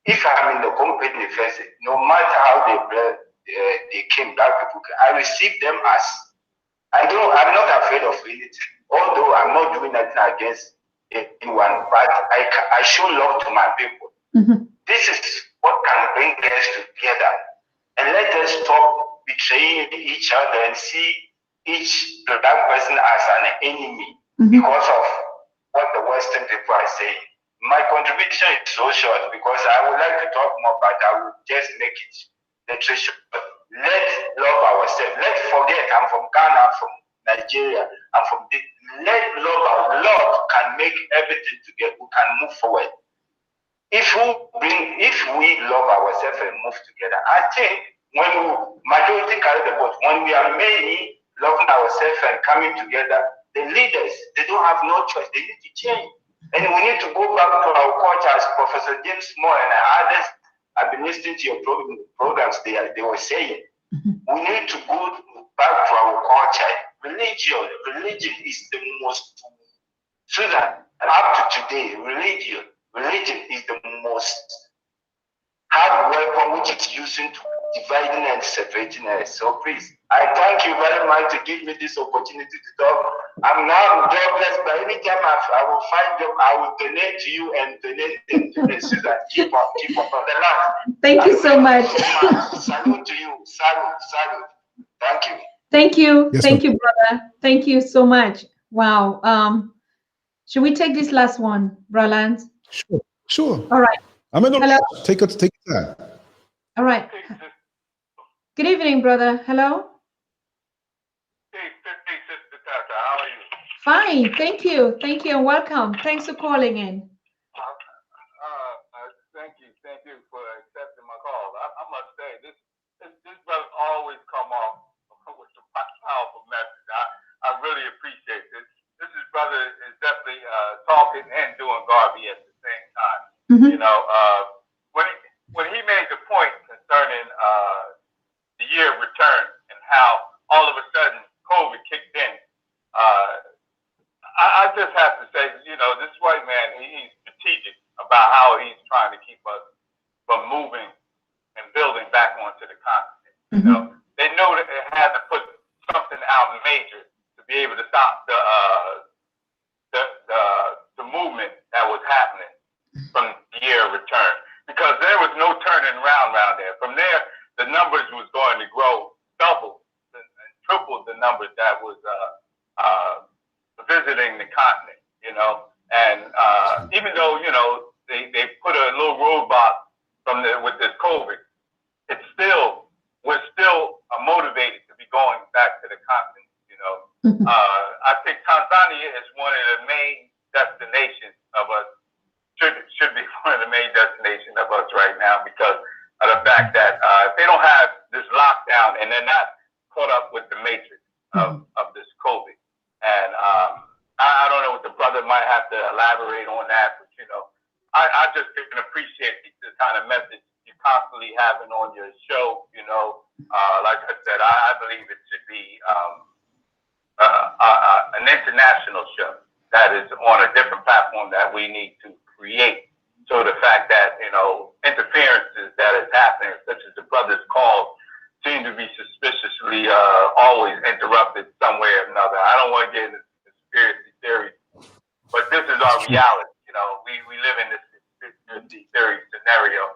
if I'm in the company first, no matter how they came, black people, I receive them as I'm not afraid of anything. Although I'm not doing nothing against anyone, but I show love to my people. Mm-hmm. This is what can bring us together. And let us stop betraying each other and see each black person as an enemy because of what the Western people are saying. My contribution is so short because I would like to talk more, but I will just make it little short. Let's love ourselves. Let's forget I'm from Ghana, I'm from Nigeria, I'm from this. Love can make everything together. We can move forward. If we love ourselves and move together, I think when majority carry the vote, when we are many loving ourselves and coming together, the leaders, they don't have no choice. They need to change. And we need to go back to our culture, as Professor James Moore and others have been listening to your programs, they were saying. We need to go back to our culture. Religion is the most, so that up to today, religion is the most hard weapon which is using to dividing and separating us. So please, I thank you very much to give me this opportunity to talk. I'm now jobless, but anytime I will find job, I will donate to you and donate so that keep on the line. Thank you so much. Salute to you. Salute. Thank you. Thank you. Yes, Thank you, brother. Thank you so much. Wow. Should we take this last one, Roland? Sure. All right. I'm in the Hello. Take your time. All right. Good evening, brother. Hello. Hey, Sister Tata, how are you? Fine. Thank you. Thank you and welcome. Thanks for calling in. Thank you for accepting my call. I must say, this brother always come off with some powerful message. I really appreciate this. Brother is definitely talking and doing Garvey at the same time. Mm-hmm. You know, when he made the point concerning the year of return and how all of a sudden COVID kicked in, I just have to say, you know, this white man, he's strategic about how he's trying to keep us from moving and building back onto the continent. You know, they know that they had to put something out major quadrupled the numbers that was visiting the continent, and even though, they put a little roadblock with this COVID, we're still motivated to be going back to the continent. I think Tanzania is one of the main destinations of us, should be one of the main destinations of us right now, because of the fact that if they don't have this lockdown and they're not caught up with the matrix of this COVID. And I don't know what the brother might have to elaborate on that, but I just can appreciate the kind of message you're constantly having on your show. Like I said, I believe it should be an international show that is on a different platform that we need to create. So the fact that, interferences that is happening, such as the brother's calls, seem to be suspiciously always interrupted some way or another. I don't want to get into conspiracy theories, but this is our reality. We live in this conspiracy theory scenario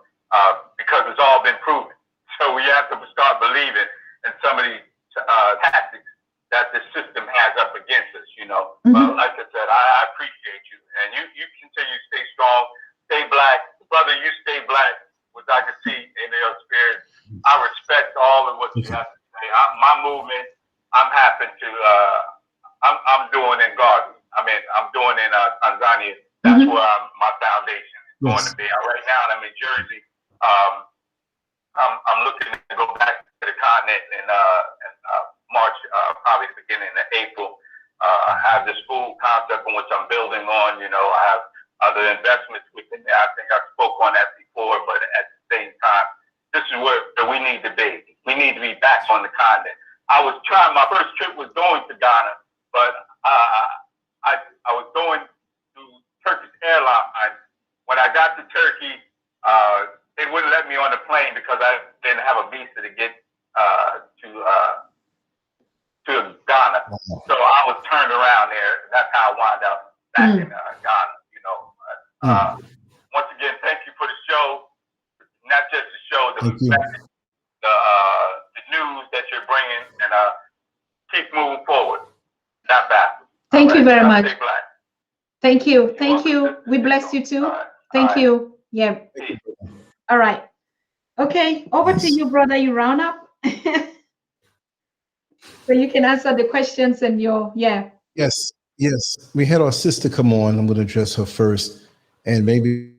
because it's all been proven. So we have to start believing in some of these tactics that the system has up against us, But like I said, I appreciate you, and you continue to stay strong, stay black. Brother, you stay black, which I can see in your spirit. I respect all of what you have to say. My movement, I'm happy to, I'm doing in Garden. I'm doing in Tanzania. That's where my foundation is going to be. Right now, I'm in Jersey. I'm looking to go back to the continent in March, probably the beginning of April. I have this food concept in which I'm building on. I have other investments within there. I think I spoke on that before, but at the same time, this is where we need to be. We need to be back on the continent. My first trip was going to Ghana, but I was going to Turkish Airlines. When I got to Turkey, they wouldn't let me on the plane because I didn't have a visa to get to Ghana. So I was turned around there. That's how I wound up back in Ghana. Once again, thank you for the show. Not just the show, the message, the news that you're bringing, and keep moving forward, not backwards. Thank you very much. Stay black. Thank you. Thank you. We bless you too. Thank you. Yeah. All right. Okay. Over to you, brother. You round up. So you can answer the questions and Yes. We had our sister come on. I'm going to address her first, and maybe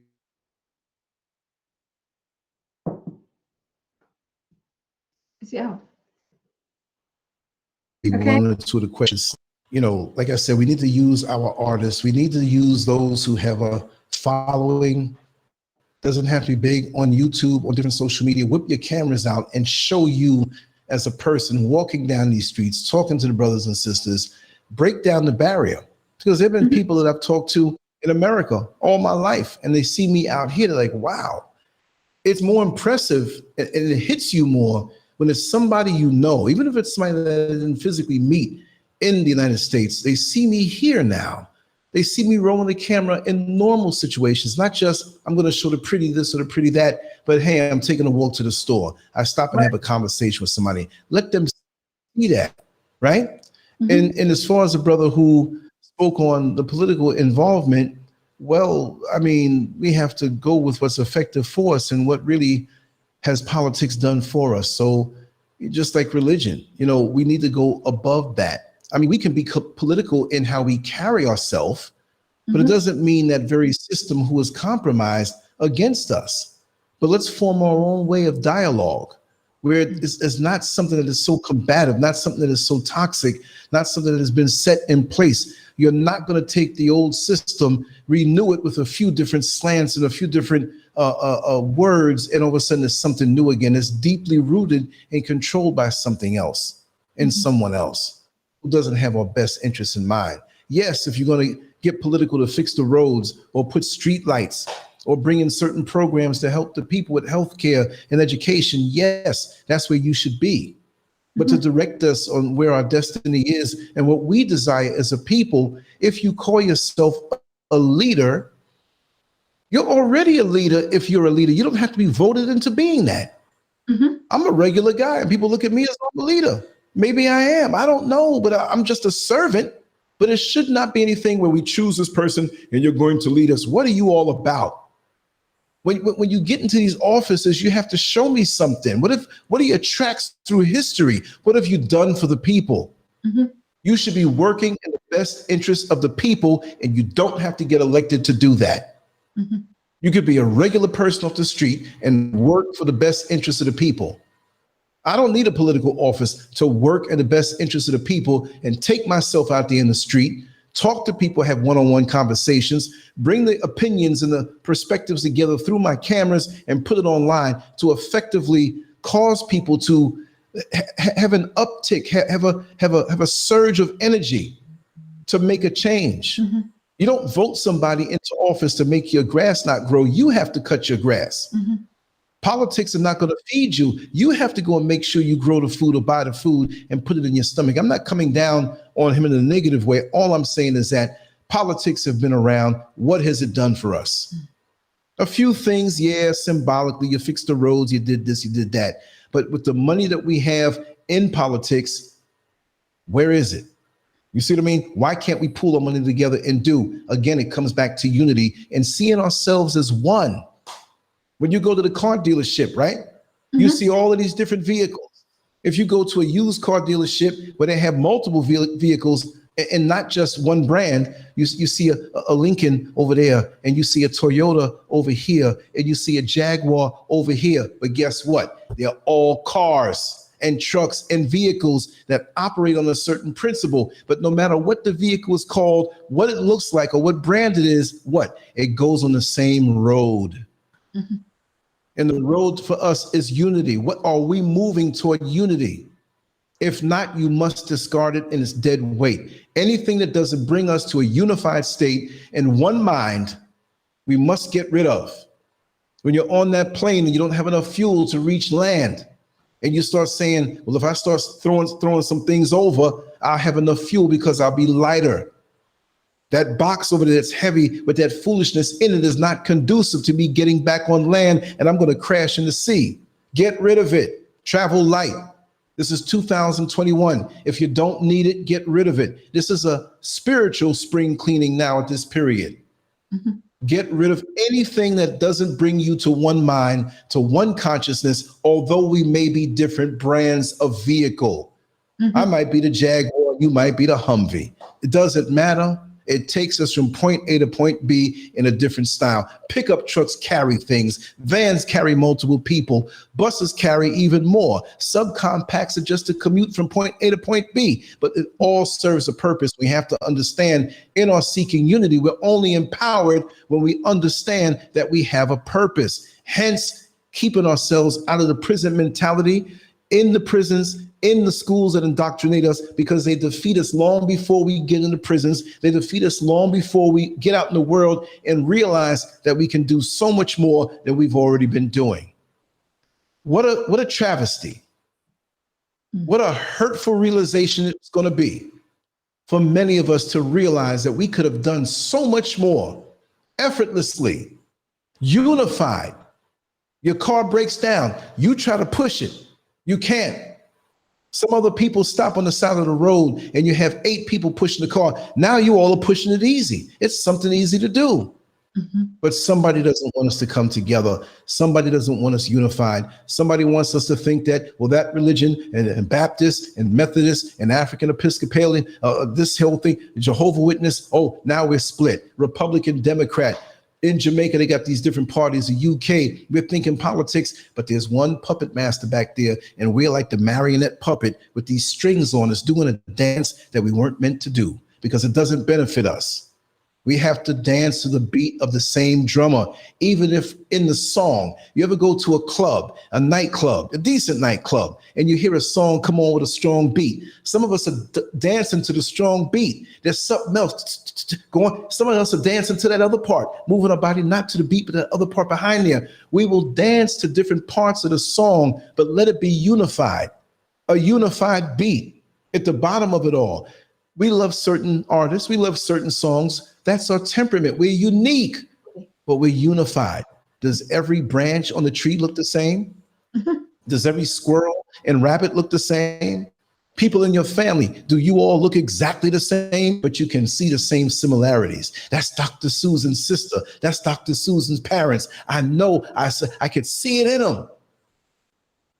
one or two of the questions. Like I said, we need to use our artists. We need to use those who have a following. Doesn't have to be big on YouTube or different social media. Whip your cameras out and show you as a person walking down these streets, talking to the brothers and sisters, break down the barrier. Because there have been people that I've talked to in America all my life, and they see me out here, they're like, wow. It's more impressive, and it hits you more when it's somebody even if it's somebody that I didn't physically meet in the United States. They see me here now. They see me rolling the camera in normal situations, not just I'm going to show the pretty this or the pretty that, but hey, I'm taking a walk to the store. I stop and have a conversation with somebody. Let them see that, right? And as far as the brother who spoke on the political involvement, well, we have to go with what's effective for us and what really has politics done for us. So just like religion, we need to go above that. We can be political in how we carry ourselves, but it doesn't mean that very system who is compromised against us. But let's form our own way of dialogue where it's not something that is so combative, not something that is so toxic, not something that has been set in place. You're not going to take the old system, renew it with a few different slants and a few different words, and all of a sudden there's something new again. It's deeply rooted and controlled by something else and someone else who doesn't have our best interests in mind. Yes, if you're going to get political to fix the roads or put street lights or bring in certain programs to help the people with healthcare and education, yes, that's where you should be. But to direct us on where our destiny is and what we desire as a people, if you call yourself a leader, you're already a leader. If you're a leader, you don't have to be voted into being that. I'm a regular guy and people look at me as I'm a leader. Maybe I am. I don't know, but I'm just a servant. But it should not be anything where we choose this person and you're going to lead us. What are you all about? When you get into these offices, you have to show me something. What are your tracks through history? What have you done for the people? Mm-hmm. You should be working in the best interest of the people, and you don't have to get elected to do that. Mm-hmm. You could be a regular person off the street and work for the best interest of the people. I don't need a political office to work in the best interest of the people and take myself out there in the street, talk to people, have one-on-one conversations, bring the opinions and the perspectives together through my cameras and put it online to effectively cause people to have an uptick, have a surge of energy to make a change. Mm-hmm. You don't vote somebody into office to make your grass not grow. You have to cut your grass. Mm-hmm. Politics are not going to feed you. You have to go and make sure you grow the food or buy the food and put it in your stomach. I'm not coming down on him in a negative way. All I'm saying is that politics have been around. What has it done for us? A few things, yeah, symbolically, you fixed the roads, you did this, you did that. But with the money that we have in politics, where is it? You see what I mean? Why can't we pool our money together and do? Again, it comes back to unity and seeing ourselves as one. When you go to the car dealership, right? Mm-hmm. You see all of these different vehicles. If you go to a used car dealership where they have multiple vehicles and not just one brand, you see a Lincoln over there, and you see a Toyota over here, and you see a Jaguar over here. But guess what? They're all cars and trucks and vehicles that operate on a certain principle. But no matter what the vehicle is called, what it looks like, or what brand it is, what? It goes on the same road. Mm-hmm. And the road for us is unity. What are we moving toward unity? If not, you must discard it in its dead weight. Anything that doesn't bring us to a unified state in one mind, we must get rid of. When you're on that plane and you don't have enough fuel to reach land, and you start saying, well, if I start throwing some things over, I'll have enough fuel because I'll be lighter. That box over there that's heavy with that foolishness in it is not conducive to me getting back on land, and I'm going to crash in the sea. Get rid of it. Travel light. This is 2021. If you don't need it, get rid of it. This is a spiritual spring cleaning now at this period. Mm-hmm. Get rid of anything that doesn't bring you to one mind, to one consciousness, although we may be different brands of vehicle. Mm-hmm. I might be the Jaguar, you might be the Humvee. It doesn't matter. It takes us from point A to point B in a different style. Pickup trucks carry things. Vans carry multiple people. Buses carry even more. Subcompacts are just to commute from point A to point B. But it all serves a purpose. We have to understand in our seeking unity, we're only empowered when we understand that we have a purpose. Hence, keeping ourselves out of the prison mentality, in the prisons, in the schools that indoctrinate us, because they defeat us long before we get into prisons. They defeat us long before we get out in the world and realize that we can do so much more than we've already been doing. What a travesty. What a hurtful realization it's going to be for many of us to realize that we could have done so much more effortlessly, unified. Your car breaks down. You try to push it. You can't. Some other people stop on the side of the road and you have 8 people pushing the car. Now you all are pushing it easy. It's something easy to do. Mm-hmm. But somebody doesn't want us to come together. Somebody doesn't want us unified. Somebody wants us to think that, well, that religion and Baptist and Methodist and African Episcopalian, this whole thing, Jehovah's Witness, oh, now we're split. Republican, Democrat. In Jamaica, they got these different parties. The UK, we're thinking politics, but there's one puppet master back there, and we're like the marionette puppet with these strings on us doing a dance that we weren't meant to do because it doesn't benefit us. We have to dance to the beat of the same drummer, even if in the song, you ever go to a club, a nightclub, a decent nightclub, and you hear a song come on with a strong beat. Some of us are dancing to the strong beat. There's something else going. Some of us are dancing to that other part, moving our body not to the beat, but the other part behind there. We will dance to different parts of the song, but let it be unified, a unified beat at the bottom of it all. We love certain artists. We love certain songs. That's our temperament. We're unique, but we're unified. Does every branch on the tree look the same? Mm-hmm. Does every squirrel and rabbit look the same? People in your family, do you all look exactly the same? But you can see the same similarities. That's Dr. Susan's sister. That's Dr. Susan's parents. I know, I could see it in them,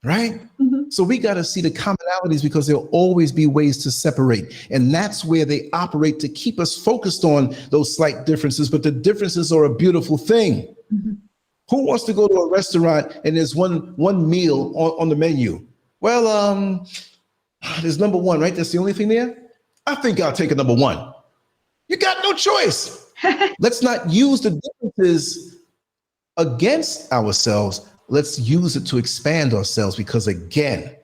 right? Mhm. So we got to see the commonalities because there'll always be ways to separate. And that's where they operate to keep us focused on those slight differences. But the differences are a beautiful thing. Mhm. Who wants to go to a restaurant and there's one meal on the menu? Well, there's number one, right? That's the only thing there. I think I'll take a number one. You got no choice. Let's not use the differences against ourselves. Let's use it to expand ourselves because, again,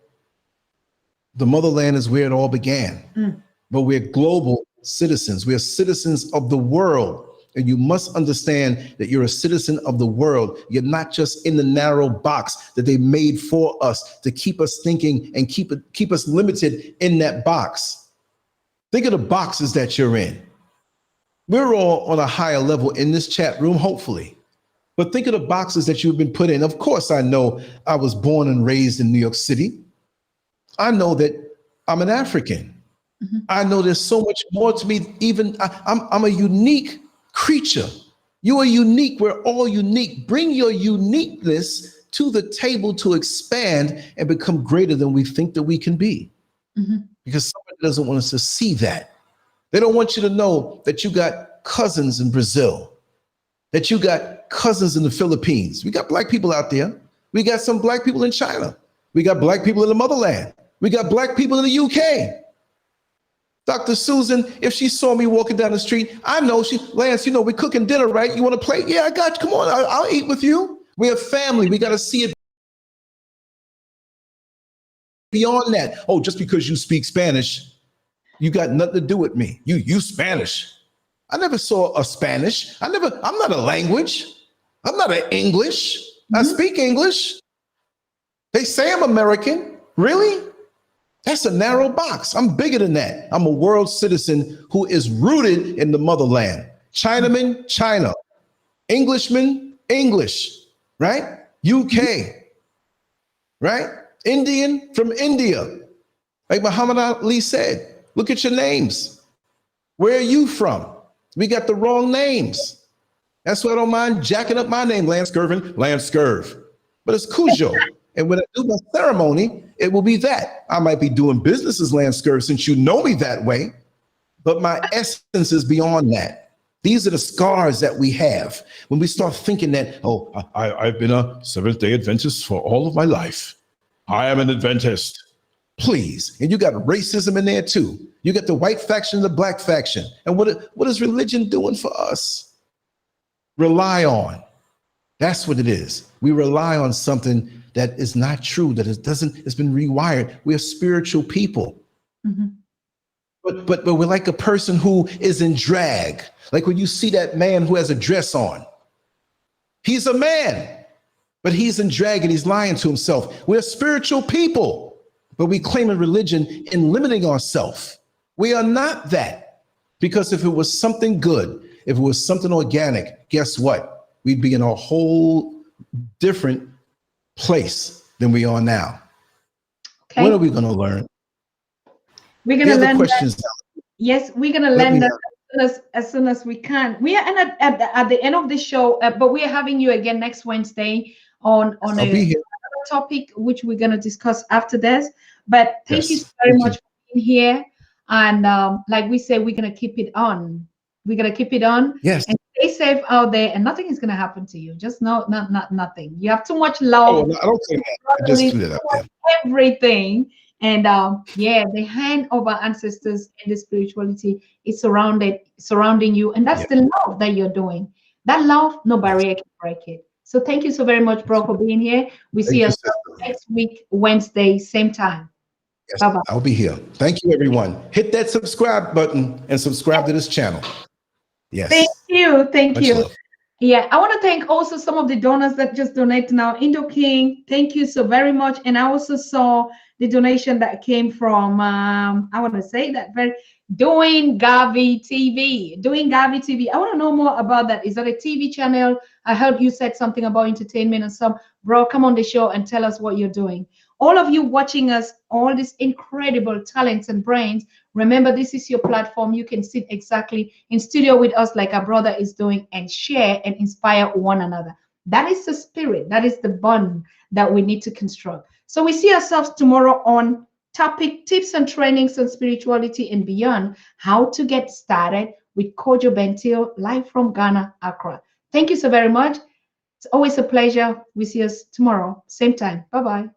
the motherland is where it all began. But we're global citizens. We are citizens of the world. And you must understand that you're a citizen of the world. You're not just in the narrow box that they made for us to keep us thinking and keep us limited in that box. Think of the boxes that you're in. We're all on a higher level in this chat room, hopefully. But think of the boxes that you've been put in. Of course, I know I was born and raised in New York City. I know that I'm an African. I know there's so much more to me. Even I'm a unique creature. You are unique. We're all unique. Bring your uniqueness to the table to expand and become greater than we think that we can be. Because somebody doesn't want us to see that. They don't want you to know that you got cousins in Brazil, that you got cousins in the Philippines. We got black people out there. We got some black people in China. We got black people in the motherland. We got black people in the UK. Dr. Susan, if she saw me walking down the street, I know Lance, you know, we're cooking dinner, right? You want to play? Yeah, I got you. Come on, I'll eat with you. We're a family. We got to see it beyond that. Oh, just because you speak Spanish, you got nothing to do with me. You Spanish. I never saw a Spanish. I'm not a language. I'm not an English. I speak English. They say I'm American. Really? That's a narrow box. I'm bigger than that. I'm a world citizen who is rooted in the motherland. Chinaman, China. Englishman, English, right? UK, right? Indian from India. Like Muhammad Ali said, look at your names. Where are you from? We got the wrong names. That's why I don't mind jacking up my name, Lance Scurv, Lance Scurv. But it's Cujo. And when I do my ceremony, it will be that. I might be doing business as Lance Scurv since you know me that way, but my essence is beyond that. These are the scars that we have when we start thinking that, oh, I've been a Seventh-day Adventist for all of my life. I am an Adventist. Please. And you got racism in there too. You got the white faction and the black faction. And what is religion doing for us? Rely on. That's what it is. We rely on something that is not true, that it's been rewired. We're spiritual people. But we're like a person who is in drag. Like when you see that man who has a dress on, he's a man, but he's in drag and he's lying to himself. We're spiritual people, but we claim a religion in limiting ourselves. We are not that, because if it was something good, if it was something organic, guess what? We'd be in a whole different place than we are now. Okay. When are we going to learn? We're going to learn questions. Yes, we're going to learn that as soon as we can. We are at the end of the show, but we are having you again next Wednesday on a topic which we're going to discuss after this. But thank you so very much for being here. And like we say, we're going to keep it on. We're going to keep it on. Yes. And stay safe out there, and nothing is going to happen to you. Just nothing. You have too much love. Oh, no, I don't say that. I just threw that out there. Everything. And the hand of our ancestors and the spirituality is surrounding you. And that's the love that you're doing. That love, no barrier can break it. So thank you so very much, bro, for being here. We see us next week, Wednesday, same time. Yes, bye-bye. I'll be here. Thank you, everyone. Hit that subscribe button and subscribe to this channel. Yes. Thank you. Thank Much you. love. Yeah, I want to thank also some of the donors that just donate now. Indo King, thank you so very much. And I also saw the donation that came from, I want to say that Doing Gavi TV. Doing Gavi TV. I want to know more about that. Is that a TV channel? I heard you said something about entertainment and some. Bro, come on the show and tell us what you're doing. all of you watching us, all these incredible talents and brains, remember this is your platform. You can sit exactly in studio with us like our brother is doing and share and inspire one another. That is the spirit. That is the bond that we need to construct. So we see ourselves tomorrow on topic tips and trainings on spirituality and beyond, how to get started with Kojo Bentil, live from Ghana, Accra. Thank you so very much. It's always a pleasure. We see us tomorrow, same time. Bye-bye.